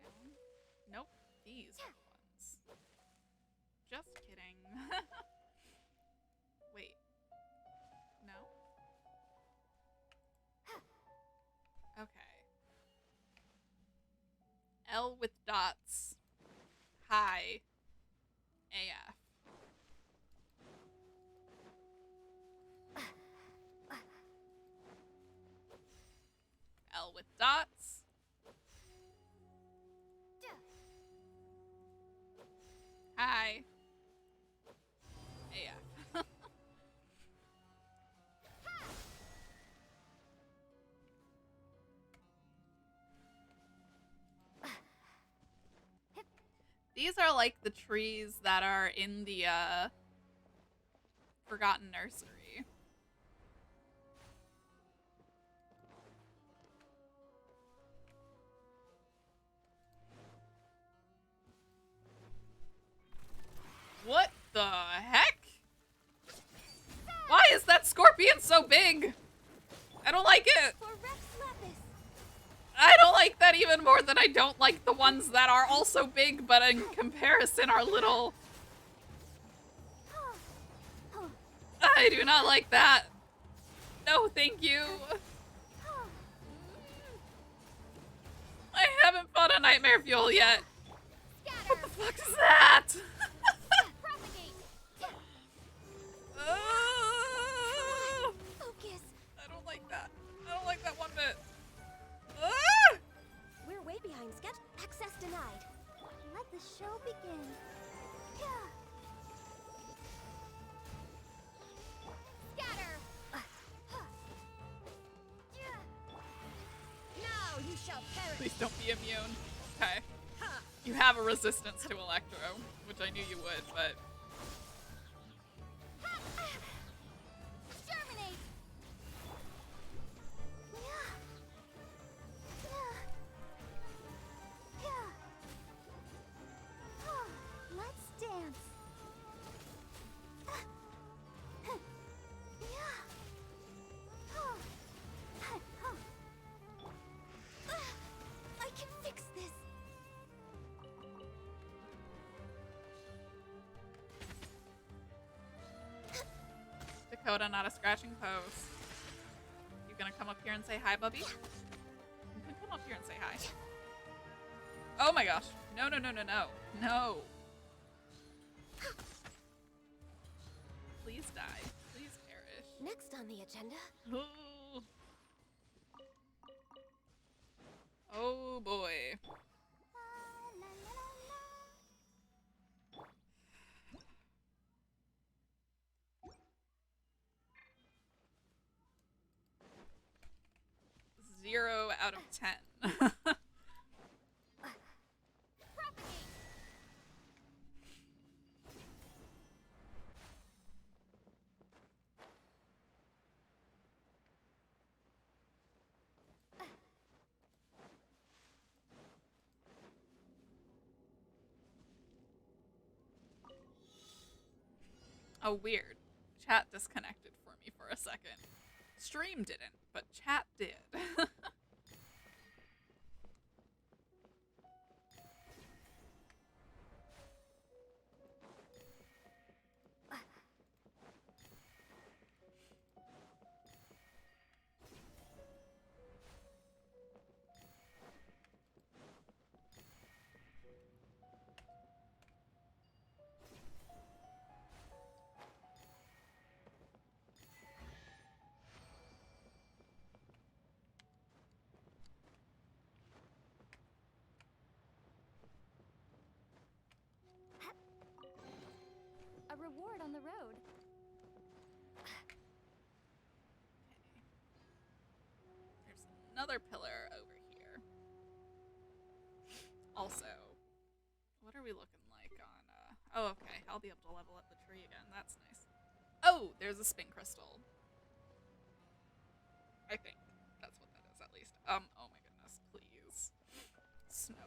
point down. Nope, these are the ones. Just kidding. Wait. No? Okay. L with dots. High. AF. L with dots. Hi. AF. These are like the trees that are in the Forgotten Nursery. What the heck? Why is that scorpion so big? I don't like it. For Rex Lapis. I don't like that even more than I don't like the ones that are also big, but in comparison are little. I do not like that. No, thank you. I haven't fought a nightmare fuel yet. What the fuck is that? Propagate. Oh, Focus. I don't like that. I don't like that one bit. Please don't be immune. Okay. You have a resistance to Electro, which I knew you would, but... Exterminate! Let's dance. I can fix this. Dakota, not a scratching post. You gonna come up here and say hi, Bubby? You can come up here and say hi. Oh my gosh. No, no, no, no, no. No. Please die. Please perish. Next on the agenda. Ooh. Oh boy. Zero out of 10. Propagate! Oh, weird. Chat disconnected for me for a second. Stream didn't, but chat did. A reward on the road. There's another pillar over here. Also, what are we looking like on, oh, okay. I'll be able to level up the tree again. That's nice. Oh, there's a spin crystal. I think that's what that is, at least. Oh my goodness, please. Snows.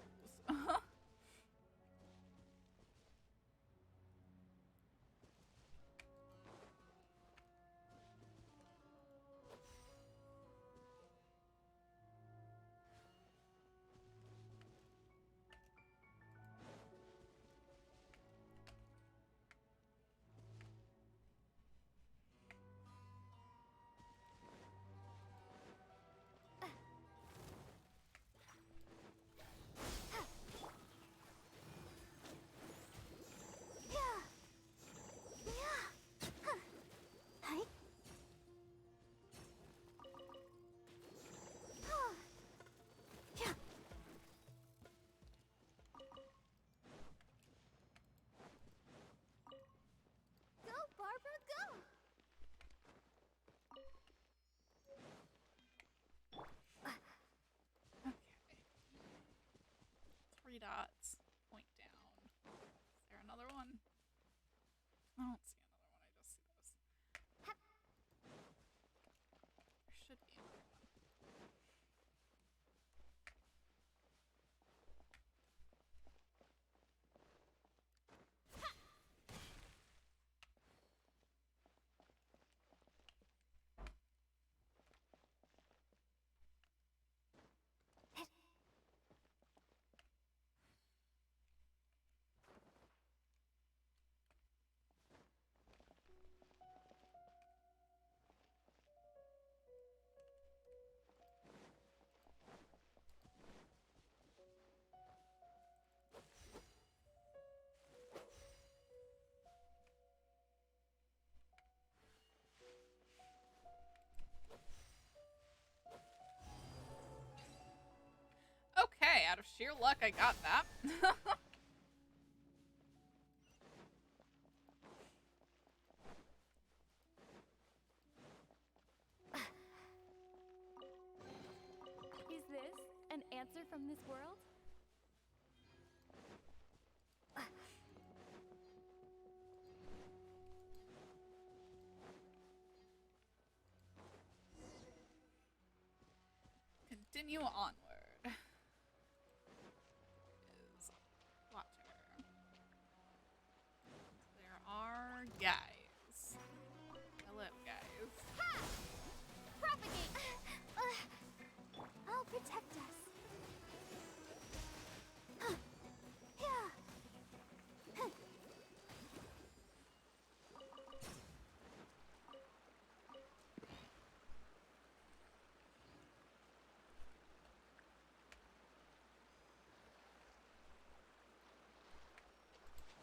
Go, Barbara, go! Okay. 3 dots. Point down. Is there another one? I don't see another one. I just see this. There should be another one. Okay, out of sheer luck, I got that. Is this an answer from the this world? Continue onward. Is water. There are guys. Hello, guys. Ha! Propagate! I'll protect us. Yeah.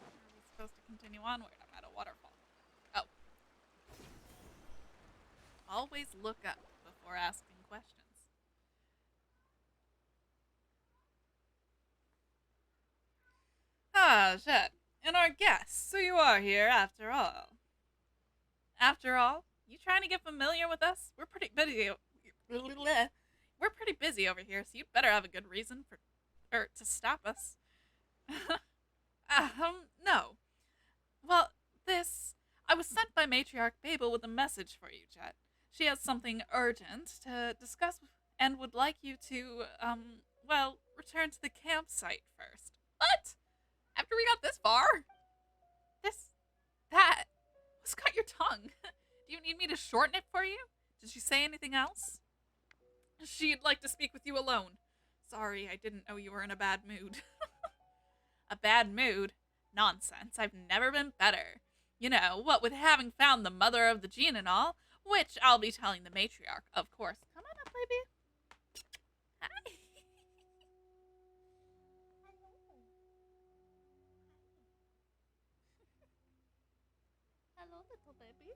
Are we supposed to continue onward? I'm at a waterfall. Oh. Always look up before asking questions. Ah, shit. And our guests, so you are here after all. After all, you trying to get familiar with us? We're pretty busy. We're pretty busy over here, so you'd better have a good reason to stop us. No. Well, I was sent by Matriarch Babel with a message for you, Jet. She has something urgent to discuss and would like you to, return to the campsite first. What? After we got this far? That. What's got your tongue? Do you need me to shorten it for you? Did she say anything else? She'd like to speak with you alone. Sorry, I didn't know you were in a bad mood. A bad mood? Nonsense, I've never been better. You know, what with having found the mother of the gene and all, which I'll be telling the matriarch, of course. Come on up, baby. Hi. Hello, little baby.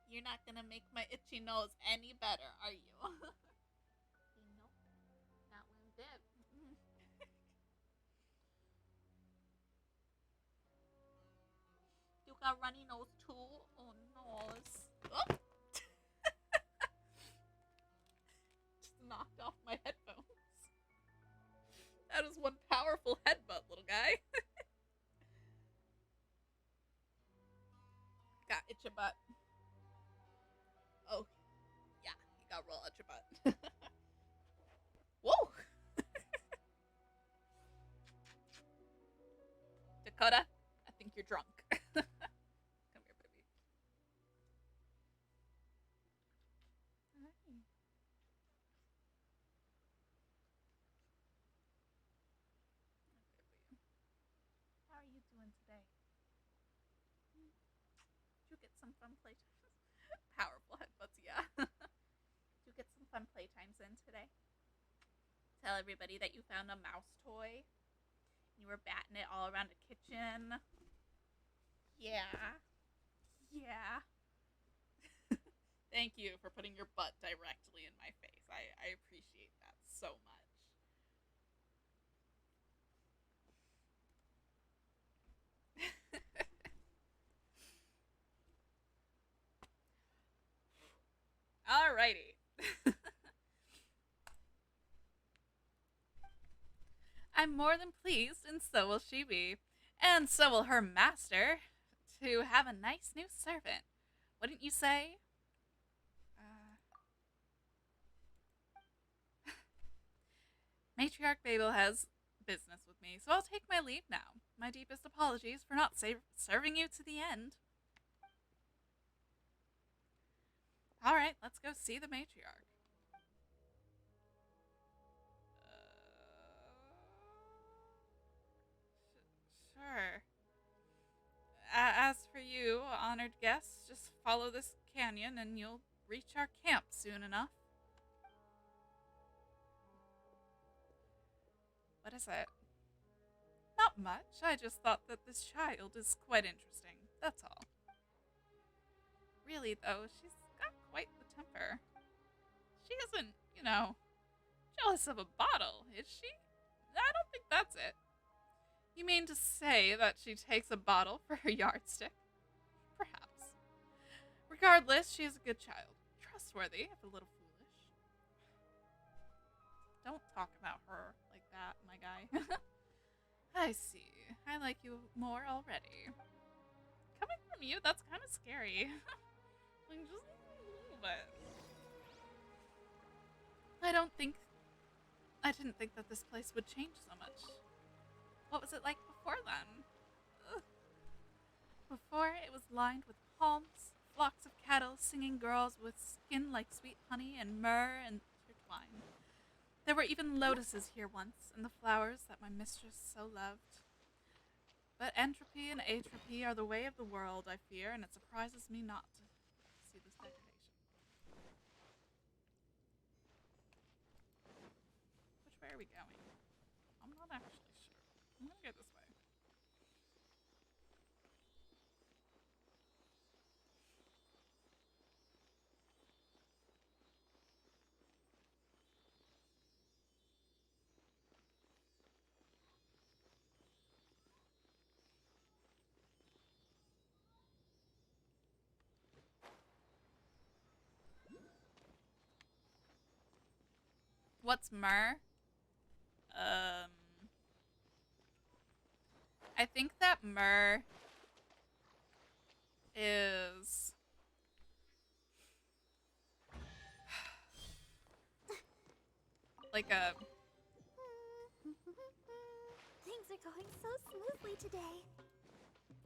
You're not gonna make my itchy nose any better, are you? Nope. That one did. You got runny nose too? Oh no. Oh. Just knocked off my headphones. That is one powerful headbutt, little guy. Got itch your butt. Oh, yeah, you got roll at your butt. Whoa! Dakota, I think you're drunk. Come here, baby. Hi. How are you doing today? Did you get some fun playtimes? Powerful headbutts, yeah. Did you get some fun playtimes in today? Tell everybody that you found a mouse toy. You were batting it all around the kitchen. Yeah. Yeah. Thank you for putting your butt directly in my face. I appreciate that so much. Alrighty. I'm more than pleased, and so will she be. And so will her master, to have a nice new servant. Wouldn't you say? Matriarch Babel has business with me, so I'll take my leave now. My deepest apologies for not serving you to the end. Alright, let's go see the matriarch. Sure. As for you, honored guests, just follow this canyon and you'll reach our camp soon enough. What is it? Not much. I just thought that this child is quite interesting. That's all. Really, though, she's got quite the temper. She isn't, jealous of a bottle, is she? I don't think that's it. You mean to say that she takes a bottle for her yardstick? Perhaps. Regardless, she is a good child. Trustworthy, if a little foolish. Don't talk about her like that, my guy. I see. I like you more already. Coming from you, that's kind of scary. Like, just a little bit. I didn't think that this place would change so much. What was it like before then? Ugh. Before, it was lined with palms, flocks of cattle, singing girls with skin like sweet honey and myrrh intertwined. There were even lotuses here once, and the flowers that my mistress so loved. But entropy and atrophy are the way of the world, I fear, and it surprises me not to see this degradation. Which way are we going? I'm not actually sure. I'm gonna go this way. What's myrrh? I think that myrrh is like a Things are going so smoothly today.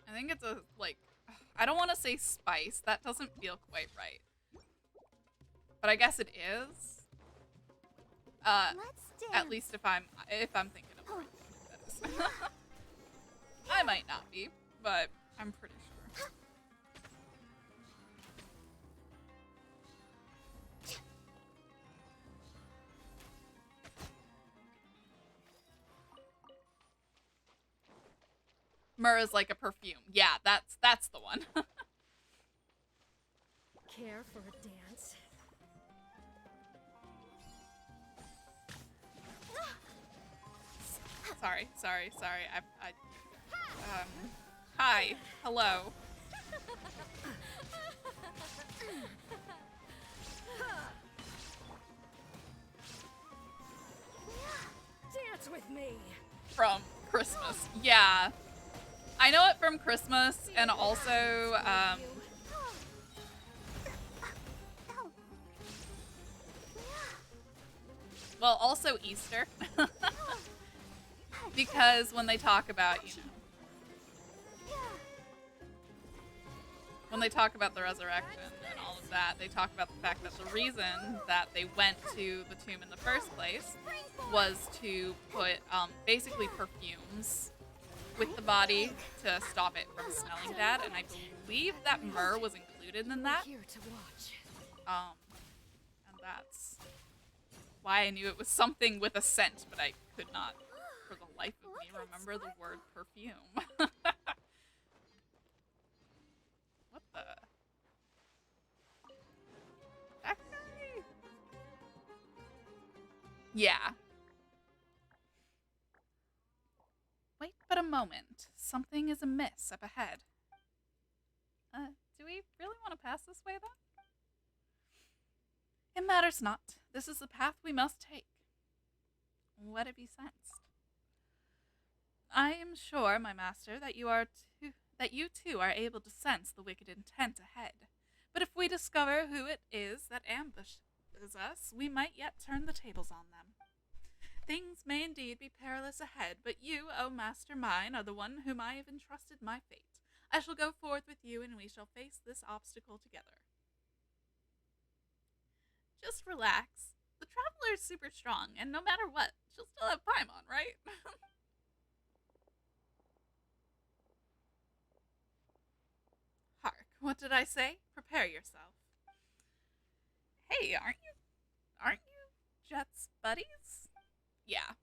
I think it's a like I don't want to say spice. That doesn't feel quite right. But I guess it is. Let's dance. At least if I'm thinking of the right thing, that is. I might not be, but I'm pretty sure. Myrrh is like a perfume. Yeah, that's the one. Care for a dance? Sorry. Hi. Hello. Dance with me! From Christmas. Yeah. I know it from Christmas and also, well, also Easter. Because when they talk about, when they talk about the resurrection and all of that, they talk about the fact that the reason that they went to the tomb in the first place was to put basically perfumes with the body to stop it from smelling bad, and I believe that myrrh was included in that. Here to watch. And that's why I knew it was something with a scent, but I could not, for the life of me, remember the word perfume. What the? That guy? Yeah. Wait but a moment. Something is amiss up ahead. Do we really want to pass this way, though? It matters not. This is the path we must take. What have you sensed? I am sure, my master, that you too are able to sense the wicked intent ahead. But if we discover who it is that ambushes us, we might yet turn the tables on them. Things may indeed be perilous ahead, but you, O master mine, are the one whom I have entrusted my fate. I shall go forth with you, and we shall face this obstacle together. Just relax. The traveler is super strong, and no matter what, she'll still have Paimon, right? Hark, what did I say? Prepare yourself. Hey, aren't you Jet's buddies? Yeah.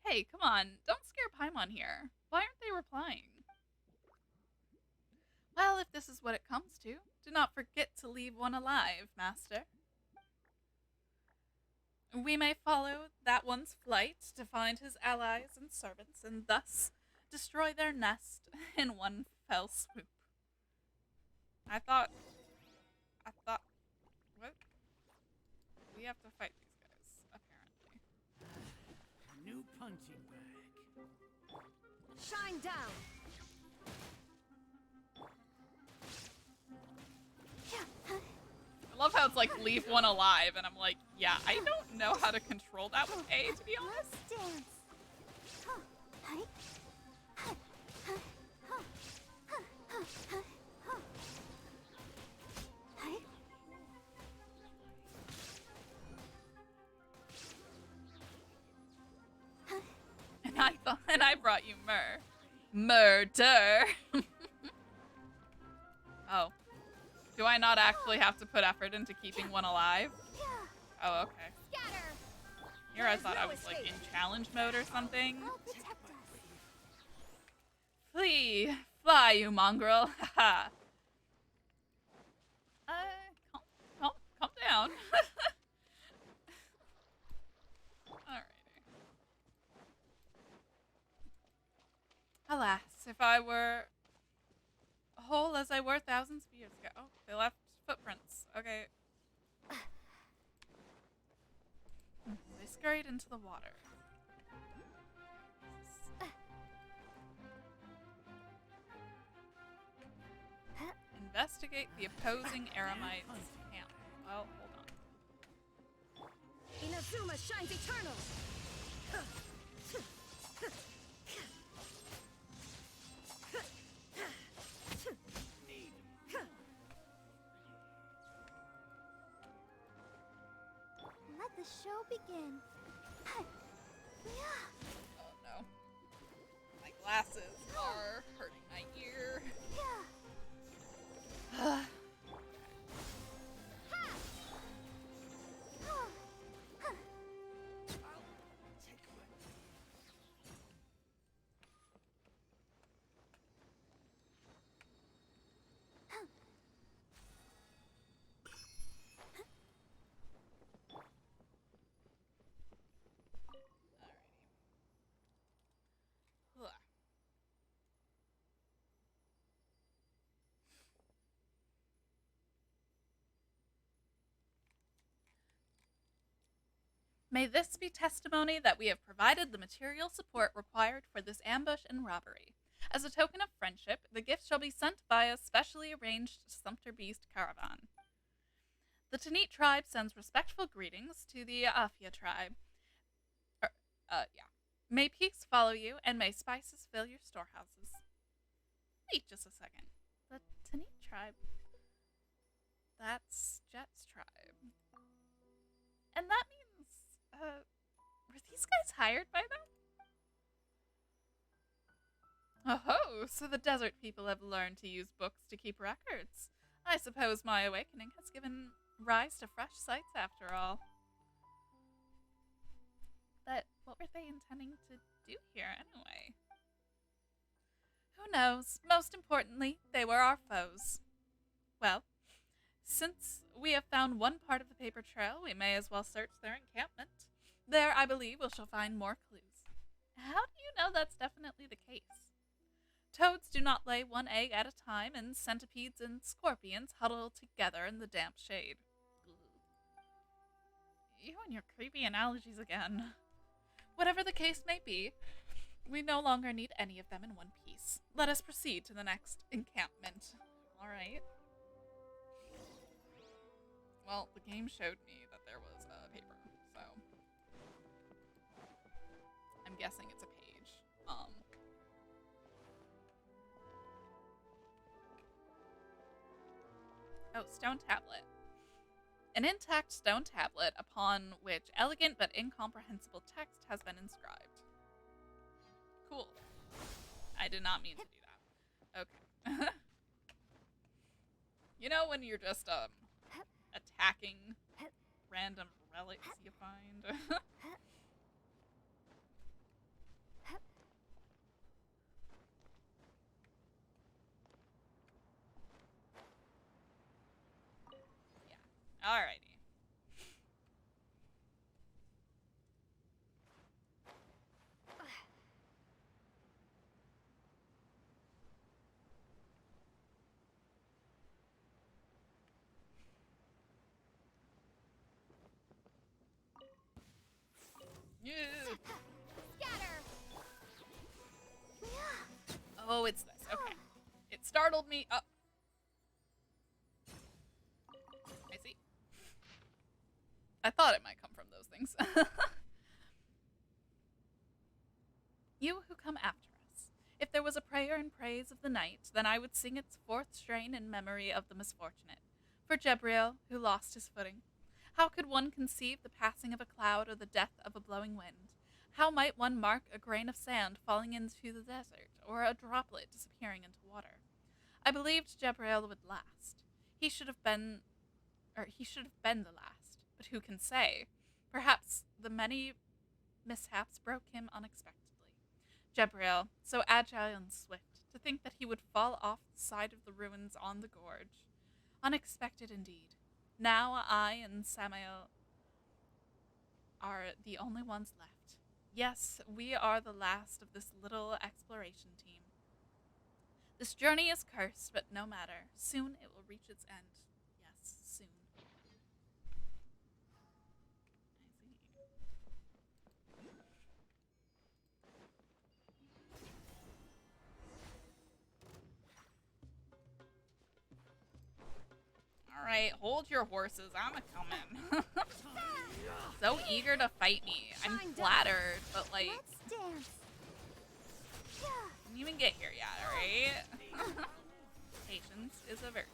Hey, come on, don't scare Paimon here. Why aren't they replying? Well, if this is what it comes to, do not forget to leave one alive, master. We may follow that one's flight to find his allies and servants, and thus destroy their nest in one fell swoop. I thought, what? We have to fight these guys, apparently. New punching bag. Shine down. I love how it's like leave one alive, and I'm like, yeah, I don't know how to control that with A, to be honest. Let's dance. Huh. Hi. Huh. Huh. Huh. Huh. Huh. Huh. Huh. Hi. Huh. And I brought you murder. Oh. Do I not actually have to put effort into keeping one alive? Yeah. Oh, okay. Scatter. Here I thought I was like in challenge mode or something. I'll protect us. Flee! Fly, you mongrel! Haha. Calm down. Alrighty. Alas, if I were whole as I were thousands of years ago. Oh, they left footprints. Okay. They scurried into the water. Investigate the opposing Eremites' camp. Well, hold on. Inazuma shines eternal. Let the show begin. Yeah. Oh no. My glasses are hurting my ear. Yeah. Ugh. May this be testimony that we have provided the material support required for this ambush and robbery. As a token of friendship, the gift shall be sent by a specially arranged Sumpter Beast caravan. The Tanit tribe sends respectful greetings to the Afia tribe. Yeah. May peace follow you, and may spices fill your storehouses. Wait just a second. The Tanit tribe. That's Jet's tribe. And that means, were these guys hired by them? Oh, so the desert people have learned to use books to keep records. I suppose my awakening has given rise to fresh sights after all. But what were they intending to do here anyway? Who knows? Most importantly, they were our foes. Well, since we have found one part of the paper trail, we may as well search their encampment. There, I believe, we shall find more clues. How do you know that's definitely the case? Toads do not lay one egg at a time, and centipedes and scorpions huddle together in the damp shade. You and your creepy analogies again. Whatever the case may be, we no longer need any of them in one piece. Let us proceed to the next encampment. Alright. Well, the game showed me that there was a paper, so I'm guessing it's a page. Oh, stone tablet. An intact stone tablet upon which elegant but incomprehensible text has been inscribed. Cool. I did not mean to do that. Okay. You know when you're just attacking random relics you find? Yeah. Alrighty. Yeah. Scatter. Oh, it's this. Okay. It startled me. Oh. I see. I thought it might come from those things. You who come after us. If there was a prayer in praise of the night, then I would sing its fourth strain in memory of the misfortunate. For Jebriel, who lost his footing. How could one conceive the passing of a cloud or the death of a blowing wind? How might one mark a grain of sand falling into the desert, or a droplet disappearing into water? I believed Jebriel would last. He should have been the last. But who can say? Perhaps the many mishaps broke him unexpectedly. Jebriel, so agile and swift, to think that he would fall off the side of the ruins on the gorge. Unexpected indeed. Now I and Samael are the only ones left. Yes, we are the last of this little exploration team. This journey is cursed, but no matter. Soon it will reach its end. Yes, soon. Alright, hold your horses. I'm a-coming. So eager to fight me. I'm flattered, but like, Let's dance. Yeah. didn't even get here yet, alright? Patience is a virtue.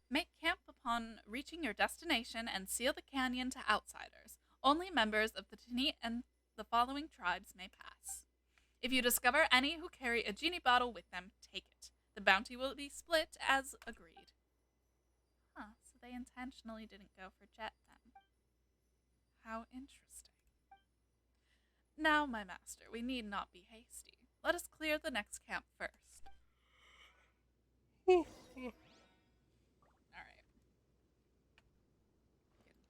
Make camp upon reaching your destination and seal the canyon to outsiders. Only members of the Tanit and the following tribes may pass. If you discover any who carry a genie bottle with them, take it. The bounty will be split as agreed. Huh, so they intentionally didn't go for Jet then. How interesting. Now, my master, we need not be hasty. Let us clear the next camp first. Alright.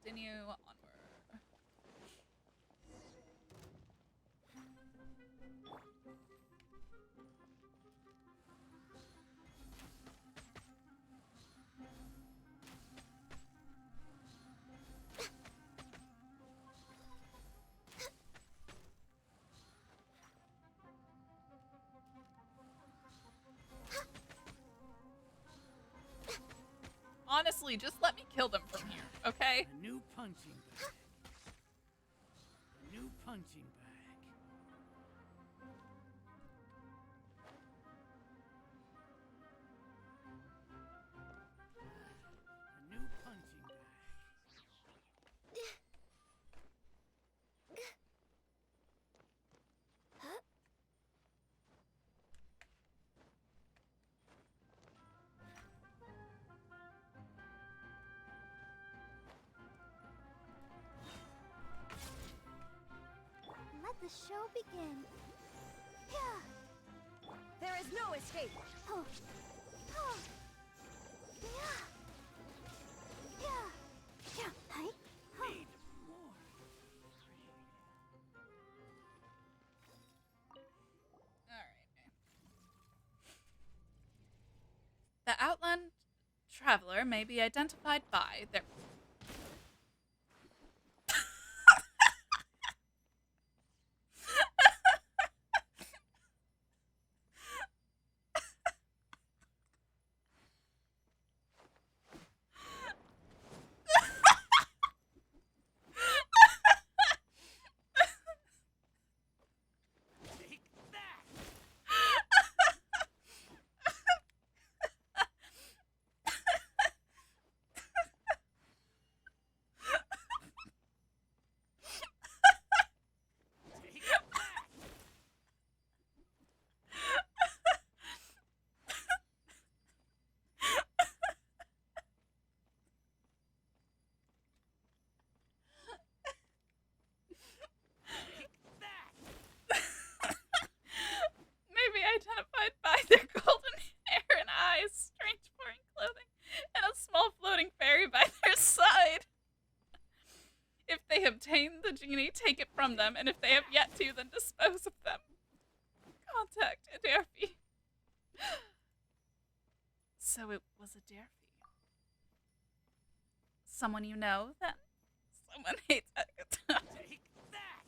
Continue onward. Honestly, just let me kill them from here, okay? A new punching bag. A new punching bag. A new punching bag. Let the show begin. Yeah. There is no escape. Oh. Oh. Yeah. Yeah. Yeah. Hi. Huh. Need more. Alright. The outland traveler may be identified by their... Take that. from them, and if they have yet to, then dispose of them. Contact Adelphi. So it was Adelphi. Someone you know, then? Someone hates Agatha. Take that!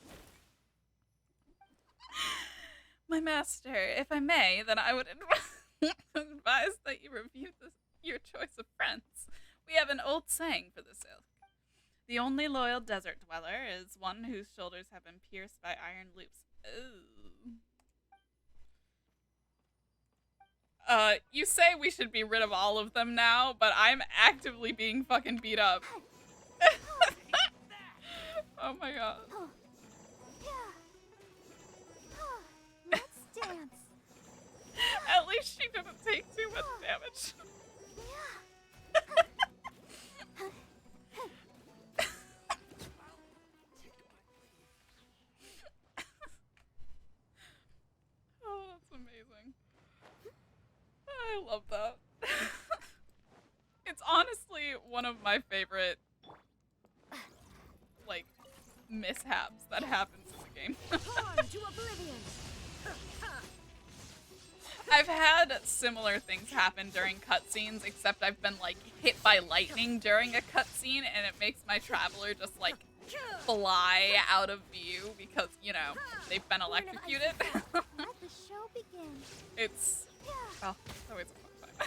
My master, if I may, then I would advise that you review your choice of friends. We have an old saying for this ilk. The only loyal desert dweller is one whose shoulders have been pierced by iron loops. Ooh. You say we should be rid of all of them now, but I'm actively being fucking beat up. Oh my god. Let's dance. At least she didn't take too much damage. Oh, that's amazing. I love that. It's honestly one of my favorite, like, mishaps that happens in the game. Torn to oblivion. I've had similar things happen during cutscenes, except I've been, like, hit by lightning during a cutscene, and it makes my traveler just, like, fly out of view because, you know, they've been electrocuted. Let the show begin. It's, oh, it's always a fun time.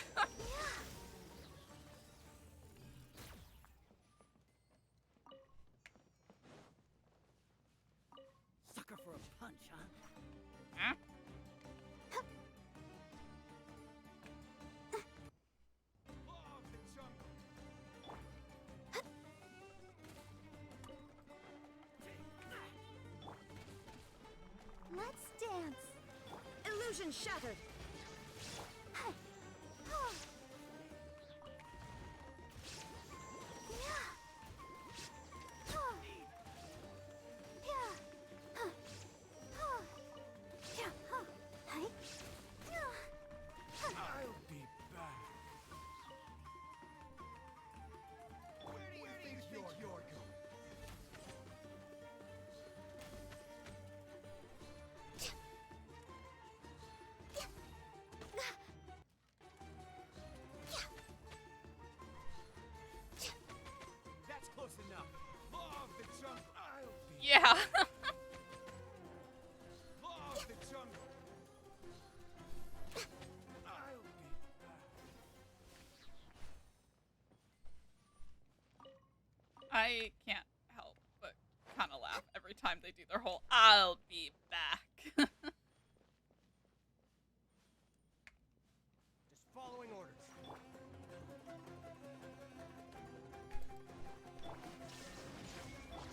Sucker for a punch, huh? Huh? Let's dance. Illusion shattered. I'll be back. Where do you think you're going? That's close enough. Law of the jungle. I'll be Yeah. Law of the jungle. I'll be back. I can't help but kind of laugh every time they do their whole "I'll be back." Just following orders.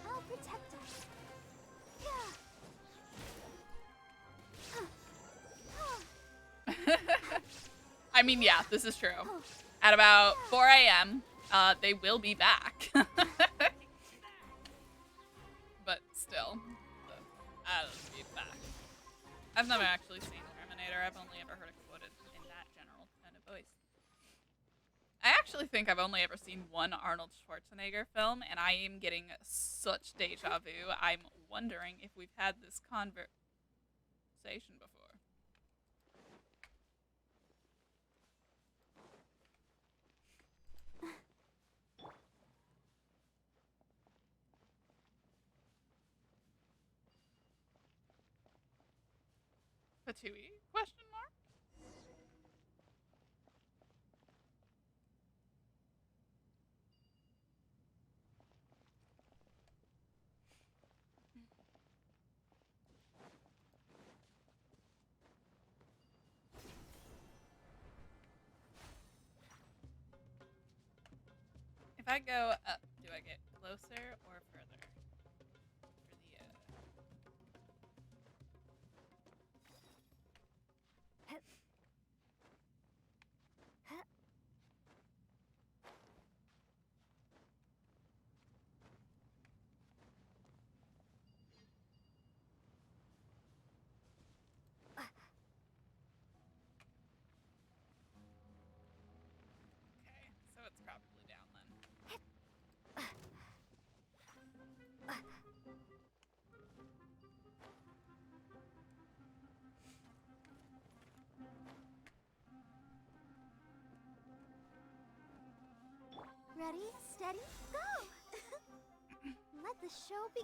I'll protect us. I mean, yeah, this is true. At about 4 a.m., they will be back. But still, I'll be back. I've never actually seen Terminator. I've only ever heard it quoted in that general kind of voice. I actually think I've only ever seen one Arnold Schwarzenegger film, and I am getting such deja vu. I'm wondering if we've had this conversation before. Patui? Question mark? If I go up, do I get closer or further? For the, Okay, so it's probably down then. Ready, steady, go! Let the show be.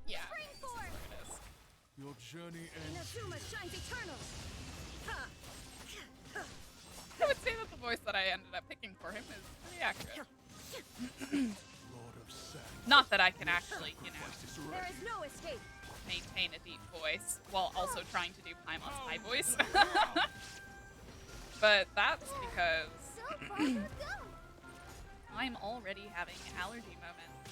Yeah. Spring This is force! where it is. Your journey ends. Inazuma shines eternal. Ha! I would say that the voice that I ended up picking for him is pretty accurate. Lord of Sand. Not that I can actually, Sacrifice is There ready. is no escape. maintain a deep voice while also trying to do Paimon's high voice. But that's because So far, so good! I'm already having allergy moments.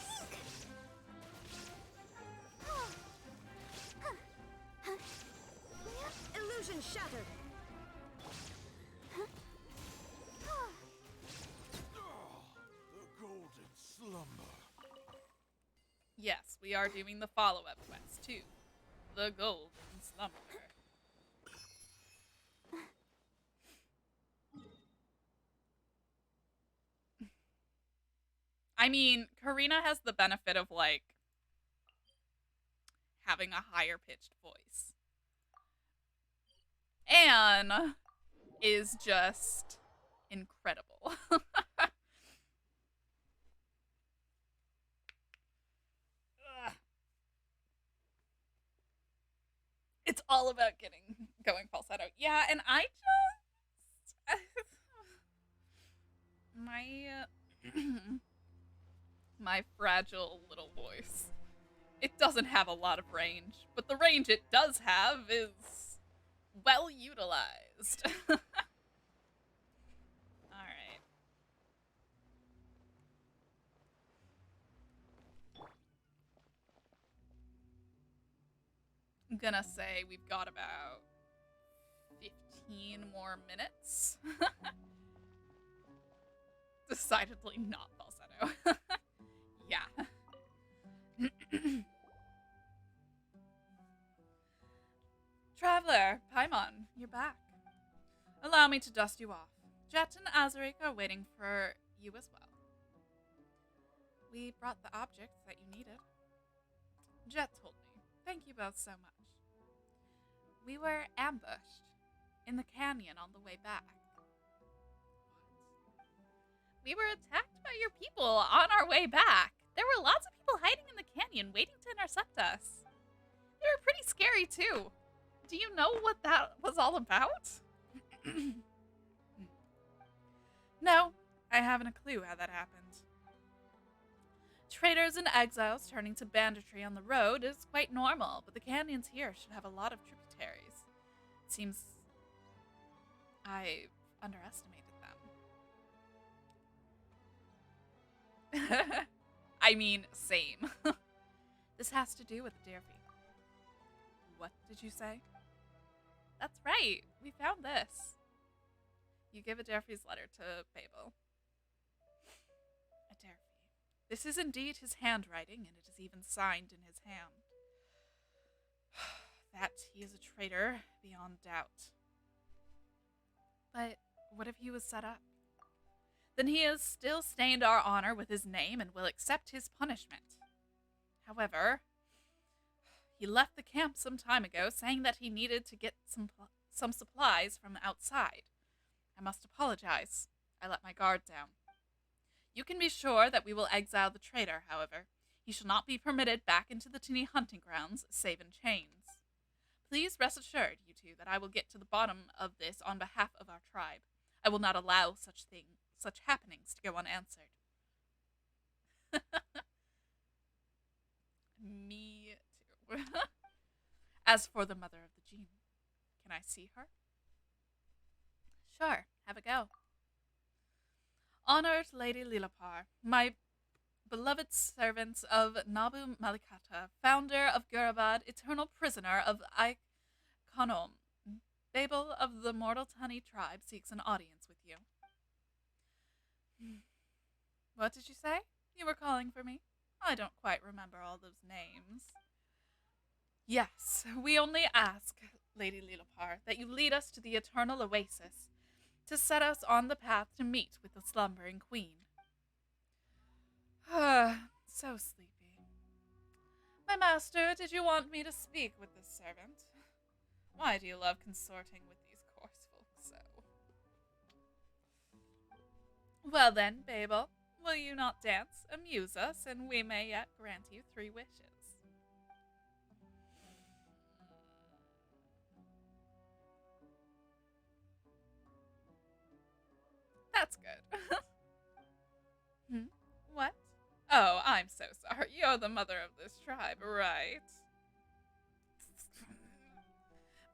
Illusion shattered. The golden slumber. Yes, we are doing the follow-up quest to the Golden Slumber. I mean, Karina has the benefit of, like, having a higher pitched voice. Anne is just incredible. Ugh. It's all about going falsetto. Yeah, and I just my my fragile little voice. It doesn't have a lot of range, but the range it does have is well utilized. All right. I'm gonna say we've got about 15 more minutes. Decidedly not falsetto. Yeah. Traveler, Paimon, you're back. Allow me to dust you off. Jet and Azarik are waiting for you as well. We brought the objects that you needed. Jet told me. Thank you both so much. We were ambushed in the canyon on the way back. We were attacked by your people on our way back. There were lots of people hiding in the canyon waiting to intercept us. They were pretty scary too. Do you know what that was all about? No, I haven't a clue how that happened. Traders and exiles turning to banditry on the road is quite normal, but the canyons here should have a lot of tributaries. It seems I underestimated them. I mean, same. This has to do with the Deerfy. What did you say? That's right. We found this. You give Aderfi's letter to Babel. Aderfi. This is indeed his handwriting, and it is even signed in his hand. That he is a traitor beyond doubt. But what if he was set up? Then he has still stained our honor with his name and will accept his punishment. However, he left the camp some time ago, saying that he needed to get some supplies from outside. I must apologize. I let my guard down. You can be sure that we will exile the traitor, however. He shall not be permitted back into the Tinny hunting grounds, save in chains. Please rest assured, you two, that I will get to the bottom of this on behalf of our tribe. I will not allow such happenings to go unanswered. Me too. As for the mother of the gene, can I see her? Sure, have a go. Honored Lady Lilapar, my beloved servants of Nabu Malikata, founder of Gurabad, eternal prisoner of Ikonom, Babel of the Mortal Tunny tribe seeks an audience with you. What did you say? You were calling for me? I don't quite remember all those names. Yes, we only ask, Lady Lilapar, that you lead us to the eternal oasis, to set us on the path to meet with the slumbering queen. So sleepy. My master, did you want me to speak with this servant? Why do you love consorting with these coarse folk so? Well then, Babel, will you not dance, amuse us, and we may yet grant you 3 wishes? That's good. Hmm? What? Oh, I'm so sorry. You're the mother of this tribe, right?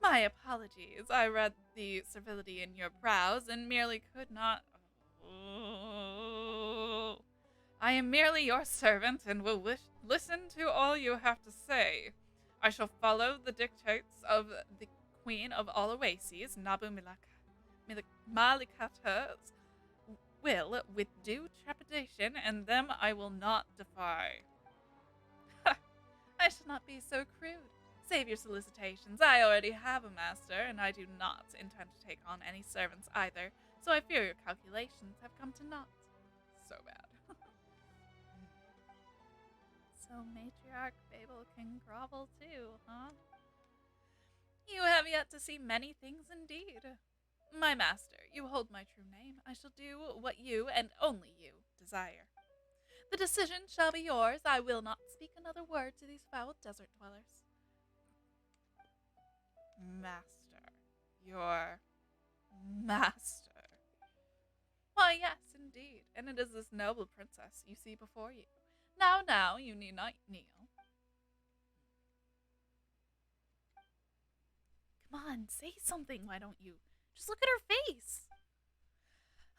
My apologies. I read the servility in your brows and merely could not. Oh. I am merely your servant and will listen to all you have to say. I shall follow the dictates of the Queen of all Oases, Malikata's will with due trepidation, and them I will not defy. I shall not be so crude. Save your solicitations. I already have a master, and I do not intend to take on any servants either, so I fear your calculations have come to naught. So bad. So Matriarch Babel can grovel too, huh? You have yet to see many things indeed. My master, you hold my true name. I shall do what you, and only you, desire. The decision shall be yours. I will not speak another word to these foul desert dwellers. Master. Your master. Why, yes, indeed, and it is this noble princess you see before you. Now, you need not kneel. Come on, say something, why don't you? Just look at her face.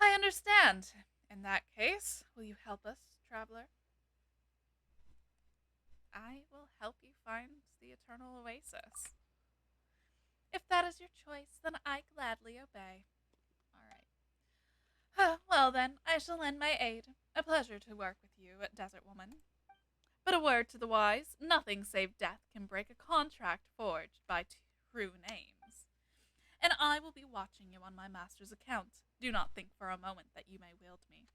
I understand. In that case, will you help us, traveler? I will help you find the eternal oasis. If that is your choice, then I gladly obey. All right. Well, then, I shall lend my aid. A pleasure to work with you, desert woman. But a word to the wise, nothing save death can break a contract forged by true names. And I will be watching you on my master's account. Do not think for a moment that you may wield me.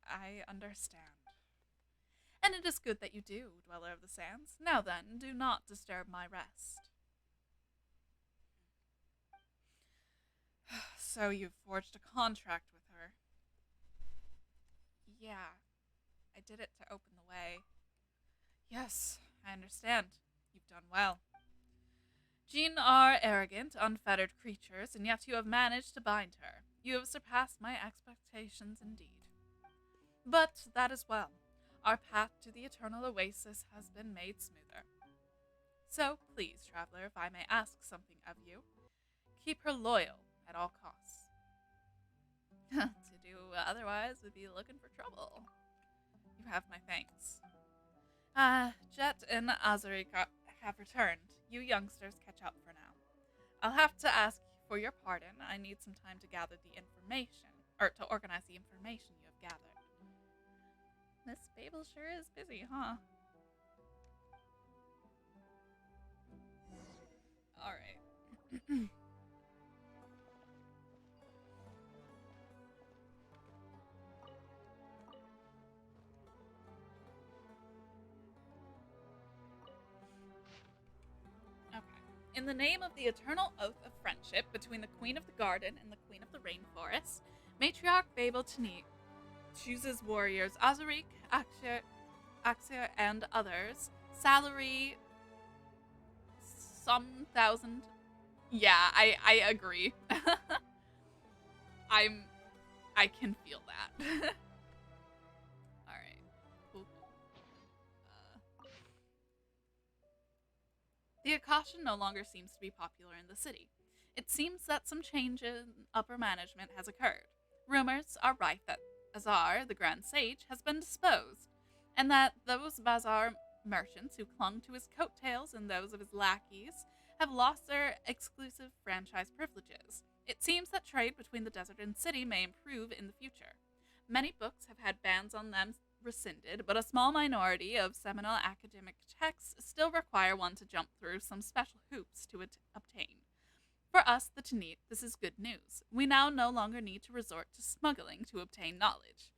I understand. And it is good that you do, Dweller of the Sands. Now then, do not disturb my rest. So you've forged a contract with her. Yeah, I did it to open the way. Yes, I understand. You've done well. Jinn are arrogant, unfettered creatures, and yet you have managed to bind her. You have surpassed my expectations indeed. But that is well. Our path to the eternal oasis has been made smoother. So, please, traveler, if I may ask something of you, keep her loyal at all costs. To do otherwise would be looking for trouble. You have my thanks. Jet and Azarik have returned. You youngsters catch up for now. I'll have to ask for your pardon. I need some time to gather the information, or to organize the information you have gathered. Miss Babel sure is busy, huh? Alright. Okay. In the name of the eternal oath of friendship between the Queen of the Garden and the Queen of the Rainforest, Matriarch Babel Tanit chooses warriors Azarik, Axia, and others. Salary some thousand. Yeah, I agree. I can feel that. Alright. Cool. The Akasha no longer seems to be popular in the city. It seems that some change in upper management has occurred. Rumors are rife that Azar, the Grand Sage, has been disposed, and that those bazaar merchants who clung to his coattails and those of his lackeys have lost their exclusive franchise privileges. It seems that trade between the desert and city may improve in the future. Many books have had bans on them rescinded, but a small minority of seminal academic texts still require one to jump through some special hoops to obtain. For us, the Tanit, this is good news. We now no longer need to resort to smuggling to obtain knowledge.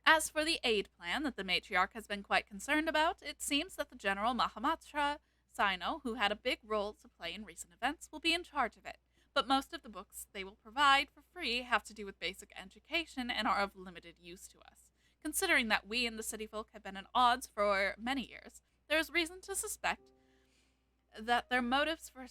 As for the aid plan that the matriarch has been quite concerned about, it seems that the General Mahamatra Sino, who had a big role to play in recent events, will be in charge of it. But most of the books they will provide for free have to do with basic education and are of limited use to us. Considering that we and the city folk have been at odds for many years, there is reason to suspect that their motives for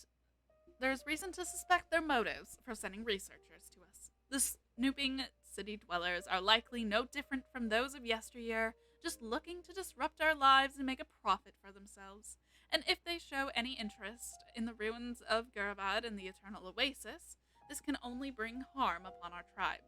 sending researchers to us. The snooping city dwellers are likely no different from those of yesteryear, just looking to disrupt our lives and make a profit for themselves. And if they show any interest in the ruins of Gurabad and the Eternal Oasis, this can only bring harm upon our tribe.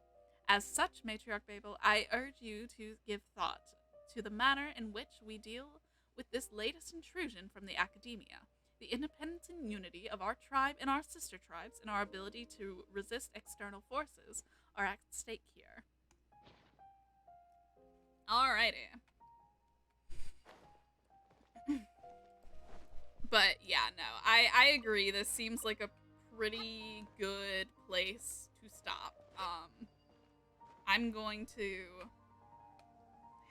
As such, Matriarch Babel, I urge you to give thought to the manner in which we deal with this latest intrusion from the academia. The independence and unity of our tribe and our sister tribes and our ability to resist external forces are at stake here. Alrighty. But yeah, no, I agree. This seems like a pretty good place to stop. I'm going to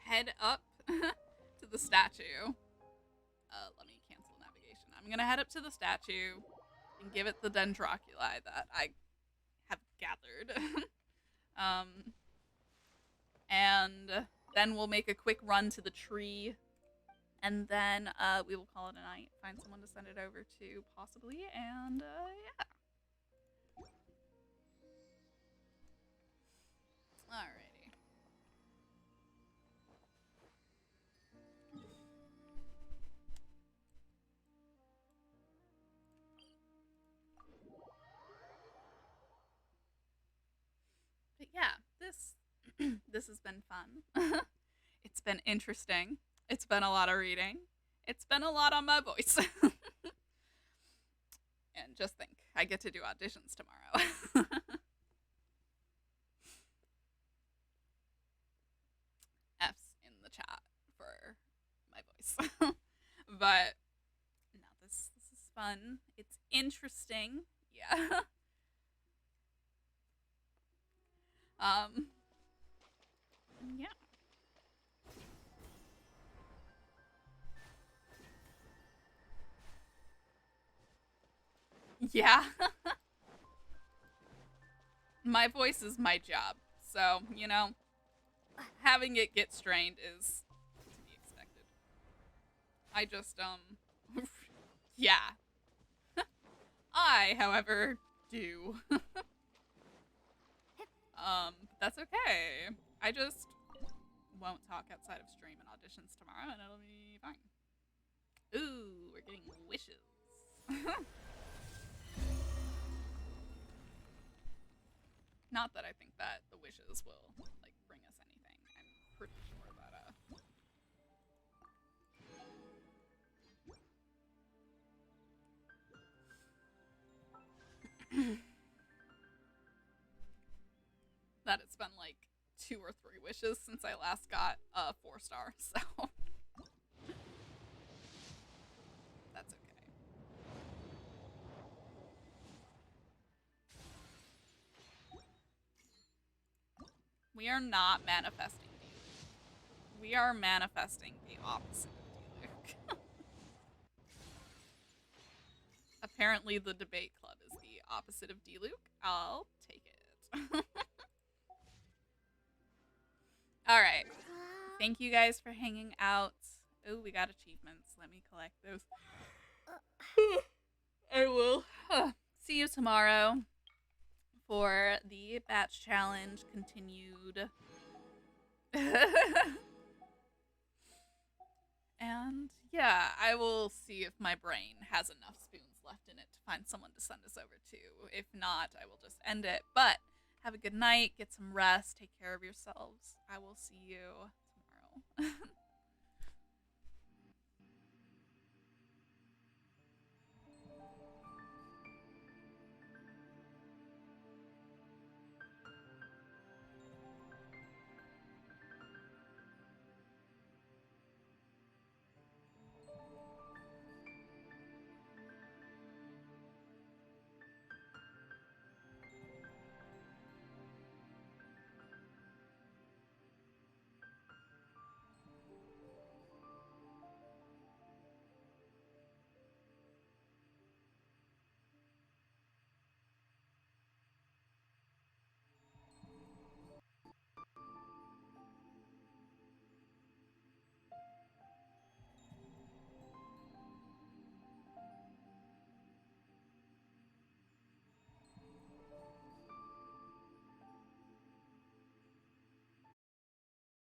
head up to the statue. Let me cancel navigation. I'm gonna head up to the statue and give it the dendroculi that I have gathered. And then we'll make a quick run to the tree, and then we will call it a night. Find someone to send it over to, possibly, and yeah. Alrighty. But yeah, this this has been fun. It's been interesting. It's been a lot of reading. It's been a lot on my voice. And just think, I get to do auditions tomorrow. F's in the chat for my voice. But no, this is fun. It's interesting. Yeah. Yeah. Yeah. My voice is my job. So, you know, having it get strained is to be expected. I just, yeah. I, however, do. That's okay. I just won't talk outside of stream and auditions tomorrow, and it'll be fine. Ooh, we're getting wishes. Not that I think that the wishes will, like, bring us anything. I'm pretty sure that, that it's been, like, 2 or 3 wishes since I last got a 4-star, so that's okay. We are not manifesting Diluc. We are manifesting the opposite of Diluc. Apparently the debate club is the opposite of Diluc. I'll take it. Alright. Thank you guys for hanging out. Oh, we got achievements. Let me collect those. I will see you tomorrow for the batch challenge continued. And yeah, I will see if my brain has enough spoons left in it to find someone to send us over to. If not, I will just end it. But have a good night, get some rest, take care of yourselves. I will see you tomorrow.